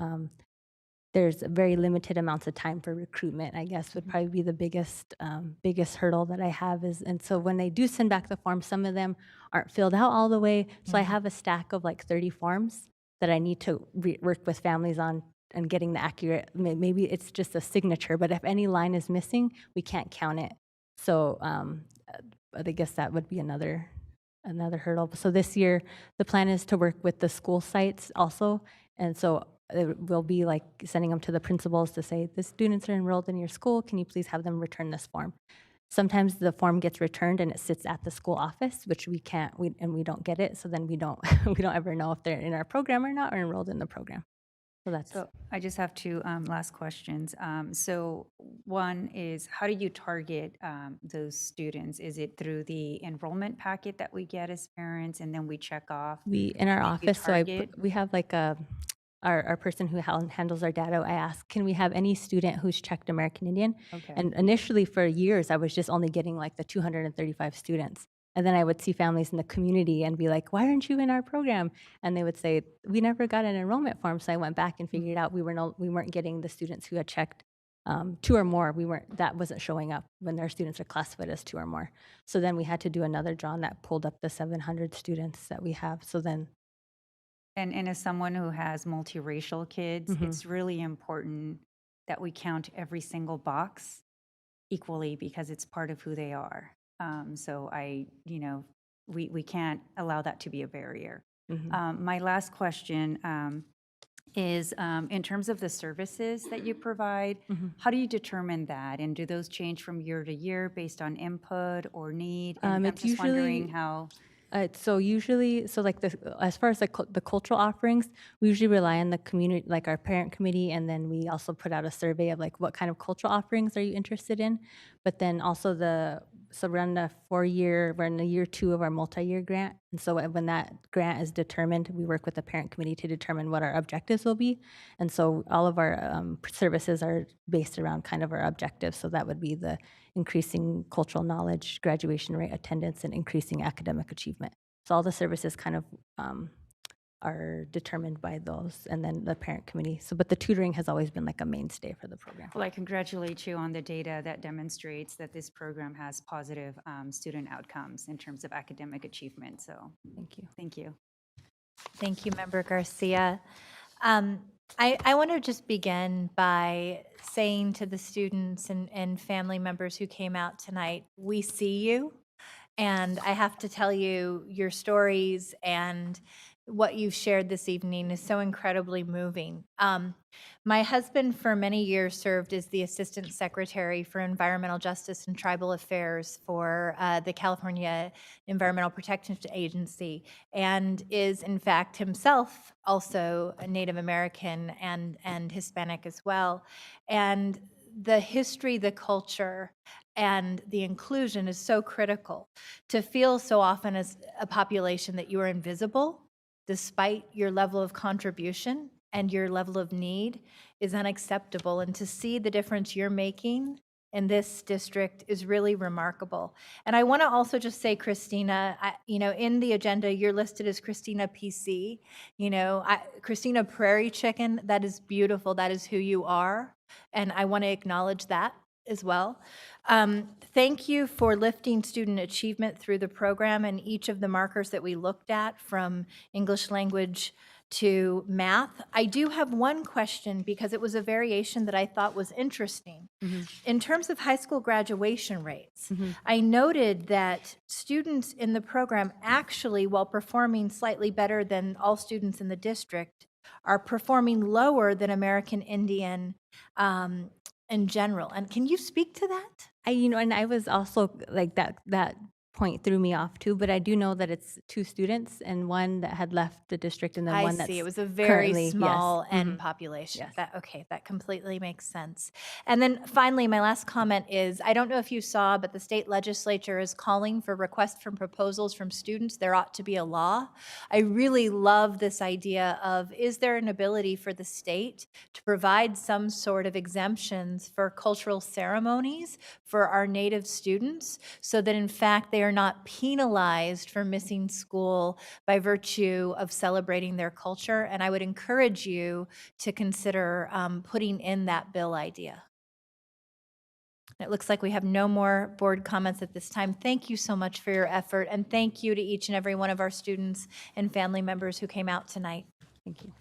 there's very limited amounts of time for recruitment, I guess, would probably be the biggest hurdle that I have is, and so when they do send back the forms, some of them aren't filled out all the way. So I have a stack of like 30 forms that I need to work with families on and getting the accurate, maybe it's just a signature, but if any line is missing, we can't count it. So I guess that would be another hurdle. So this year, the plan is to work with the school sites also, and so we'll be like sending them to the principals to say, the students are enrolled in your school, can you please have them return this form? Sometimes the form gets returned and it sits at the school office, which we can't, and we don't get it, so then we don't ever know if they're in our program or not, or enrolled in the program. So that's. So I just have two last questions. So one is, how do you target those students? Is it through the enrollment packet that we get as parents, and then we check off? We in our you office, so target? we have like our person who handles our data. I asked, can we have any student who's checked American Indian? Okay. And initially for years, I was just only getting like the 235 students. And then I would see families in the community and be like, why aren't you in our program? And they would say, we never got an enrollment form. So I went back and figured out we weren't getting the students who had checked 2 or more. That wasn't showing up when their students are classified as 2 or more. So then we had to do another draw, and that pulled up the 700 students that we have. So then. And as someone who has multiracial kids, it's really important that we count every single box equally, because it's part of who they are. So we can't allow that to be a barrier. My last question is, in terms of the services that you provide, how do you determine that? And do those change from year to year based on input or need? And I'm just wondering how. So usually, as far as the cultural offerings, we usually rely on the community, like our parent committee, and then we also put out a survey of like what kind of cultural offerings are you interested in. But then also we're in the year 2 of our multi-year grant, and so when that grant is determined, we work with the parent committee to determine what our objectives will be. And so all of our services are based around kind of our objectives. So that would be the increasing cultural knowledge, graduation rate, attendance, and increasing academic achievement. So all the services kind of are determined by those, and then the parent committee. So, but the tutoring has always been like a mainstay for the program. Well, I congratulate you on the data that demonstrates that this program has positive student outcomes in terms of academic achievement. So thank you. Thank you. Thank you, Member Garcia. I want to just begin by saying to the students and family members who came out tonight, we see you. And I have to tell you, your stories and what you've shared this evening is so incredibly moving. My husband for many years served as the Assistant Secretary for Environmental Justice and Tribal Affairs for the California Environmental Protection Agency, and is in fact himself also a Native American and Hispanic as well. And the history, the culture, and the inclusion is so critical. To feel so often as a population that you are invisible despite your level of contribution and your level of need is unacceptable. And to see the difference you're making in this district is really remarkable. And I want to also just say, Christina, in the agenda, you're listed as Christina PC. Christina Prairie Chicken, that is beautiful. That is who you are. And I want to acknowledge that as well. Thank you for lifting student achievement through the program and each of the markers that we looked at, from English language to math. I do have one question because it was a variation that I thought was interesting. In terms of high school graduation rates, I noted that students in the program actually, while performing slightly better than all students in the district, are performing lower than American Indian in general. And can you speak to that? And I was also like that point threw me off too, but I do know that it's 2 students and one that had left the district and then I one that's see. It was a very currently, yes. small N Mhm. population. Yes. That completely makes sense. And then finally, my last comment is, I don't know if you saw, but the state legislature is calling for requests from proposals from students. There ought to be a law. I really love this idea of, is there an ability for the state to provide some sort of exemptions for cultural ceremonies for our Native students so that in fact they are not penalized for missing school by virtue of celebrating their culture. And I would encourage you to consider putting in that bill idea. It looks like we have no more board comments at this time. Thank you so much for your effort, and thank you to each and every one of our students and family members who came out tonight. Thank you.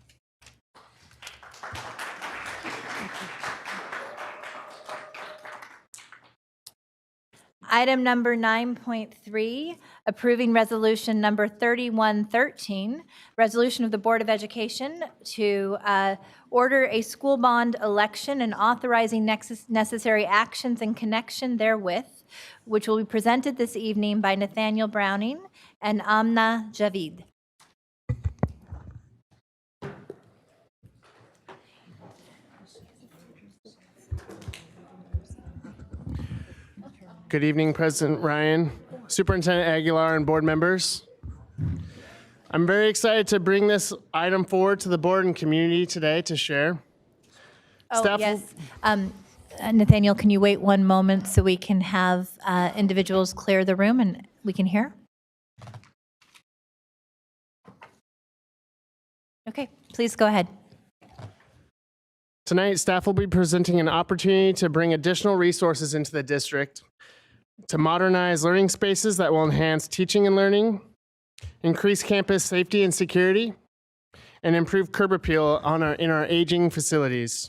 Item number 9.3, approving resolution number 3113, resolution of the Board of Education to order a school bond election and authorizing necessary actions in connection therewith, which will be presented this evening by Nathaniel Browning and Amna Javid. Good evening, President Ryan, Superintendent Aguilar, and board members. I'm very excited to bring this item forward to the board and community today to share. Oh, Staff will- yes. Nathaniel, can you wait one moment so we can have individuals clear the room and we can hear? Okay, please go ahead. Tonight, staff will be presenting an opportunity to bring additional resources into the district to modernize learning spaces that will enhance teaching and learning, increase campus safety and security, and improve curb appeal in our aging facilities.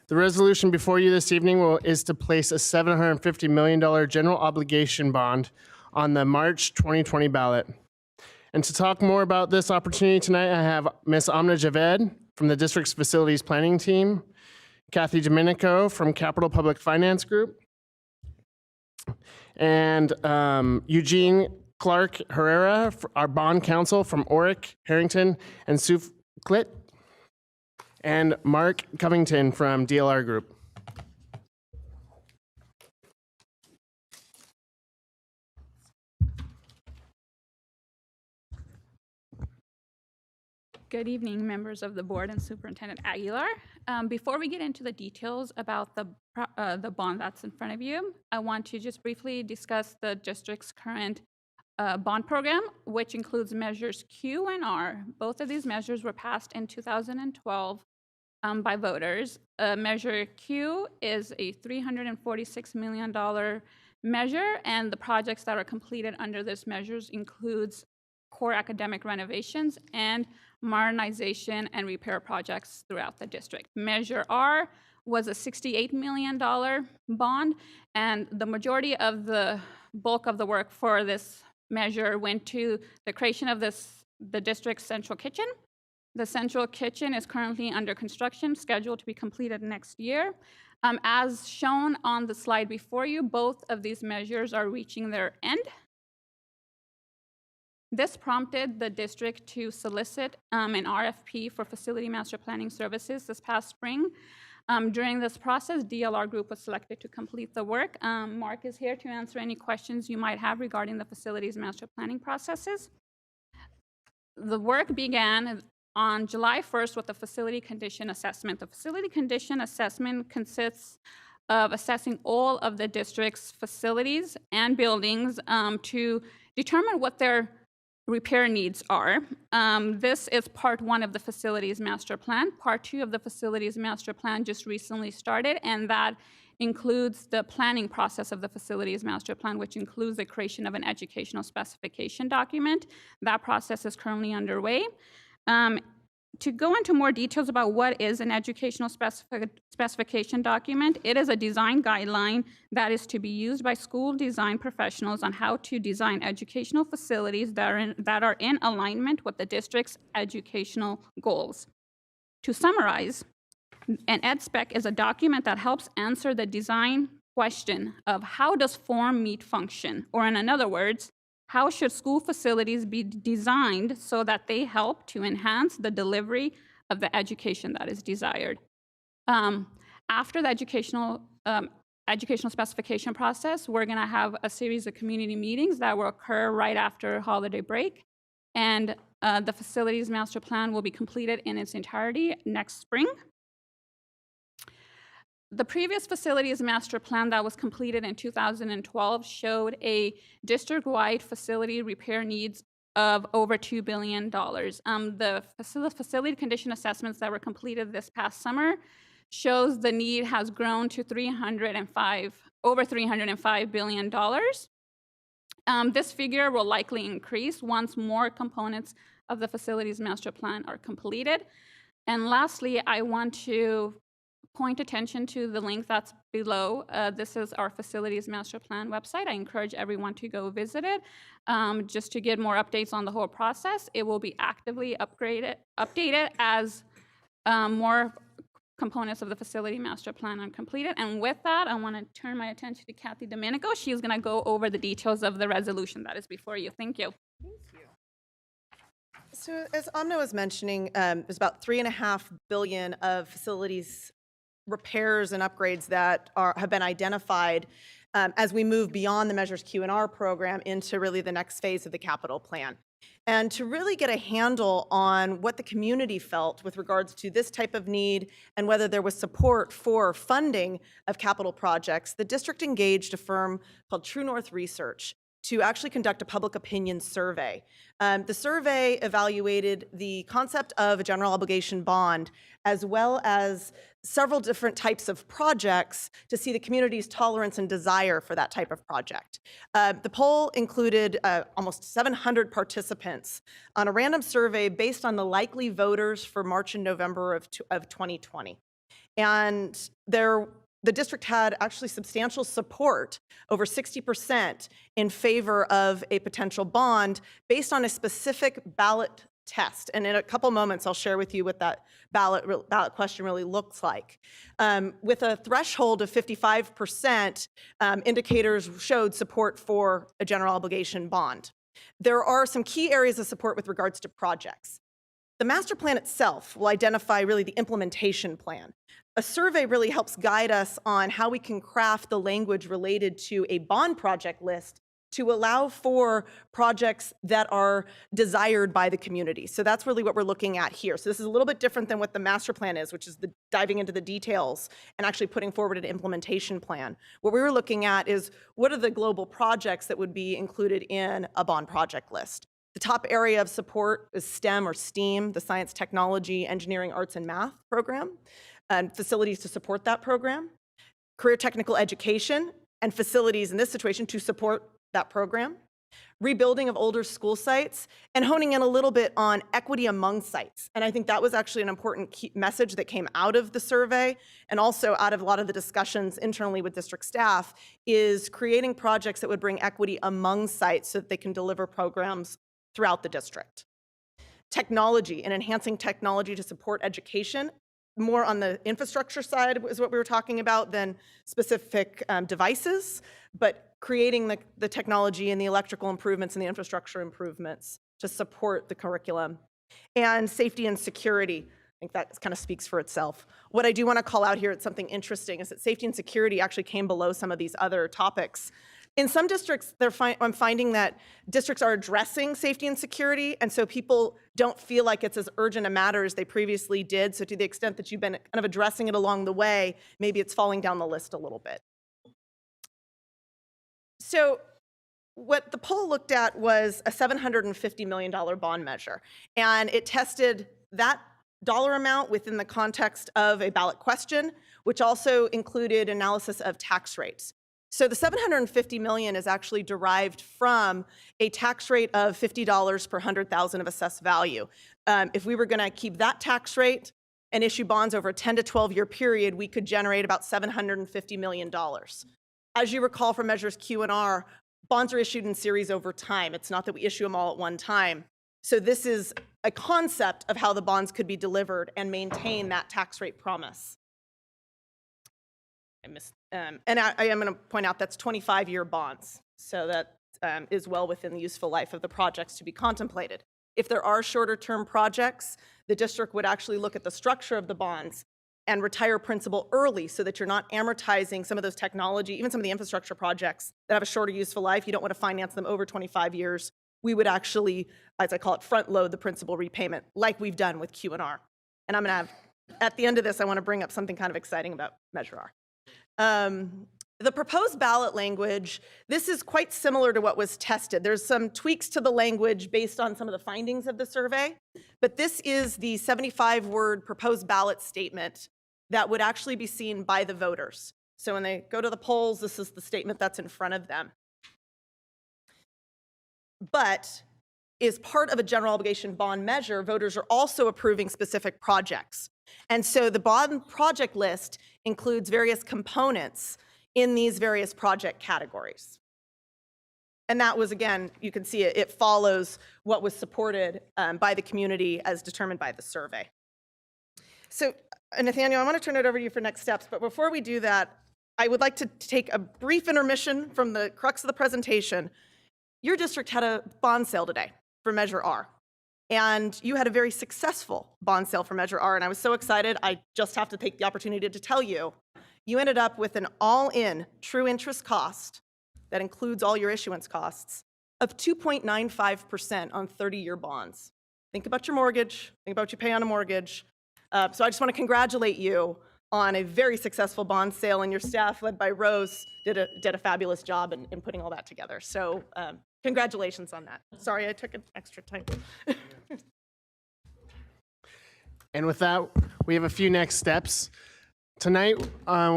The resolution before you this evening is to place a $750 million general obligation bond on the March 2020 ballot. And to talk more about this opportunity tonight, I have Ms. Amna Javed from the district's facilities planning team, Kathy Domenico from Capital Public Finance Group, and Eugene Clark Herrera, our bond counsel from Oric, Harrington, and Sufclit, and Mark Covington from DLR Group. Good evening, members of the board and Superintendent Aguilar. Before we get into the details about the bond that's in front of you, I want to just briefly discuss the district's current bond program, which includes measures Q and R. Both of these measures were passed in 2012 by voters. Measure Q is a $346 million measure, and the projects that are completed under this measures includes core academic renovations and modernization and repair projects throughout the district. Measure R was a $68 million bond, and the majority of the bulk of the work for this measure went to the creation of the district's central kitchen. The central kitchen is currently under construction, scheduled to be completed next year. As shown on the slide before you, both of these measures are reaching their end. This prompted the district to solicit an RFP for facility master planning services this past spring. During this process, DLR Group was selected to complete the work. Mark is here to answer any questions you might have regarding the facilities master planning processes. The work began on July 1st with the facility condition assessment. The facility condition assessment consists of assessing all of the district's facilities and buildings to determine what their repair needs are. This is part 1 of the facilities master plan. Part 2 of the facilities master plan just recently started, and that includes the planning process of the facilities master plan, which includes the creation of an educational specification document. That process is currently underway. To go into more details about what is an educational specification document, it is a design guideline that is to be used by school design professionals on how to design educational facilities that are in alignment with the district's educational goals. To summarize, an ed spec is a document that helps answer the design question of how does form meet function? Or in other words, how should school facilities be designed so that they help to enhance the delivery of the education that is desired? After the educational specification process, we're going to have a series of community meetings that will occur right after holiday break. And the facilities master plan will be completed in its entirety next spring. The previous facilities master plan that was completed in 2012 showed a district-wide facility repair needs of over $2 billion. The facility condition assessments that were completed this past summer shows the need has grown to over $305 billion. This figure will likely increase once more components of the facilities master plan are completed. And lastly, I want to point attention to the link that's below. This is our facilities master plan website. I encourage everyone to go visit it just to get more updates on the whole process. It will be actively updated as more components of the facility master plan are completed. And with that, I want to turn my attention to Kathy Domenico. She's going to go over the details of the resolution that is before you. Thank you. So as Amna was mentioning, there's about $3.5 billion of facilities repairs and upgrades that have been identified as we move beyond the Measures Q&R program into really the next phase of the capital plan. And to really get a handle on what the community felt with regards to this type of need and whether there was support for funding of capital projects, the district engaged a firm called True North Research to actually conduct a public opinion survey. The survey evaluated the concept of a general obligation bond as well as several different types of projects to see the community's tolerance and desire for that type of project. The poll included almost 700 participants on a random survey based on the likely voters for March and November of 2020. And the district had actually substantial support, over 60%, in favor of a potential bond based on a specific ballot test. And in a couple moments, I'll share with you what that ballot question really looks like. With a threshold of 55%, indicators showed support for a general obligation bond. There are some key areas of support with regards to projects. The master plan itself will identify really the implementation plan. A survey really helps guide us on how we can craft the language related to a bond project list to allow for projects that are desired by the community. So that's really what we're looking at here. So this is a little bit different than what the master plan is, which is diving into the details and actually putting forward an implementation plan. What we were looking at is what are the global projects that would be included in a bond project list. The top area of support is STEM or STEAM, the Science, Technology, Engineering, Arts, and Math program, and facilities to support that program. Career technical education and facilities in this situation to support that program. Rebuilding of older school sites, and honing in a little bit on equity among sites. And I think that was actually an important key message that came out of the survey, and also out of a lot of the discussions internally with district staff, is creating projects that would bring equity among sites so that they can deliver programs throughout the district. Technology and enhancing technology to support education, more on the infrastructure side is what we were talking about than specific devices, but creating the technology and the electrical improvements and the infrastructure improvements to support the curriculum. And safety and security, I think that kind of speaks for itself. What I do want to call out here, it's something interesting, is that safety and security actually came below some of these other topics. In some districts, I'm finding that districts are addressing safety and security, and so people don't feel like it's as urgent a matter as they previously did. So to the extent that you've been kind of addressing it along the way, maybe it's falling down the list a little bit. So what the poll looked at was a $750 million bond measure, and it tested that dollar amount within the context of a ballot question, which also included analysis of tax rates. So the $750 million is actually derived from a tax rate of $50 per 100,000 of assessed value. If we were going to keep that tax rate and issue bonds over a 10 to 12-year period, we could generate about $750 million. As you recall from Measures Q&R, bonds are issued in series over time. It's not that we issue them all at one time. So this is a concept of how the bonds could be delivered and maintain that tax rate promise. I missed And I am going to point out that's 25-year bonds. So that is well within the useful life of the projects to be contemplated. If there are shorter-term projects, the district would actually look at the structure of the bonds and retire principal early so that you're not amortizing some of those technology, even some of the infrastructure projects that have a shorter useful life. You don't want to finance them over 25 years. We would actually, as I call it, front load the principal repayment like we've done with Q&R. And I'm going to have, at the end of this, I want to bring up something kind of exciting about Measure R. The proposed ballot language, this is quite similar to what was tested. There's some tweaks to the language based on some of the findings of the survey, but this is the 75-word proposed ballot statement that would actually be seen by the voters. So when they go to the polls, this is the statement that's in front of them. But is part of a general obligation bond measure, voters are also approving specific projects. And so the bond project list includes various components in these various project categories. And that was, again, you can see it follows what was supported by the community as determined by the survey. So, Nathaniel, I want to turn it over to you for next steps, but before we do that, I would like to take a brief intermission from the crux of the presentation. Your district had a bond sale today for Measure R, and you had a very successful bond sale for Measure R, and I was so excited, I just have to take the opportunity to tell you, you ended up with an all-in true interest cost that includes all your issuance costs of 2.95% on 30-year bonds. Think about your mortgage, think about what you pay on a mortgage. So I just want to congratulate you on a very successful bond sale, and your staff, led by Rose, did a fabulous job in putting all that together. So congratulations on that. Sorry I took an extra time. And with that, we have a few next steps. Tonight,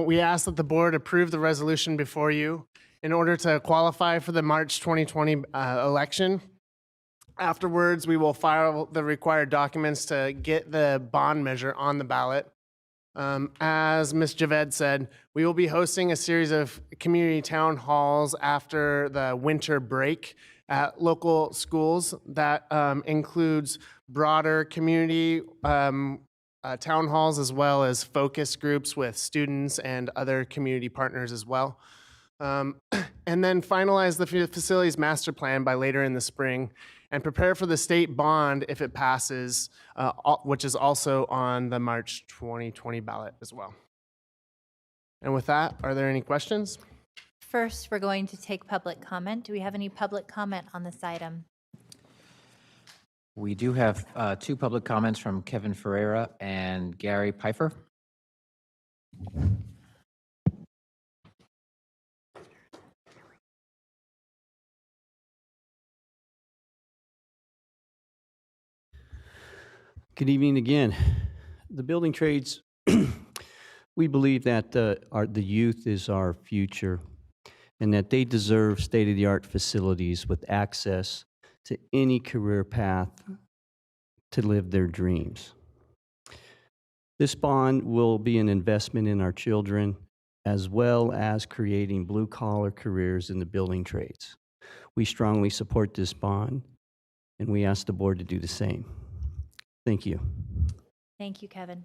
we ask that the board approve the resolution before you in order to qualify for the March 2020 election. Afterwards, we will file the required documents to get the bond measure on the ballot. As Ms. Javed said, we will be hosting a series of community town halls after the winter break at local schools that includes broader community town halls as well as focus groups with students and other community partners as well. And then finalize the facilities master plan by later in the spring and prepare for the state bond if it passes, which is also on the March 2020 ballot as well. And with that, are there any questions? First, we're going to take public comment. Do we have any public comment on this item? We do have two public comments from Kevin Ferreira and Gary Pfeiffer. Good evening again. The building trades, we believe that the youth is our future and that they deserve state-of-the-art facilities with access to any career path to live their dreams. This bond will be an investment in our children as well as creating blue-collar careers in the building trades. We strongly support this bond, and we ask the board to do the same. Thank you. Thank you, Kevin.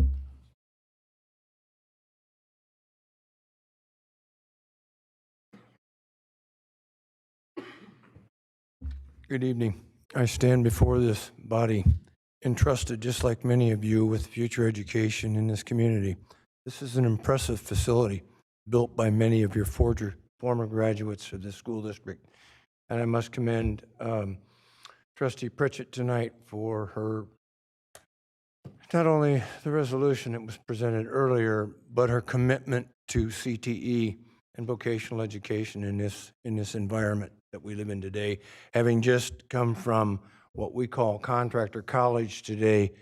Good evening. I stand before this body entrusted, just like many of you, with future education in this community. This is an impressive facility built by many of your former graduates of this school district. And I must commend Trustee Pritchett tonight for her, not only the resolution that was presented earlier, but her commitment to CTE and vocational education in this environment that we live in today, having just come from what we call contractor college today,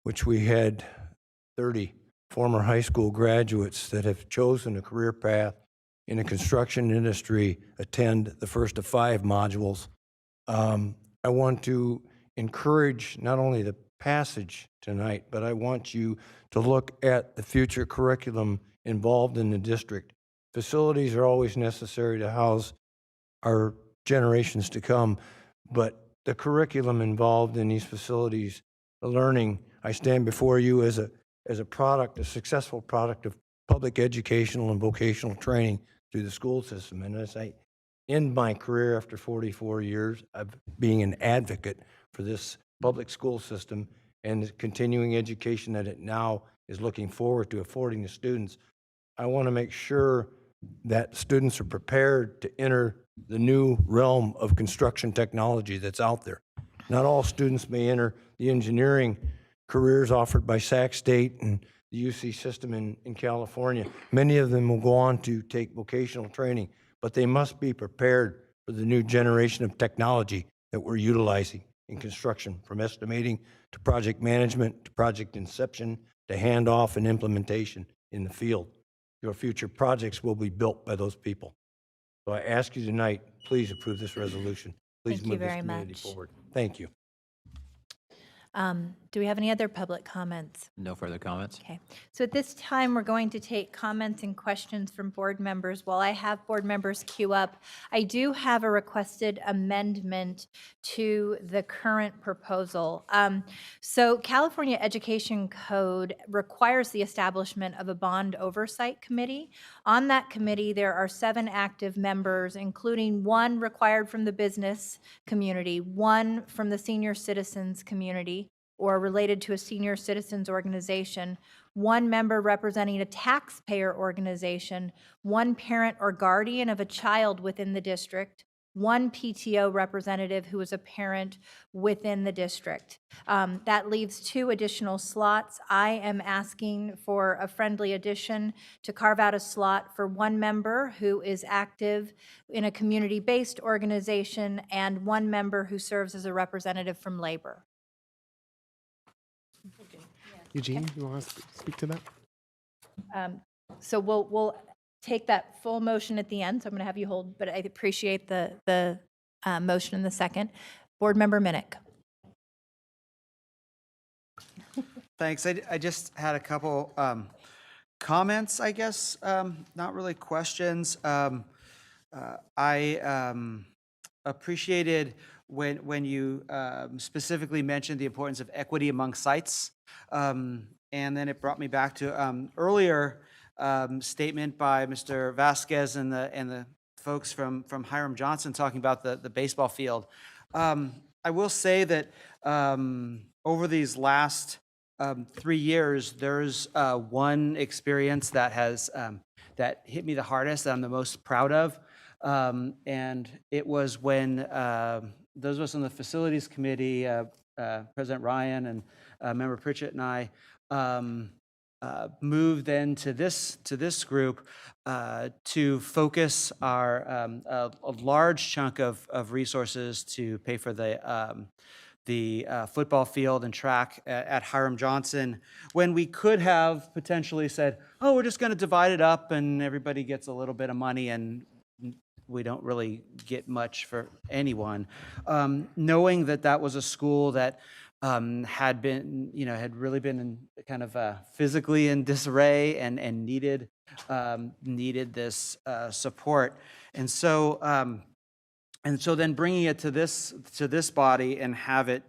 which we had 30 former high school graduates that have chosen a career path in the construction industry attend the first of 5 modules. I want to encourage not only the passage tonight, but I want you to look at the future curriculum involved in the district. Facilities are always necessary to house our generations to come, but the curriculum involved in these facilities, the learning, I stand before you as a product, a successful product of public educational and vocational training through the school system. And as I end my career after 44 years of being an advocate for this public school system and the continuing education that it now is looking forward to affording the students, I want to make sure that students are prepared to enter the new realm of construction technology that's out there. Not all students may enter the engineering careers offered by Sac State and the UC system in California. Many of them will go on to take vocational training, but they must be prepared for the new generation of technology that we're utilizing in construction, from estimating to project management to project inception to handoff and implementation in the field. Your future projects will be built by those people. So I ask you tonight, please approve this resolution. Please Thank you move this very community much. forward. Thank you. Do we have any other public comments? No further comments? Okay, so at this time, we're going to take comments and questions from board members. While I have board members queue up, I do have a requested amendment to the current proposal. So California Education Code requires the establishment of a bond oversight committee. On that committee, there are 7 active members, including 1 required from the business community, 1 from the senior citizens community, or related to a senior citizens organization, 1 member representing a taxpayer organization, 1 parent or guardian of a child within the district, 1 PTO representative who is a parent within the district. That leaves 2 additional slots. I am asking for a friendly addition to carve out a slot for 1 member who is active in a community-based organization and 1 member who serves as a representative from labor. Eugene, you want to speak to that? So we'll take that full motion at the end, so I'm going to have you hold, but I appreciate the motion in the second. Board Member Minnick. Thanks. I just had a couple comments, I guess, not really questions. I appreciated when you specifically mentioned the importance of equity among sites. And then it brought me back to earlier statement by Mr. Vasquez and the folks from Hiram Johnson talking about the baseball field. I will say that over these last 3 years, there's one experience that has that hit me the hardest, that I'm the most proud of. And it was when those of us on the facilities committee, President Ryan and Member Pritchett and I, moved then to this group to focus our a large chunk of resources to pay for the football field and track at Hiram Johnson, when we could have potentially said, oh, we're just going to divide it up and everybody gets a little bit of money and we don't really get much for anyone. Knowing that that was a school that had been, had really been in kind of physically in disarray and needed this support, and so then bringing it to this body and have it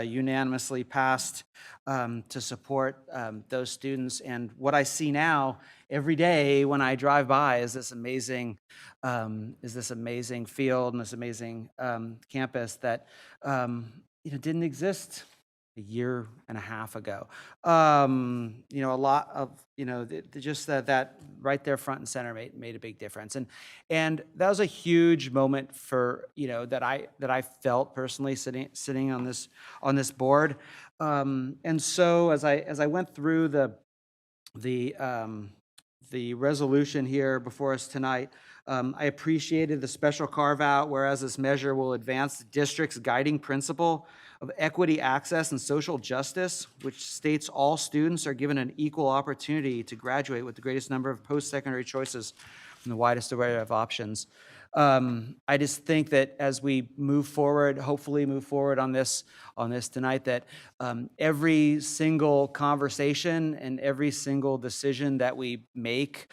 unanimously passed to support those students. And what I see now every day when I drive by is this amazing field and this amazing campus that didn't exist a year and a half ago. A lot of just that right there front and center made a big difference, and that was a huge moment for that I felt personally sitting on this board. And so as I went through the resolution here before us tonight, I appreciated the special carve out, whereas this measure will advance the district's guiding principle of equity, access, and social justice, which states all students are given an equal opportunity to graduate with the greatest number of post-secondary choices and the widest array of options. I just think that as we move forward, hopefully move forward on this tonight, that every single conversation and every single decision that we make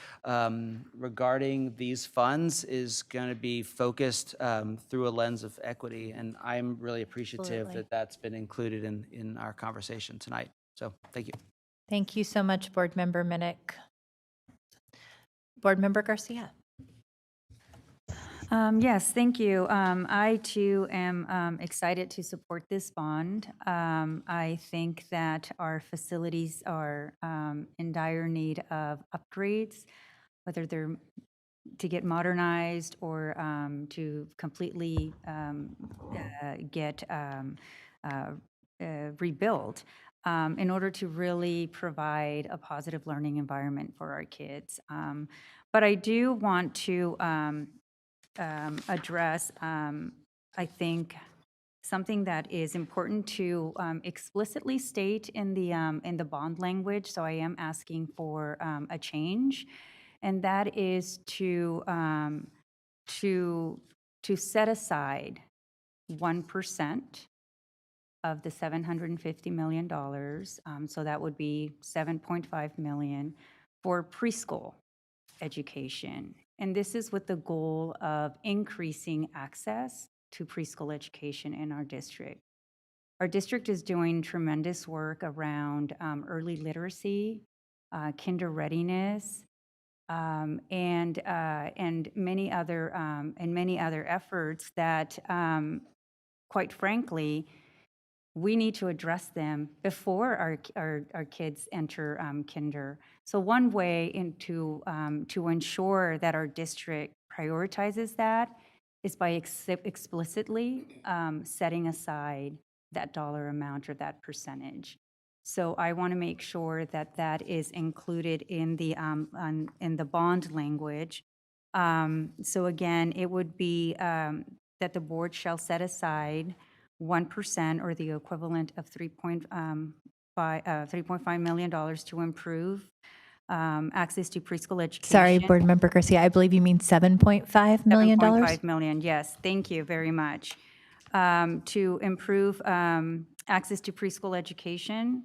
regarding these funds is going to be focused through a lens of equity. And I'm really appreciative Absolutely. that that's been included in our conversation tonight. So thank you. Thank you so much, Board Member Minnick. Board Member Garcia. Yes, thank you. I too am excited to support this bond. I think that our facilities are in dire need of upgrades, whether they're to get modernized or to completely get rebuilt in order to really provide a positive learning environment for our kids. But I do want to address, I think, something that is important to explicitly state in the bond language. So I am asking for a change, and that is to set aside 1% of the $750 million. So that would be $7.5 million for preschool education. And this is with the goal of increasing access to preschool education in our district. Our district is doing tremendous work around early literacy, kinder readiness, and many other efforts that, quite frankly, we need to address them before our kids enter kinder. So one way to ensure that our district prioritizes that is by explicitly setting aside that dollar amount or that percentage. So I want to make sure that that is included in the bond language. So again, it would be that the board shall set aside 1% or the equivalent of $3.5 million to improve access to preschool education. Sorry, Board Member Garcia, I believe you mean $7.5 million? $7.5 million, yes. Thank you very much. To improve access to preschool education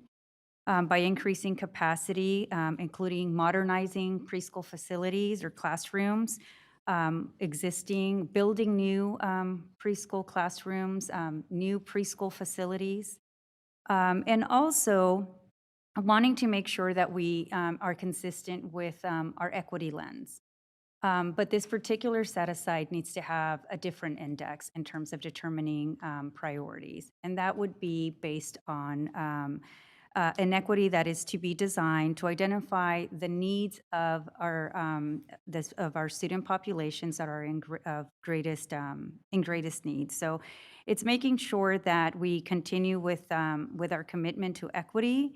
by increasing capacity, including modernizing preschool facilities or classrooms, building new preschool classrooms, new preschool facilities, and also wanting to make sure that we are consistent with our equity lens. But this particular set aside needs to have a different index in terms of determining priorities, and that would be based on an equity that is to be designed to identify the needs of our student populations that are in greatest needs. So it's making sure that we continue with our commitment to equity,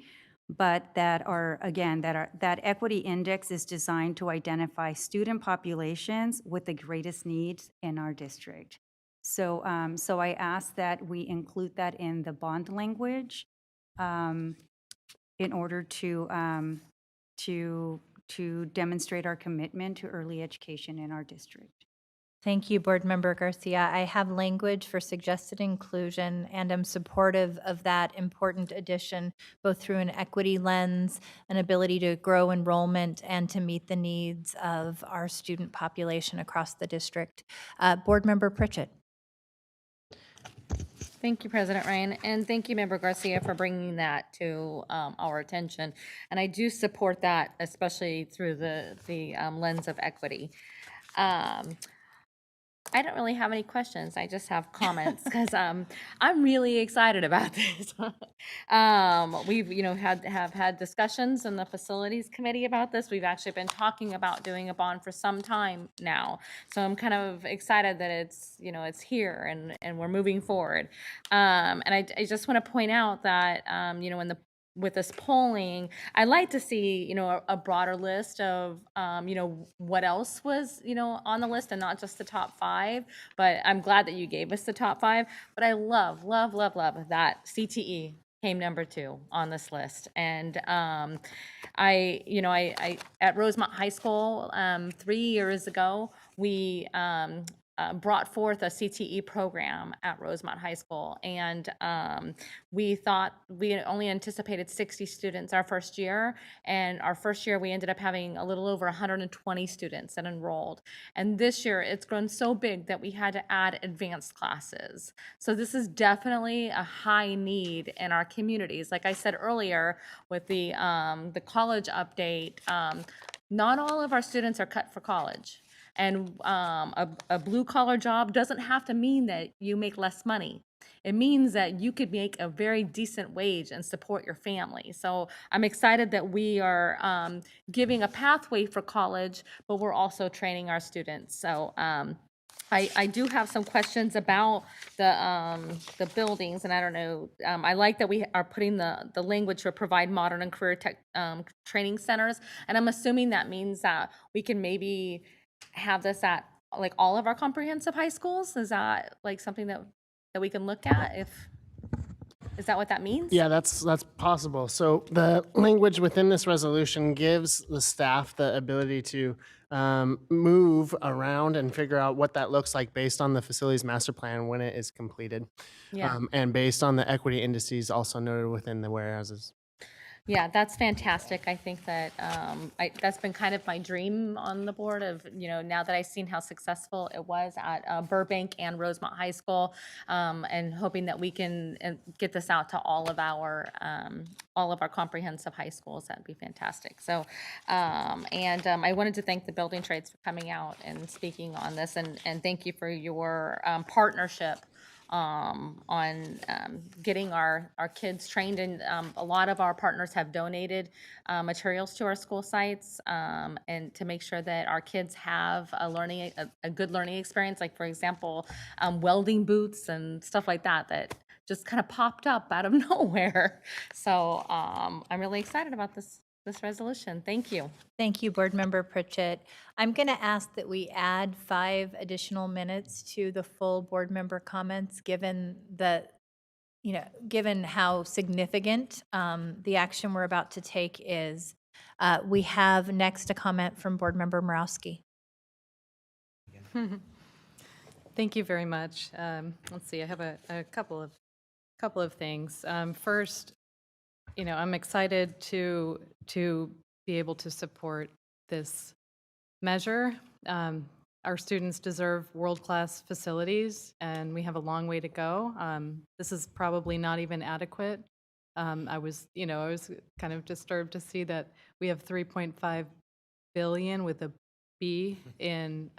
but that that equity index is designed to identify student populations with the greatest needs in our district. So I ask that we include that in the bond language. In order to demonstrate our commitment to early education in our district. Thank you, Board Member Garcia. I have language for suggested inclusion, and I'm supportive of that important addition, both through an equity lens, an ability to grow enrollment, and to meet the needs of our student population across the district. Board Member Pritchett. Thank you, President Ryan, and thank you, Member Garcia, for bringing that to our attention. And I do support that, especially through the lens of equity. I don't really have any questions. I just have comments because I'm really excited about this. We've have had discussions in the facilities committee about this. We've actually been talking about doing a bond for some time now. So I'm kind of excited that it's here and we're moving forward. And I just want to point out that with this polling, I'd like to see, a broader list of, what else was, on the list and not just the top 5. But I'm glad that you gave us the top 5. But I love that CTE came number 2 on this list. And I at Rosemont High School 3 years ago, we brought forth a CTE program at Rosemont High School, and we thought we only anticipated 60 students our first year, and our first year we ended up having a little over 120 students that enrolled. And this year it's grown so big that we had to add advanced classes. So this is definitely a high need in our communities. Like I said earlier with the college update, not all of our students are cut for college. And a blue-collar job doesn't have to mean that you make less money. It means that you could make a very decent wage and support your family. So I'm excited that we are giving a pathway for college, but we're also training our students. So I do have some questions about the buildings, and I don't know, I like that we are putting the language to provide modern and career tech training centers, and I'm assuming that means that we can maybe have this at like all of our comprehensive high schools. Is that like something that we can look at? Is that what that means? Yeah, that's possible. So the language within this resolution gives the staff the ability to move around and figure out what that looks like based on the facilities master plan when it is completed. Yeah. And based on the equity indices also noted within the whereases. Yeah, that's fantastic. I think that that's been kind of my dream on the board of, now that I've seen how successful it was at Burbank and Rosemont High School, and hoping that we can get this out to all of our comprehensive high schools. That'd be fantastic. So, I wanted to thank the building trades for coming out and speaking on this, and thank you for your partnership on getting our kids trained. And a lot of our partners have donated materials to our school sites, and to make sure that our kids have a good learning experience. Like, for example, welding boots and stuff like that just kind of popped up out of nowhere. So I'm really excited about this resolution. Thank you. Thank you, Board Member Pritchett. I'm going to ask that we add 5 additional minutes to the full board member comments, given how significant the action we're about to take is. We have next a comment from Board Member Morowski. Thank you very much. Let's see, I have a couple of things. First, I'm excited to be able to support this measure. Our students deserve world-class facilities, and we have a long way to go. This is probably not even adequate. I was kind of disturbed to see that we have 3.5 billion with a B in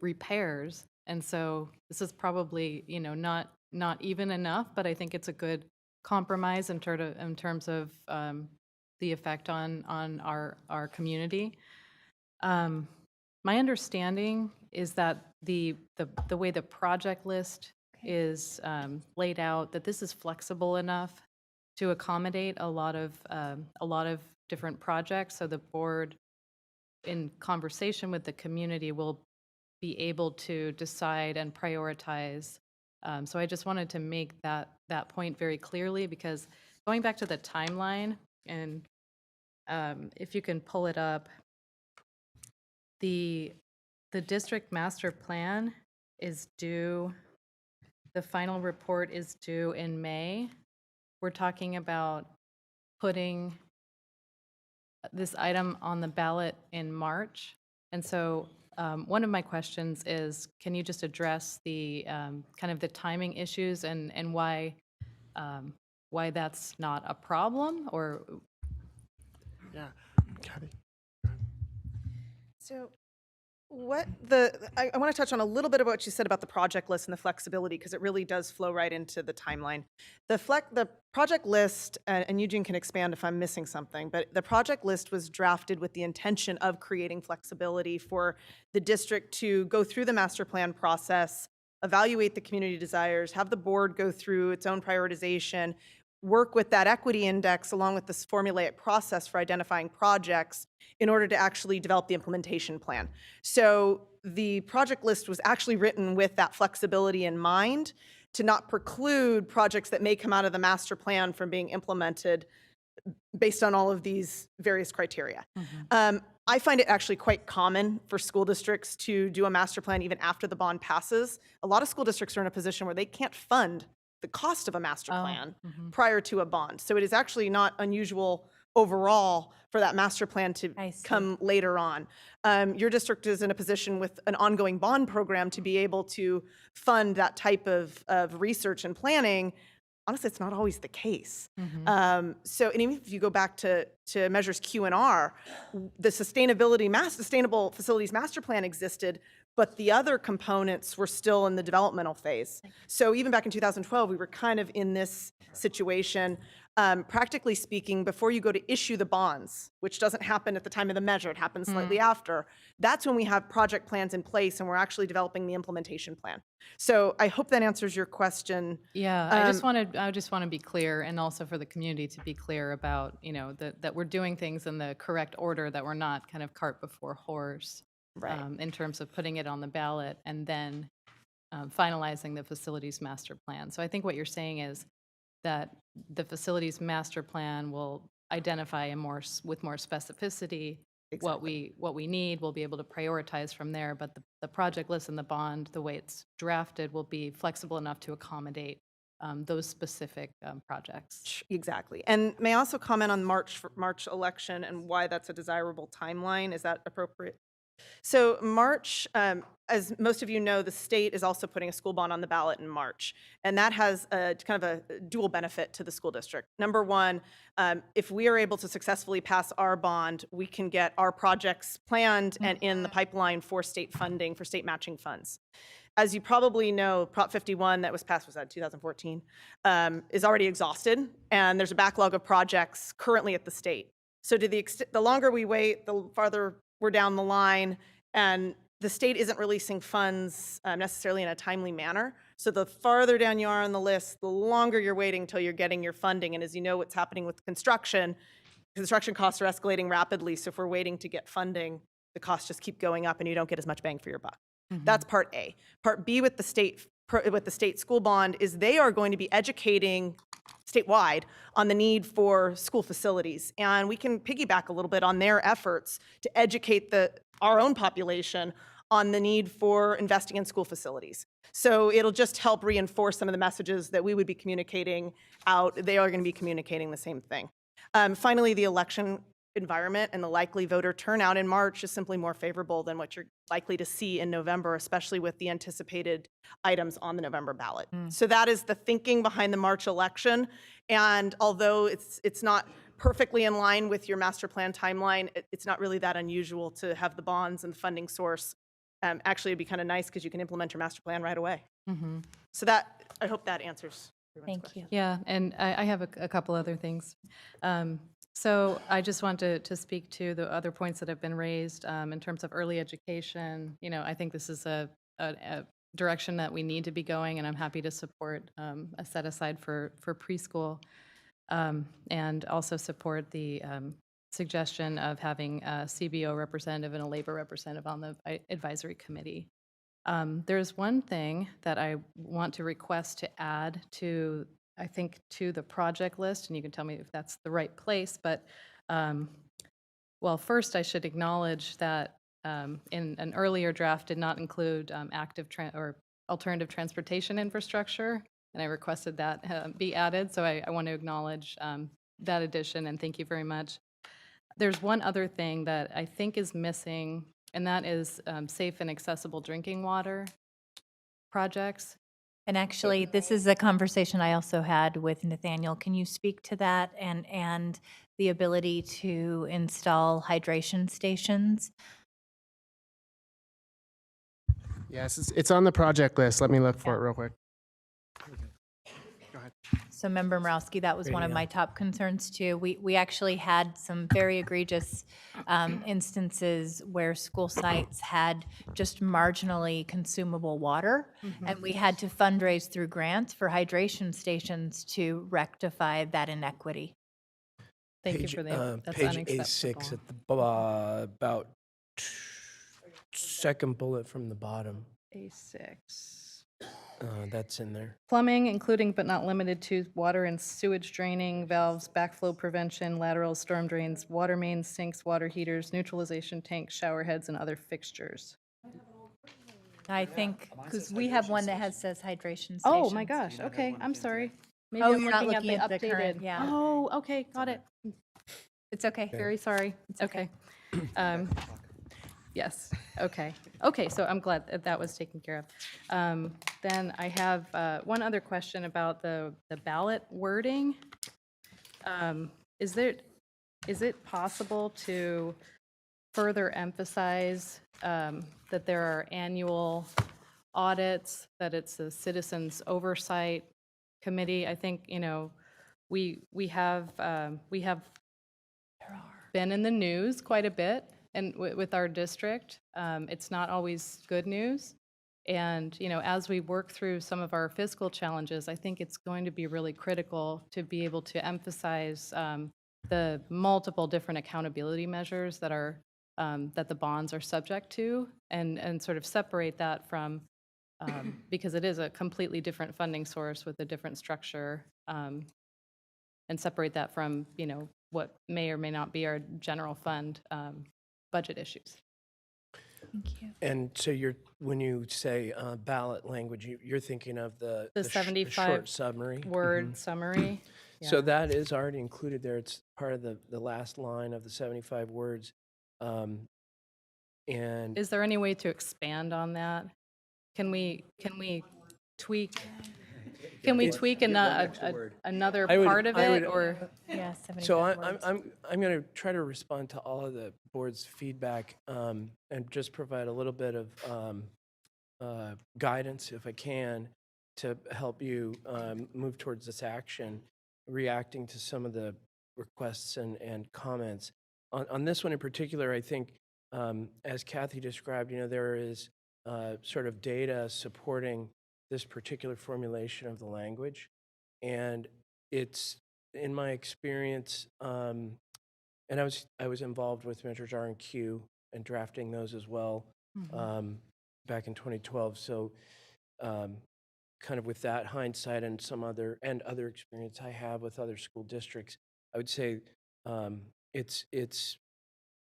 repairs, and so this is probably not even enough. But I think it's a good compromise in terms of the effect on our community. My understanding is that the way the project list is laid out, that this is flexible enough to accommodate a lot of different projects. So the board, in conversation with the community, will be able to decide and prioritize. So I just wanted to make that point very clearly, because going back to the timeline, and if you can pull it up, the district master plan is due, the final report is due in May. We're talking about putting this item on the ballot in March. And so one of my questions is, can you just address the kind of the timing issues and why that's not a problem? Or Yeah, Kathy. So I want to touch on a little bit of what you said about the project list and the flexibility, because it really does flow right into the timeline. The project list, and Eugene can expand if I'm missing something, but the project list was drafted with the intention of creating flexibility for the district to go through the master plan process, evaluate the community desires, have the board go through its own prioritization, work with that equity index along with this formulaic process for identifying projects in order to actually develop the implementation plan. So the project list was actually written with that flexibility in mind, to not preclude projects that may come out of the master plan from being implemented based on all of these various criteria. I find it actually quite common for school districts to do a master plan even after the bond passes. A lot of school districts are in a position where they can't fund the cost of a master plan prior to a bond. So it is actually not unusual overall for that master plan to come later on. Your district is in a position with an ongoing bond program to be able to fund that type of research and planning honestly, it's not always the case. Mm-hmm. So, and even if you go back to measures Q and R, the sustainable facilities master plan existed, but the other components were still in the developmental phase. So even back in 2012, we were kind of in this situation. Practically speaking, before you go to issue the bonds, which doesn't happen at the time of the measure, it happens slightly after, that's when we have project plans in place and we're actually developing the implementation plan. So I hope that answers your question. Yeah, I just want to be clear, and also for the community to be clear about, that we're doing things in the correct order, that we're not kind of cart before horse. Right. In terms of putting it on the ballot and then finalizing the facilities master plan. So I think what you're saying is that the facilities master plan will identify with more specificity what we need. We'll be able to prioritize from there, but the project list and the bond, the way it's drafted, will be flexible enough to accommodate those specific projects. Exactly. And may I also comment on March election and why that's a desirable timeline? Is that appropriate? So March, as most of you know, the state is also putting a school bond on the ballot in March. And that has a kind of a dual benefit to the school district. Number one, if we are able to successfully pass our bond, we can get our projects planned and in the pipeline for state funding, for state matching funds. As you probably know, Prop 51 that was passed, was that 2014, is already exhausted. And there's a backlog of projects currently at the state. So to the longer we wait, the farther we're down the line, and the state isn't releasing funds necessarily in a timely manner. So the farther down you are on the list, the longer you're waiting until you're getting your funding. And as you know, what's happening with construction costs are escalating rapidly. So if we're waiting to get funding, the costs just keep going up and you don't get as much bang for your buck. That's part A. Part B with the state school bond is they are going to be educating statewide on the need for school facilities. And we can piggyback a little bit on their efforts to educate our own population on the need for investing in school facilities. So it'll just help reinforce some of the messages that we would be communicating out. They are going to be communicating the same thing. Finally, the election environment and the likely voter turnout in March is simply more favorable than what you're likely to see in November, especially with the anticipated items on the November ballot. So that is the thinking behind the March election. And although it's not perfectly in line with your master plan timeline, it's not really that unusual to have the bonds and the funding source. Actually, it'd be kind of nice because you can implement your master plan right away. So I hope that answers. Thank you. Yeah, and I have a couple other things. So I just want to speak to the other points that have been raised in terms of early education. I think this is a direction that we need to be going, and I'm happy to support a set aside for preschool, and also support the suggestion of having a CBO representative and a labor representative on the advisory committee. There's one thing that I want to request to add to the project list, and you can tell me if that's the right place, but well, first I should acknowledge that in an earlier draft did not include or alternative transportation infrastructure, and I requested that be added, so I want to acknowledge that addition, and thank you very much. There's one other thing that I think is missing, and that is safe and accessible drinking water projects. And actually, this is a conversation I also had with Nathaniel. Can you speak to that and the ability to install hydration stations? Yes, it's on the project list. Let me look for it real quick. Go ahead. So Member Morowski, that was one of my top concerns too. We actually had some very egregious instances where school sites had just marginally consumable water, and we had to fundraise through grants for hydration stations to rectify that inequity. Thank you for that. That's Page unacceptable. A6 at the about second bullet from the bottom. A6. That's in there. Plumbing, including but not limited to water and sewage draining, valves, backflow prevention, lateral storm drains, water mains, sinks, water heaters, neutralization tanks, shower heads, and other fixtures. I think, because we have one that says hydration stations. Oh, my gosh. Okay, I'm sorry. Maybe Oh, I'm you're not looking at the looking at the updated. current, yeah. Oh, okay, got it. It's okay. Very sorry. It's okay. Yes, okay. Okay, so I'm glad that was taken care of. Then I have one other question about the ballot wording. Is it possible to further emphasize that there are annual audits, that it's a citizens oversight committee? I think, we have been in the news quite a bit and with our district. It's not always good news. And, as we work through some of our fiscal challenges, I think it's going to be really critical to be able to emphasize the multiple different accountability measures that are that the bonds are subject to, and sort of separate that from, because it is a completely different funding source with a different structure, and separate that from, what may or may not be our general fund budget issues. Thank you. And so when you say ballot language, you're thinking of the 75 short summary? word summary. So that is already included there. It's part of the last line of the 75 words. And Is there any way to expand on that? Can we tweak? Can we tweak another part of it, or? Yeah, so 75 words. I'm going to try to respond to all of the board's feedback and just provide a little bit of guidance, if I can, to help you move towards this action, reacting to some of the requests and comments. On this one in particular, I think, as Kathy described, there is sort of data supporting this particular formulation of the language. And it's, in my experience, and I was involved with measures R and Q and drafting those as well back in 2012. So kind of with that hindsight and other experience I have with other school districts, I would say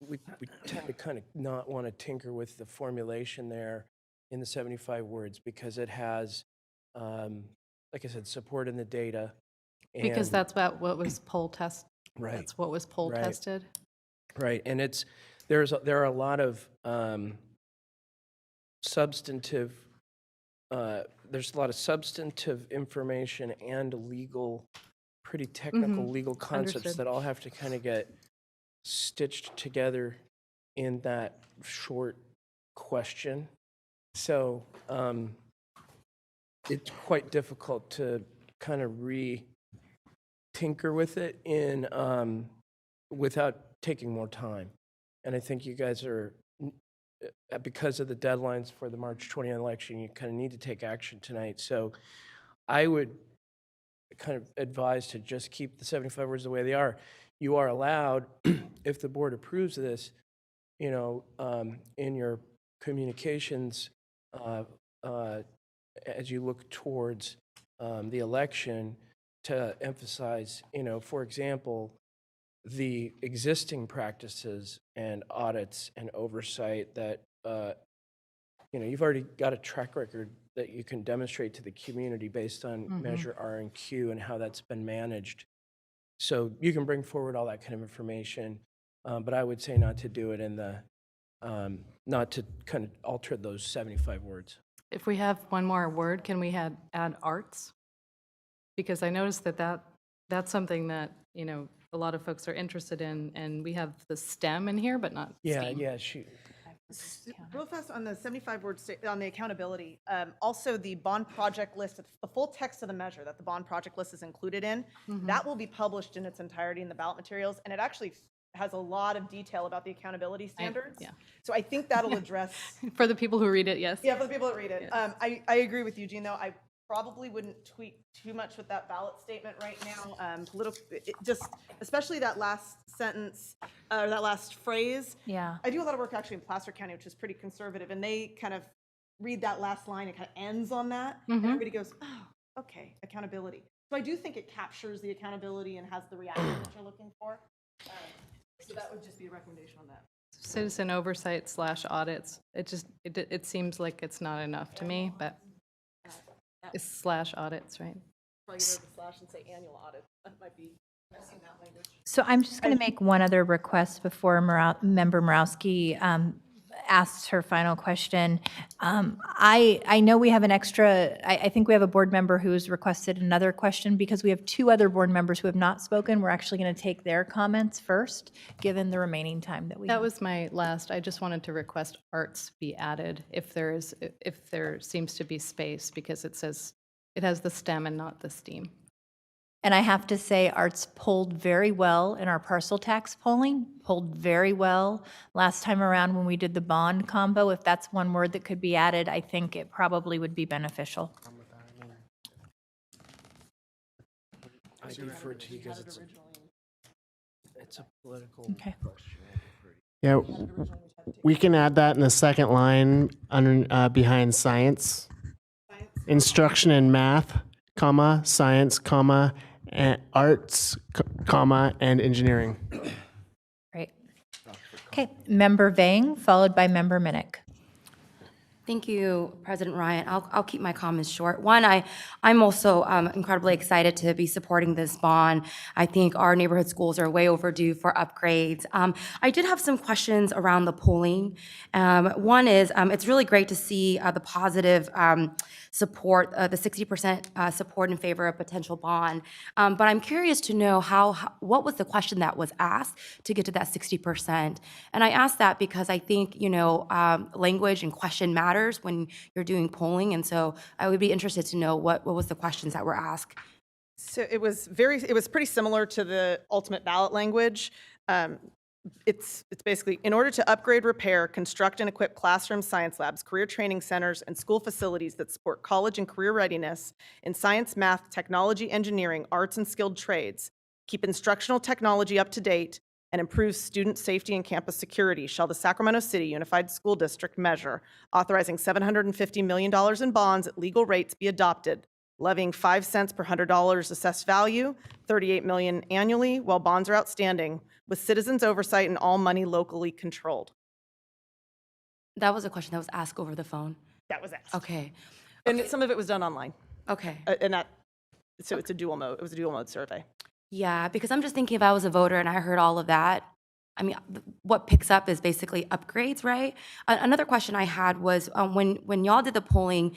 we tend to kind of not want to tinker with the formulation there in the 75 words because it has, like I said, support in the data. Because that's what was poll test. Right. That's what was poll tested. Right, and there are a lot of substantive. There's a lot of substantive information and pretty technical legal concepts Understood. that all have to kind of get stitched together in that short question. So it's quite difficult to kind of tinker with it without taking more time. And I think you guys are, because of the deadlines for the March 20th election, you kind of need to take action tonight. So I would kind of advise to just keep the 75 words the way they are. You are allowed, if the board approves this, in your communications as you look towards the election, to emphasize, for example, the existing practices and audits and oversight that, you've already got a track record that you can demonstrate to the community based on Measure R and Q and how that's been managed. So you can bring forward all that kind of information, but I would say not to do it not to kind of alter those 75 words. If we have one more word, can we add arts? Because I noticed that's something that, a lot of folks are interested in, and we have the STEM in here, but not STEAM. Yeah, shoot. Real fast on the 75 words on the accountability. Also, the bond project list, the full text of the measure that the bond project list is included in, that will be published in its entirety in the ballot materials, and it actually has a lot of detail about the accountability standards. So I think that'll address For the people who read it, yes. Yeah, for the people that read it. I agree with Eugene, though. I probably wouldn't tweak too much with that ballot statement right now. Especially that last sentence, or that last phrase. Yeah. I do a lot of work actually in Placer County, which is pretty conservative, and they kind of read that last line, it kind of ends on that, and everybody goes, oh, okay, accountability. So I do think it captures the accountability and has the reaction that you're looking for. So that would just be a recommendation on that. Citizen oversight / audits. It seems like it's not enough to me, but it's / audits, right? Probably get rid of the slash and say annual audit. That might be missing that language. So I'm just going to make one other request before Member Morawski asks her final question. I know we have an extra, I think we have a board member who has requested another question because we have 2 other board members who have not spoken. We're actually going to take their comments first, given the remaining time that we have. That was my last. I just wanted to request arts be added if there seems to be space, because it says it has the STEM and not the STEAM. And I have to say, arts polled very well in our parcel tax polling, polled very well last time around when we did the bond combo. If that's one word that could be added, I think it probably would be beneficial. I defer to you because it's a political Okay. question. Yeah, we can add that in the second line under, behind science. Instruction in math, comma, science, comma, and arts, comma, and engineering. Great. Okay, Member Vang, followed by Member Minnick. Thank you, President Ryan. I'll keep my comments short. One, I'm also incredibly excited to be supporting this bond. I think our neighborhood schools are way overdue for upgrades. I did have some questions around the polling. One is, it's really great to see the positive support, the 60% support in favor of potential bond. But I'm curious to know what was the question that was asked to get to that 60%? And I asked that because I think, language and question matters when you're doing polling, and so I would be interested to know what was the questions that were asked. So it was pretty similar to the ultimate ballot language. It's basically, in order to upgrade, repair, construct, and equip classrooms, science labs, career training centers, and school facilities that support college and career readiness in science, math, technology, engineering, arts, and skilled trades, keep instructional technology up to date, and improve student safety and campus security, shall the Sacramento City Unified School District measure authorizing $750 million in bonds at legal rates be adopted, levying 5 cents per $100 assessed value, $38 million annually, while bonds are outstanding, with citizens' oversight and all money locally controlled. That was a question that was asked over the phone. That was asked. Okay. And some of it was done online. Okay. So it's a dual mode. It was a dual mode survey. Yeah, because I'm just thinking if I was a voter and I heard all of that, I mean, what picks up is basically upgrades, right? Another question I had was when y'all did the polling,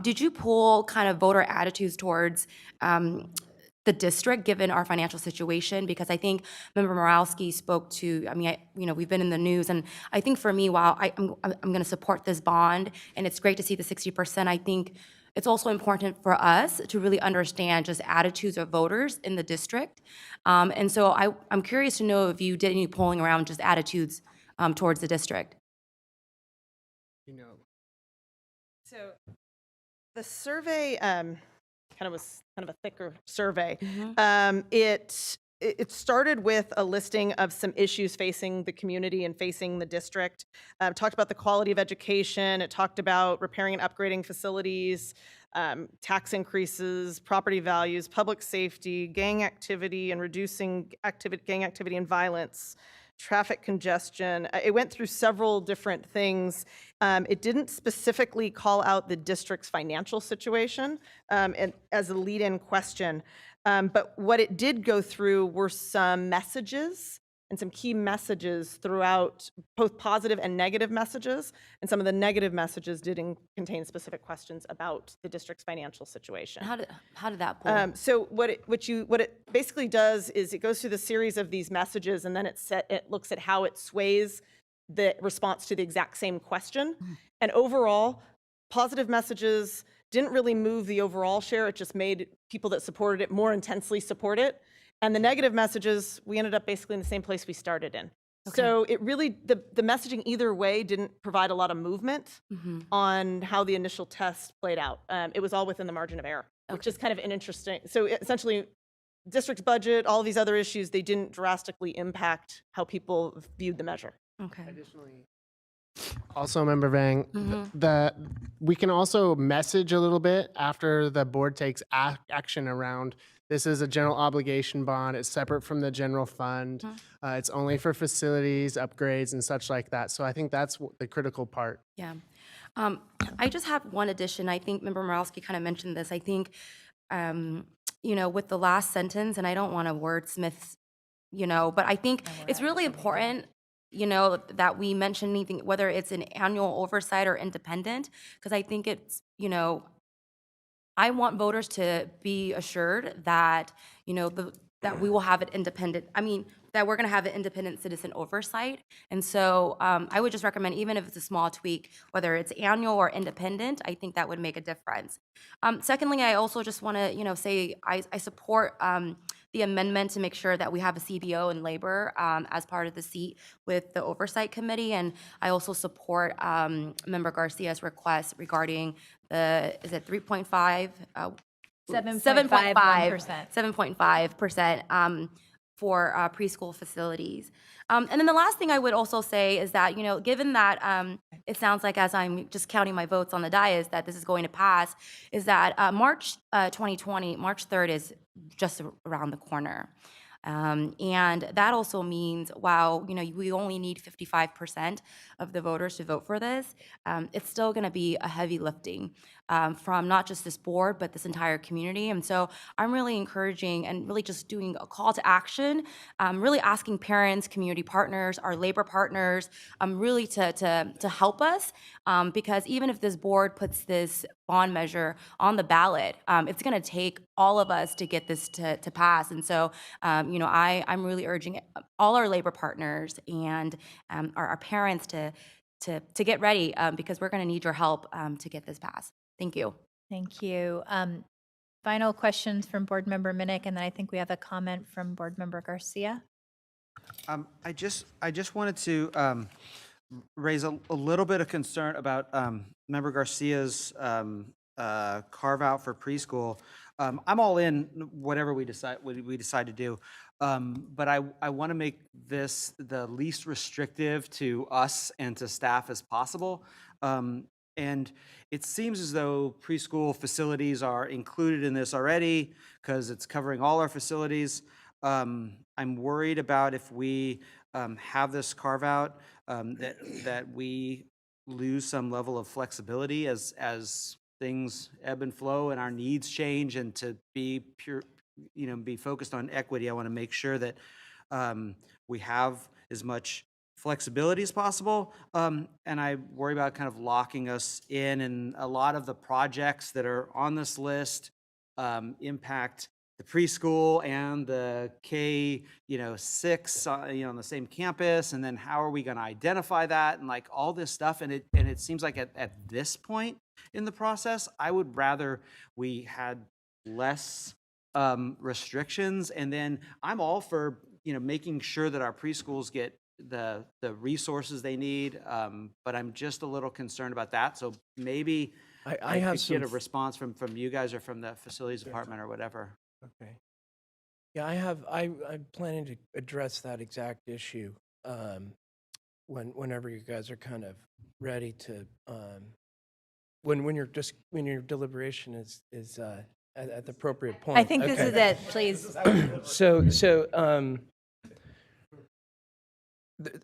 did you poll kind of voter attitudes towards the district given our financial situation? Because I think Member Moralski spoke to, we've been in the news, and I think for me, while I'm going to support this bond, and it's great to see the 60%, I think it's also important for us to really understand just attitudes of voters in the district. And so I'm curious to know if you did any polling around just attitudes towards the district. So the survey was kind of a thicker survey. It started with a listing of some issues facing the community and facing the district. Talked about the quality of education. It talked about repairing and upgrading facilities, tax increases, property values, public safety, gang activity, and reducing gang activity and violence, traffic congestion. It went through several different things. It didn't specifically call out the district's financial situation and as a lead-in question. But what it did go through were some messages and some key messages throughout, both positive and negative messages. And some of the negative messages did contain specific questions about the district's financial situation. How did that poll? So what it basically does is it goes through the series of these messages, and then it looks at how it sways the response to the exact same question. And overall, positive messages didn't really move the overall share. It just made people that supported it more intensely support it. And the negative messages, we ended up basically in the same place we started in. Okay. So it really, the messaging either way didn't provide a lot of movement on how the initial test played out. It was all within the margin of error, which is kind of an interesting, so essentially district's budget, all these other issues, they didn't drastically impact how people viewed the measure. Okay. Additionally, also, Member Vang, we can also message a little bit after the board takes action around this is a general obligation bond. It's separate from the general fund. It's only for facilities, upgrades, and such like that. So I think that's the critical part. Yeah. I just have one addition. I think Member Moralski kind of mentioned this. I think, with the last sentence, and I don't want to wordsmith, but I think it's really important that we mention anything, whether it's an annual oversight or independent, because I think it's, I want voters to be assured that, that we will have an independent, that we're going to have an independent citizen oversight. And so I would just recommend, even if it's a small tweak, whether it's annual or independent, I think that would make a difference. Secondly, I also just want to, say I support the amendment to make sure that we have a CBO in labor as part of the seat with the oversight committee. And I also support Member Garcia's request regarding is it 3.5? 7.51%. 7.5% for preschool facilities. And then the last thing I would also say is that, given that it sounds like, as I'm just counting my votes on the dais, that this is going to pass, is that March 2020, March 3rd is just around the corner. And that also means, while we only need 55% of the voters to vote for this, it's still going to be a heavy lifting from not just this board, but this entire community. And so I'm really encouraging and really just doing a call to action, really asking parents, community partners, our labor partners, really to help us, because even if this board puts this bond measure on the ballot, it's going to take all of us to get this to pass. And so, I'm really urging all our labor partners and our parents to get ready, because we're going to need your help to get this passed. Thank you. Thank you. Final questions from Board Member Minnick, and then I think we have a comment from Board Member Garcia. I just wanted to raise a little bit of concern about Member Garcia's carve out for preschool. I'm all in whatever we decide to do, but I want to make this the least restrictive to us and to staff as possible. And it seems as though preschool facilities are included in this already because it's covering all our facilities. I'm worried about if we have this carve out, that we lose some level of flexibility as things ebb and flow and our needs change, and to be be focused on equity. I want to make sure that we have as much flexibility as possible. And I worry about kind of locking us in, and a lot of the projects that are on this list impact the preschool and the K6 on the same campus. And then how are we going to identify that, and like all this stuff. And it seems like at this point in the process, I would rather we had less restrictions. And then I'm all for making sure that our preschools get the resources they need, but I'm just a little concerned about that. So maybe I have could get a response from you guys or from the facilities department or whatever. Okay. Yeah, I'm planning to address that exact issue whenever you guys are kind of ready to when your deliberation is at the appropriate point. I think this is it, please. So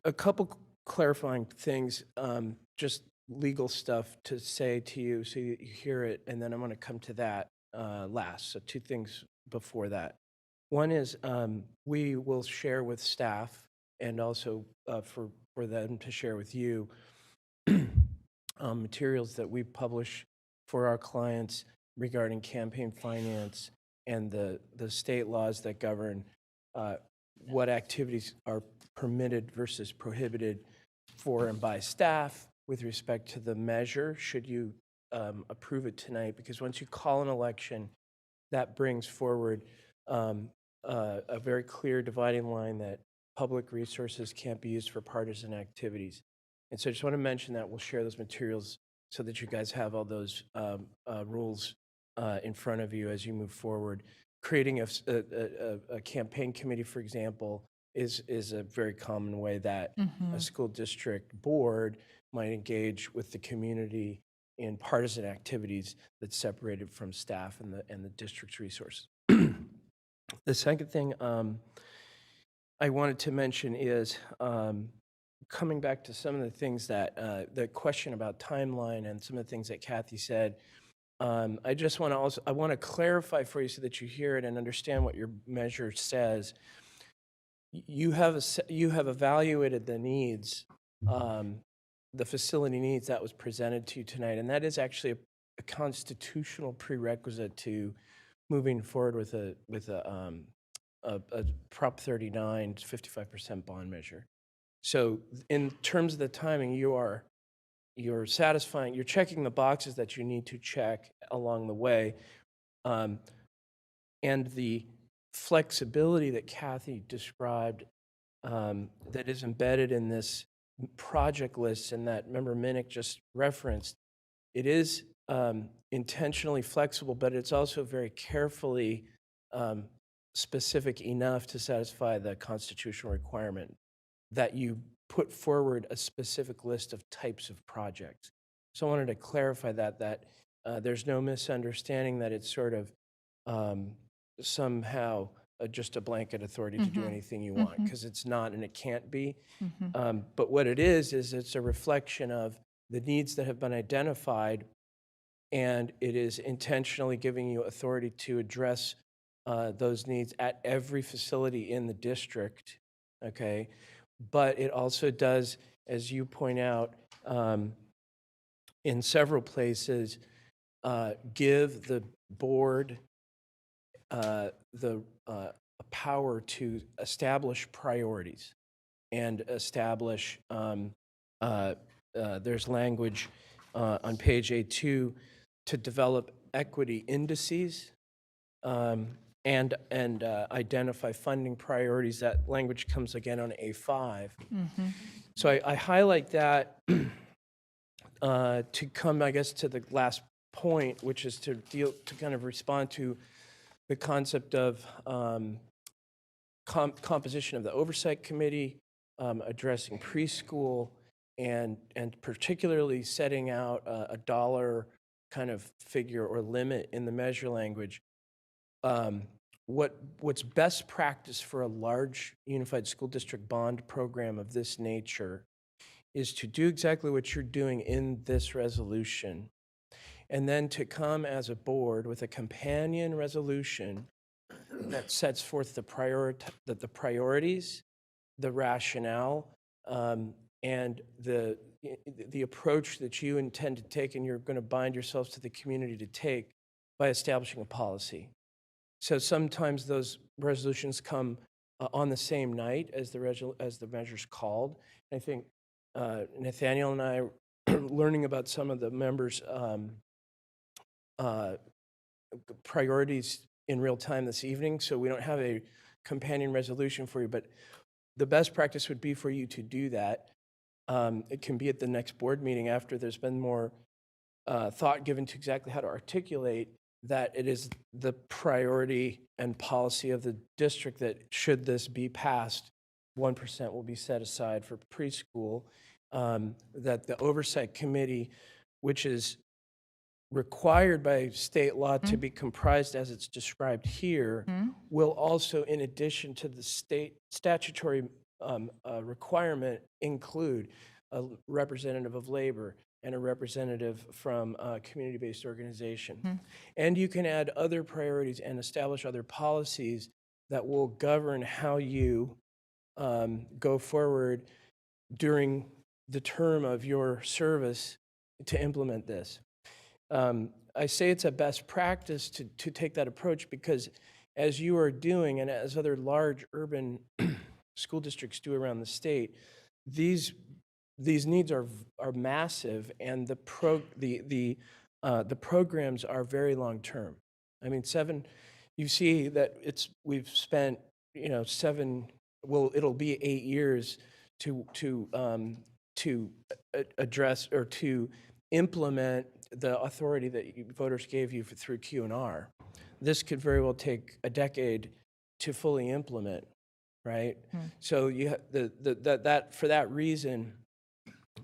a couple clarifying things, just legal stuff to say to you so you hear it, and then I'm going to come to that last. So two things before that. One is we will share with staff, and also for them to share with you materials that we publish for our clients regarding campaign finance and the state laws that govern what activities are permitted versus prohibited for and by staff with respect to the measure, should you approve it tonight. Because once you call an election, that brings forward a very clear dividing line that public resources can't be used for partisan activities. And so I just want to mention that we'll share those materials so that you guys have all those rules in front of you as you move forward. Creating a campaign committee, for example, is a very common way that a school district board might engage with the community in partisan activities that's separated from staff and the district's resources. The second thing I wanted to mention is coming back to some of the things that the question about timeline and some of the things that Kathy said. I just want to I want to clarify for you so that you hear it and understand what your measure says. you have you have evaluated the needs, the facility needs that was presented to you tonight, and that is actually a constitutional prerequisite to moving forward with a Prop 39 55% bond measure. So in terms of the timing, you're satisfying, you're checking the boxes that you need to check along the way. And the flexibility that Kathy described that is embedded in this project list and that member Minnick just referenced, it is intentionally flexible, but it's also very carefully specific enough to satisfy the constitutional requirement that you put forward a specific list of types of projects. So I wanted to clarify that there's no misunderstanding that it's sort of somehow just a blanket authority to do anything you want, because it's not and it can't be. But what it is it's a reflection of the needs that have been identified, and it is intentionally giving you authority to address those needs at every facility in the district, okay? But it also does, as you point out, in several places, give the board the power to establish priorities and establish, there's language on page A2 to develop equity indices and identify funding priorities. That language comes again on A5. So I highlight that to come, I guess, to the last point, which is to kind of respond to the concept of composition of the oversight committee, addressing preschool, and particularly setting out a dollar kind of figure or limit in the measure language. What's best practice for a large unified school district bond program of this nature is to do exactly what you're doing in this resolution, and then to come as a board with a companion resolution that sets forth the priorities, the rationale, and the approach that you intend to take and you're going to bind yourselves to the community to take by establishing a policy. So sometimes those resolutions come on the same night as the measure's called. I think Nathaniel and I are learning about some of the members' priorities in real time this evening, so we don't have a companion resolution for you, but the best practice would be for you to do that. It can be at the next board meeting after there's been more thought given to exactly how to articulate that it is the priority and policy of the district that should this be passed, 1% will be set aside for preschool, that the oversight committee, which is required by state law to be comprised as it's described here, will also, in addition to the state statutory requirement, include a representative of labor and a representative from a community-based organization. And you can add other priorities and establish other policies that will govern how you go forward during the term of your service to implement this. I say it's a best practice to take that approach because as you are doing and as other large urban school districts do around the state, these needs are massive, and the programs are very long term. I mean, you see that we've spent, it'll be 8 years to address or to implement the authority that voters gave you through Q&R. This could very well take a decade to fully implement, right? So you for that reason,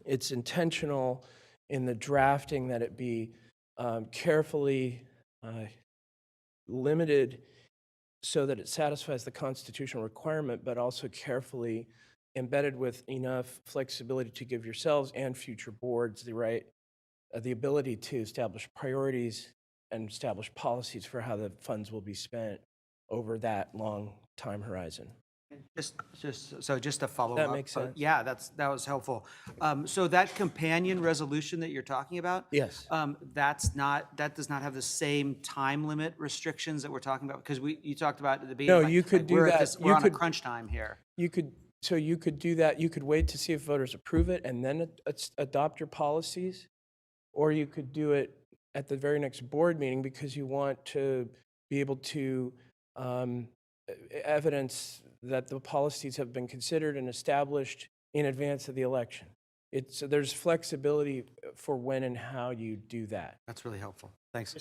it's intentional in the drafting that it be carefully limited so that it satisfies the constitutional requirement, but also carefully embedded with enough flexibility to give yourselves and future boards the ability to establish priorities and establish policies for how the funds will be spent over that long time horizon. Just to follow That up. makes sense. Yeah, that was helpful. So that companion resolution that you're talking about? Yes. That does not have the same time limit restrictions that we're talking about? Because you talked about at the beginning. No, you could do we're at that. this- You We're on a could- crunch time here. You could do that. You could wait to see if voters approve it and then adopt your policies, or you could do it at the very next board meeting because you want to be able to evidence that the policies have been considered and established in advance of the election. There's flexibility for when and how you do that. That's really helpful. Thanks.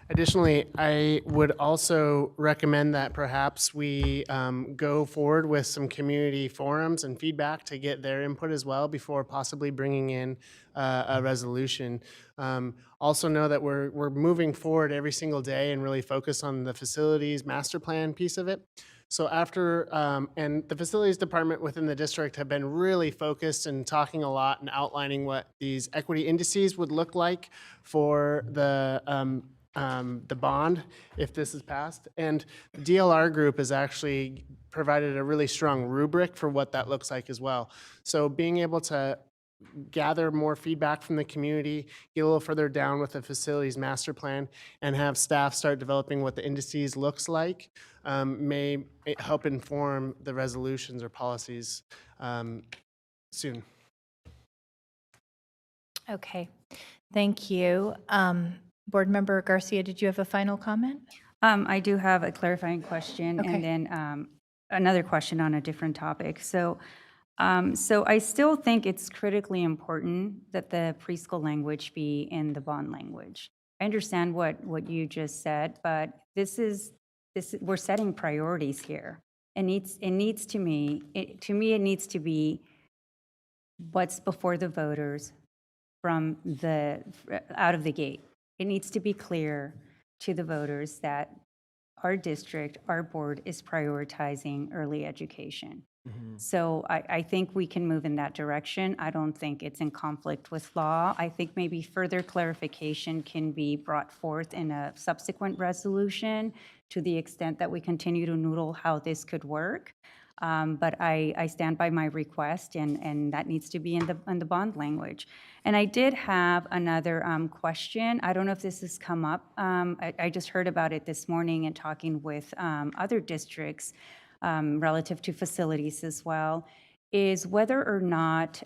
Additionally, I would also recommend that perhaps we go forward with some community forums and feedback to get their input as well before possibly bringing in a resolution. Also know that we're moving forward every single day and really focus on the facilities master plan piece of it. So after, and the facilities department within the district have been really focused and talking a lot and outlining what these equity indices would look like for the bond if this is passed. And the DLR group has actually provided a really strong rubric for what that looks like as well. So being able to gather more feedback from the community, get a little further down with the facilities master plan, and have staff start developing what the indices looks like may help inform the resolutions or policies soon. Okay, thank you. Board Member Garcia, did you have a final comment? I do have a clarifying question Okay. and then another question on a different topic. So I still think it's critically important that the preschool language be in the bond language. I understand what you just said, but we're setting priorities here. It needs to me, it needs to be what's before the voters from out of the gate. It needs to be clear to the voters that our district, our board is prioritizing early education. So I think we can move in that direction. I don't think it's in conflict with law. I think maybe further clarification can be brought forth in a subsequent resolution to the extent that we continue to noodle how this could work. But I stand by my request, and that needs to be in the bond language. And I did have another question. I don't know if this has come up. I just heard about it this morning and talking with other districts relative to facilities as well, is whether or not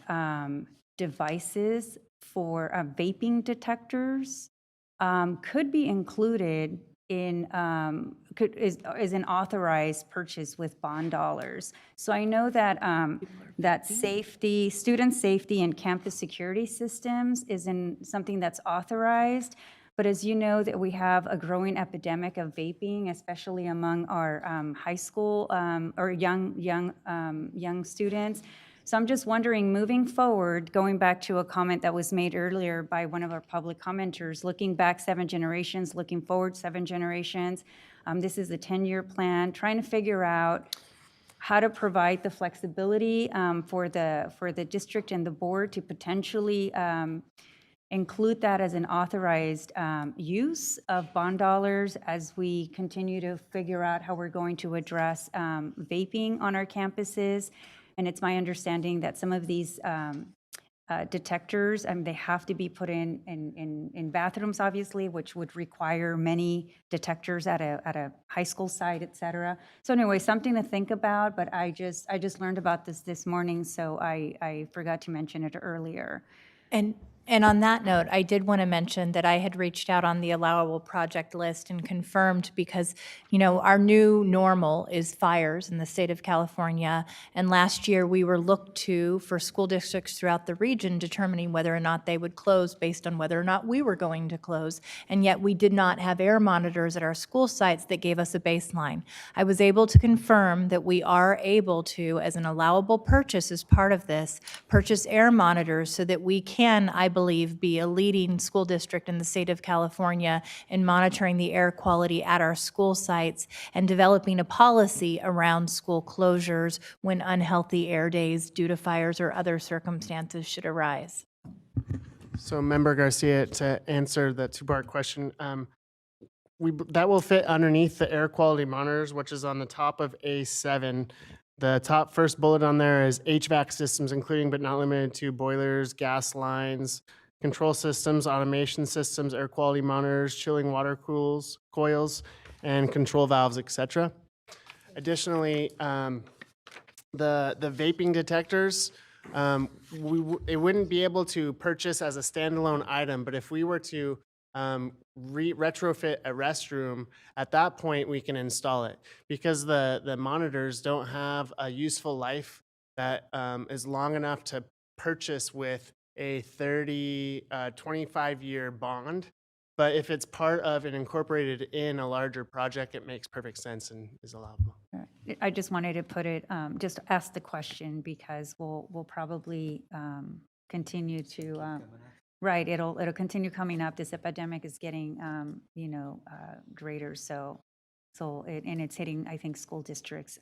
devices for vaping detectors could be included in is an authorized purchase with bond dollars. So I know that that student safety and campus security systems is in something that's authorized. But as you know, that we have a growing epidemic of vaping, especially among our high school or young students. So I'm just wondering, moving forward, going back to a comment that was made earlier by one of our public commenters, looking back 7 generations, looking forward 7 generations. This is a 10-year plan, trying to figure out how to provide the flexibility for the district and the board to potentially include that as an authorized use of bond dollars as we continue to figure out how we're going to address vaping on our campuses. And it's my understanding that some of these detectors, they have to be put in bathrooms, obviously, which would require many detectors at a high school site, et cetera. So anyway, something to think about, but I just learned about this morning, so I forgot to mention it earlier. And on that note, I did want to mention that I had reached out on the allowable project list and confirmed because, our new normal is fires in the state of California. And last year we were looked to for school districts throughout the region determining whether or not they would close based on whether or not we were going to close. And yet we did not have air monitors at our school sites that gave us a baseline. I was able to confirm that we are able to, as an allowable purchase as part of this, purchase air monitors so that we can, I believe, be a leading school district in the state of California in monitoring the air quality at our school sites and developing a policy around school closures when unhealthy air days due to fires or other circumstances should arise. So Member Garcia, to answer the 2-part question, that will fit underneath the air quality monitors, which is on the top of A7. The top first bullet on there is HVAC systems, including but not limited to boilers, gas lines, control systems, automation systems, air quality monitors, chilling water coils, and control valves, etc. Additionally, the vaping detectors, it wouldn't be able to purchase as a standalone item, but if we were to retrofit a restroom, at that point we can install it. Because the monitors don't have a useful life that is long enough to purchase with a 25-year bond. But if it's part of and incorporated in a larger project, it makes perfect sense and is allowable. I just wanted to put it, just ask the question because we'll probably continue to, right, it'll continue coming up. This epidemic is getting, greater. So and it's hitting, I think, school districts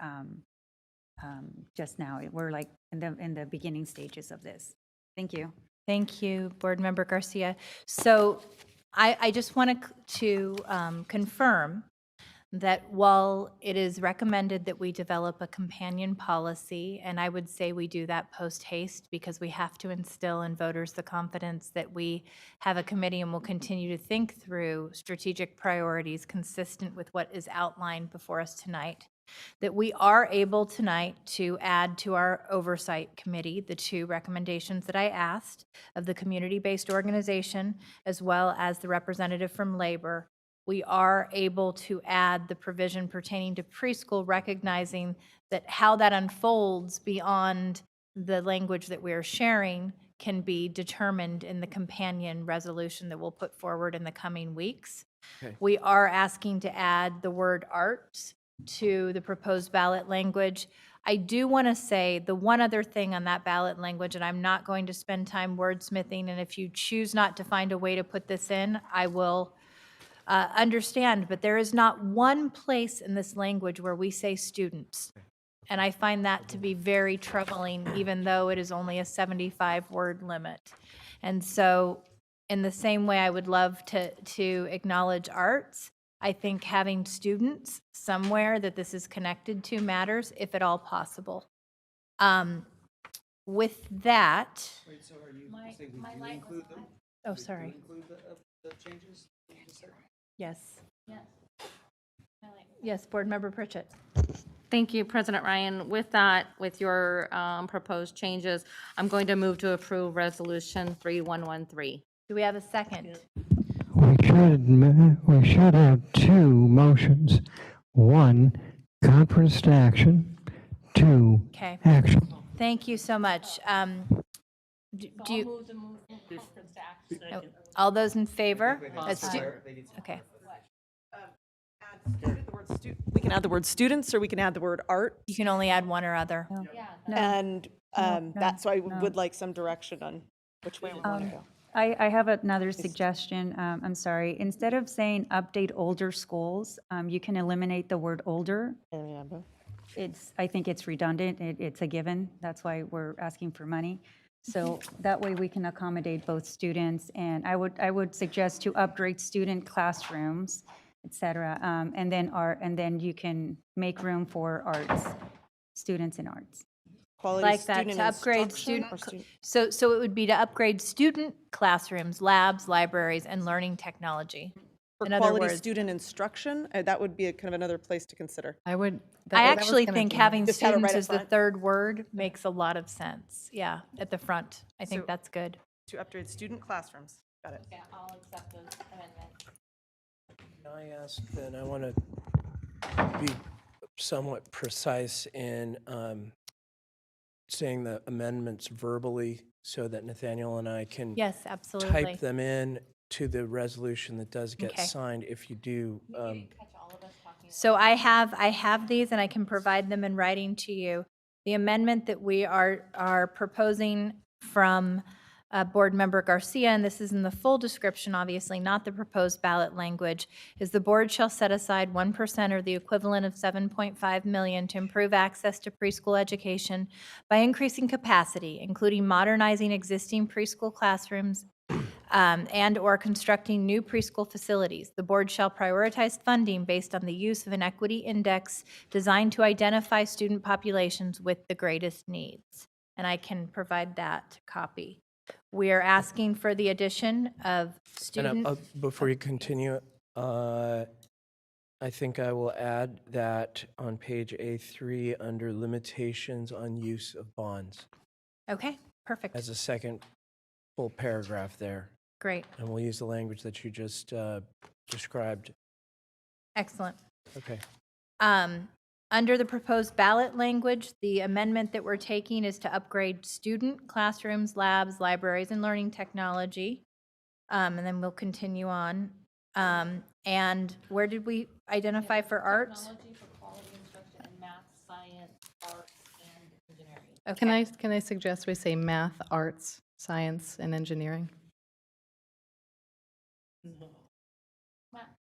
just now. We're like in the beginning stages of this. Thank you. Thank you, Board Member Garcia. So I just want to confirm that while it is recommended that we develop a companion policy, and I would say we do that post haste because we have to instill in voters the confidence that we have a committee and will continue to think through strategic priorities consistent with what is outlined before us tonight, that we are able tonight to add to our oversight committee the 2 recommendations that I asked of the community-based organization as well as the representative from labor. We are able to add the provision pertaining to preschool, recognizing that how that unfolds beyond the language that we are sharing can be determined in the companion resolution that we'll put forward in the coming weeks. Okay. We are asking to add the word arts to the proposed ballot language. I do want to say the one other thing on that ballot language, and I'm not going to spend time wordsmithing, and if you choose not to find a way to put this in, I will understand, but there is not one place in this language where we say students. And I find that to be very troubling, even though it is only a 75-word limit. And so in the same way I would love to acknowledge arts, I think having students somewhere that this is connected to matters, if at all possible. With that, Wait, so are you saying we do include them? oh, sorry. Include the changes? Yes. Yes, Board Member Pritchett. Thank you, President Ryan. With that, with your proposed changes, I'm going to move to approve Resolution 3113. Do we have a second? We should have 2 motions. 1, conference to action. 2, Okay. action. Thank you so much. Do you? All those in favor? Okay. We can add the word students, or we can add the word art. You can only add one or other. And that's why I would like some direction on which way we want to go. I have another suggestion. I'm sorry. Instead of saying update older schools, you can eliminate the word older. I think it's redundant. It's a given. That's why we're asking for money. So that way we can accommodate both students. And I would suggest to upgrade student classrooms, et cetera. And then you can make room for arts, students in arts. Quality Like that, student to upgrade instruction student, or so it would be to upgrade student classrooms, labs, libraries, and learning technology. For In other quality words, student instruction, that would be a kind of another place to consider. I would. I actually think having Just have it students right up as the front. third word makes a lot of sense. Yeah, at the front. I think So- that's good. To upgrade student classrooms. Got it. Yeah, I'll accept those amendments. Can I ask, then I want to be somewhat precise in saying the amendments verbally so that Nathaniel and I can Yes, absolutely. type them in to the resolution that does get Okay. signed if you do. So I have these and I can provide them in writing to you. The amendment that we are proposing from Board Member Garcia, and this is in the full description, obviously, not the proposed ballot language, is the board shall set aside 1% or the equivalent of $7.5 million to improve access to preschool education by increasing capacity, including modernizing existing preschool classrooms, and/or constructing new preschool facilities. The board shall prioritize funding based on the use of an equity index designed to identify student populations with the greatest needs. And I can provide that copy. We are asking for the addition of student. And before you continue, I think I will add that on page A3 under limitations on use of bonds Okay, perfect. as a second full paragraph there. Great. And we'll use the language that you just described. Excellent. Okay. Under the proposed ballot language, the amendment that we're taking is to upgrade student classrooms, labs, libraries, and learning technology. And then we'll continue on. And where did we identify for arts? Technology for quality instruction in math, science, arts, and engineering. Okay. Can I suggest we say math, arts, science, and engineering?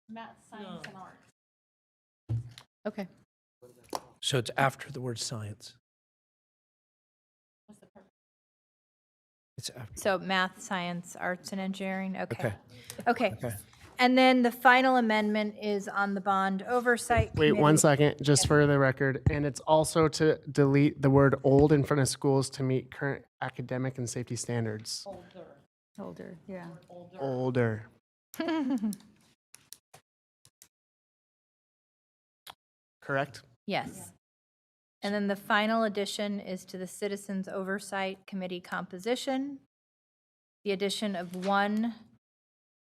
Math, science, and arts. Okay. So it's after the word science. What's the purpose? It's after. So math, science, arts, and engineering, okay. Okay. Okay. And then the final amendment is on the bond oversight Wait committee. 1 second, just for the record. And it's also to delete the word old in front of schools to meet current academic and safety standards. Older, yeah. Older. Correct? Yes. And then the final addition is to the Citizens Oversight Committee composition, the addition of one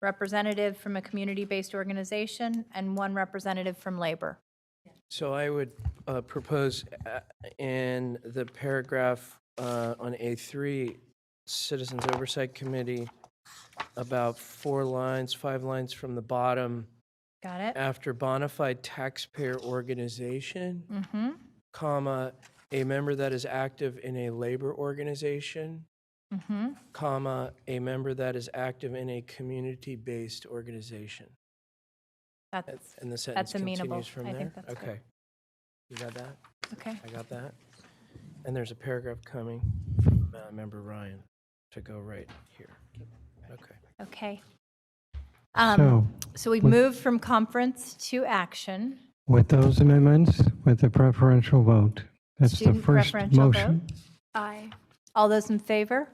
representative from a community-based organization and one representative from labor. So I would propose in the paragraph on A3, Citizens Oversight Committee, about 5 lines from the bottom. Got it? After bona fide taxpayer organization, Mm-hmm. comma, a member that is active in a labor organization, Mm-hmm. comma, a member that is active in a community-based organization. That's, And the sentence amenable. continues from I there? think that's good. Okay. You got that? okay. I got that. And there's a paragraph coming from Member Ryan to go right here. Okay. Okay. So, So we've with- moved from conference to action. With those amendments, with the preferential vote. That's the Student first preferential motion. vote. Aye. All those in favor?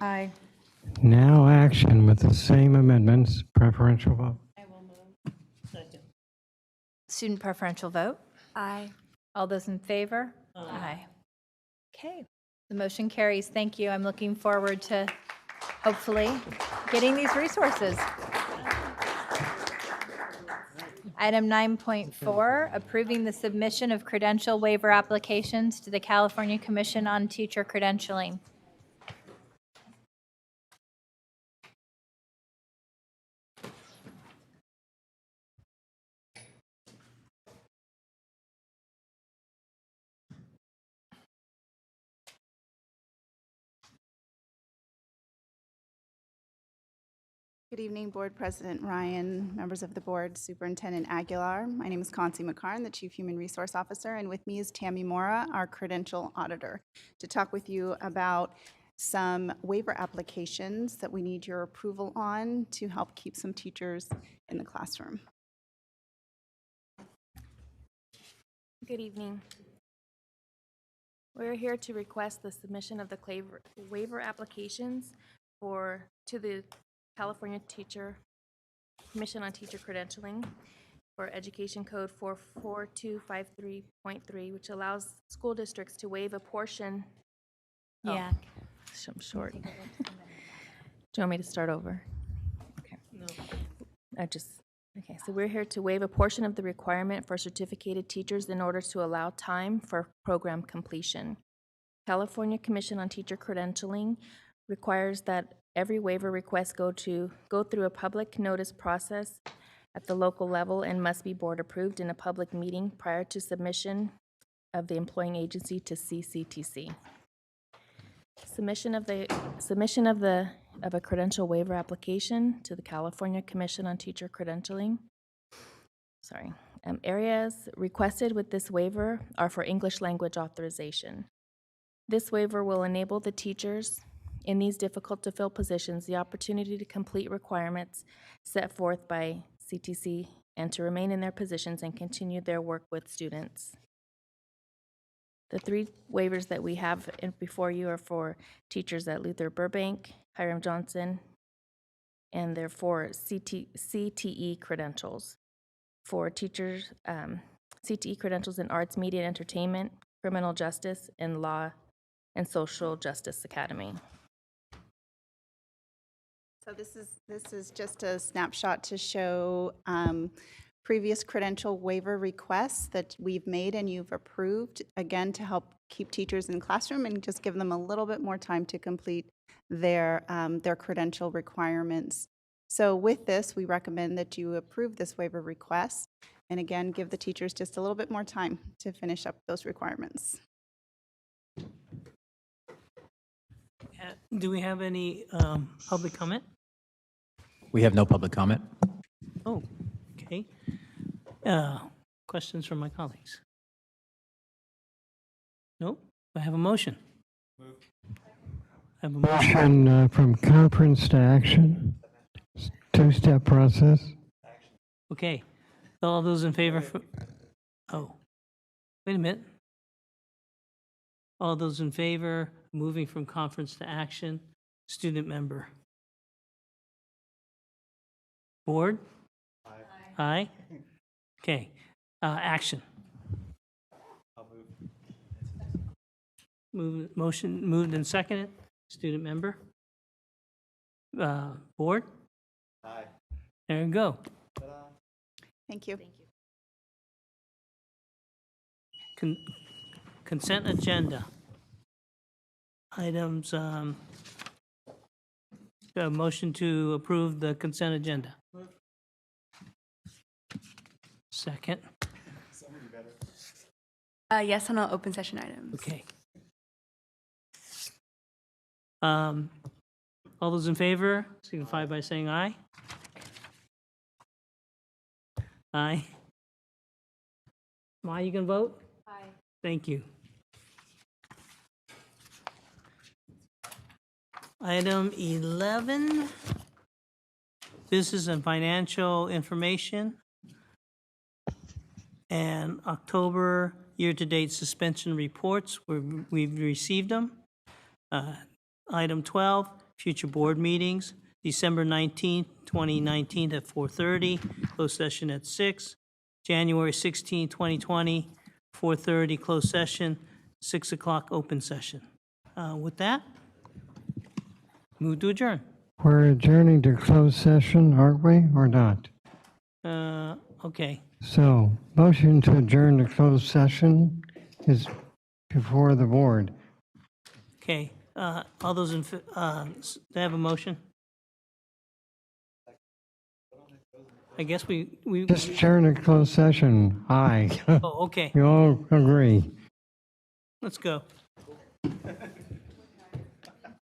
Aye. Now action with the same amendments, preferential vote. Student preferential vote? Aye. All those in favor? Aye. Okay, the motion carries. Thank you. I'm looking forward to hopefully getting these resources. Item 9.4, approving the submission of credential waiver applications to the California Commission on Teacher Credentialing. Good evening, Board President Ryan, members of the board, Superintendent Aguilar. My name is Concy McCarn, the Chief Human Resource Officer, and with me is Tammy Mora, our credential auditor, to talk with you about some waiver applications that we need your approval on to help keep some teachers in the classroom. Good evening. We're here to request the submission of the waiver applications to the California Commission on Teacher Credentialing for Education Code 44253.3, which allows school districts to waive a portion. Yeah. I'm short. Do you want me to start over? Okay. No. Okay, so we're here to waive a portion of the requirement for certificated teachers in order to allow time for program completion. California Commission on Teacher Credentialing requires that every waiver request go through a public notice process at the local level and must be board approved in a public meeting prior to submission of the employing agency to CCTC. Submission of a credential waiver application to the California Commission on Teacher Credentialing. Areas requested with this waiver are for English language authorization. This waiver will enable the teachers in these difficult-to-fill positions the opportunity to complete requirements set forth by CTC and to remain in their positions and continue their work with students. The 3 waivers that we have before you are for teachers at Luther Burbank, Hiram Johnson, and they're for CTE credentials. For teachers, CTE credentials in arts, media, and entertainment, criminal justice, and law and social justice academy. So this is just a snapshot to show previous credential waiver requests that we've made and you've approved, again, to help keep teachers in classroom and just give them a little bit more time to complete their credential requirements. So with this, we recommend that you approve this waiver request and again, give the teachers just a little bit more time to finish up those requirements. Do we have any public comment? We have no public comment. Oh, okay. Questions from my colleagues? Nope. I have a motion. I have a motion. Motion from conference to action, 2-step process. Okay. All those in favor? Oh, wait a minute. All those in favor, moving from conference to action, student member. Board? Aye. Aye? Okay. Action. Motion moved and seconded. Student member? Board? Aye. There you go. Thank you. Consent agenda. Items, a motion to approve the consent agenda. Second. Yes, on all open session items. Okay. All those in favor signify by saying aye. Aye. Ma, you can vote? Aye. Thank you. Item 11, business and financial information, and October year-to-date suspension reports. We've received them. Item 12, future board meetings, December 19th, 2019 at 4:30, closed session at 6. January 16th, 2020, 4:30, closed session, 6 o'clock open session. With that, move to adjourn. We're adjourning to closed session, aren't we, or not? Okay. So, motion to adjourn to closed session is before the board. Okay. All those in, do I have a motion? I guess we Just adjourn to closed session, aye. Oh, okay. You all agree? Let's go.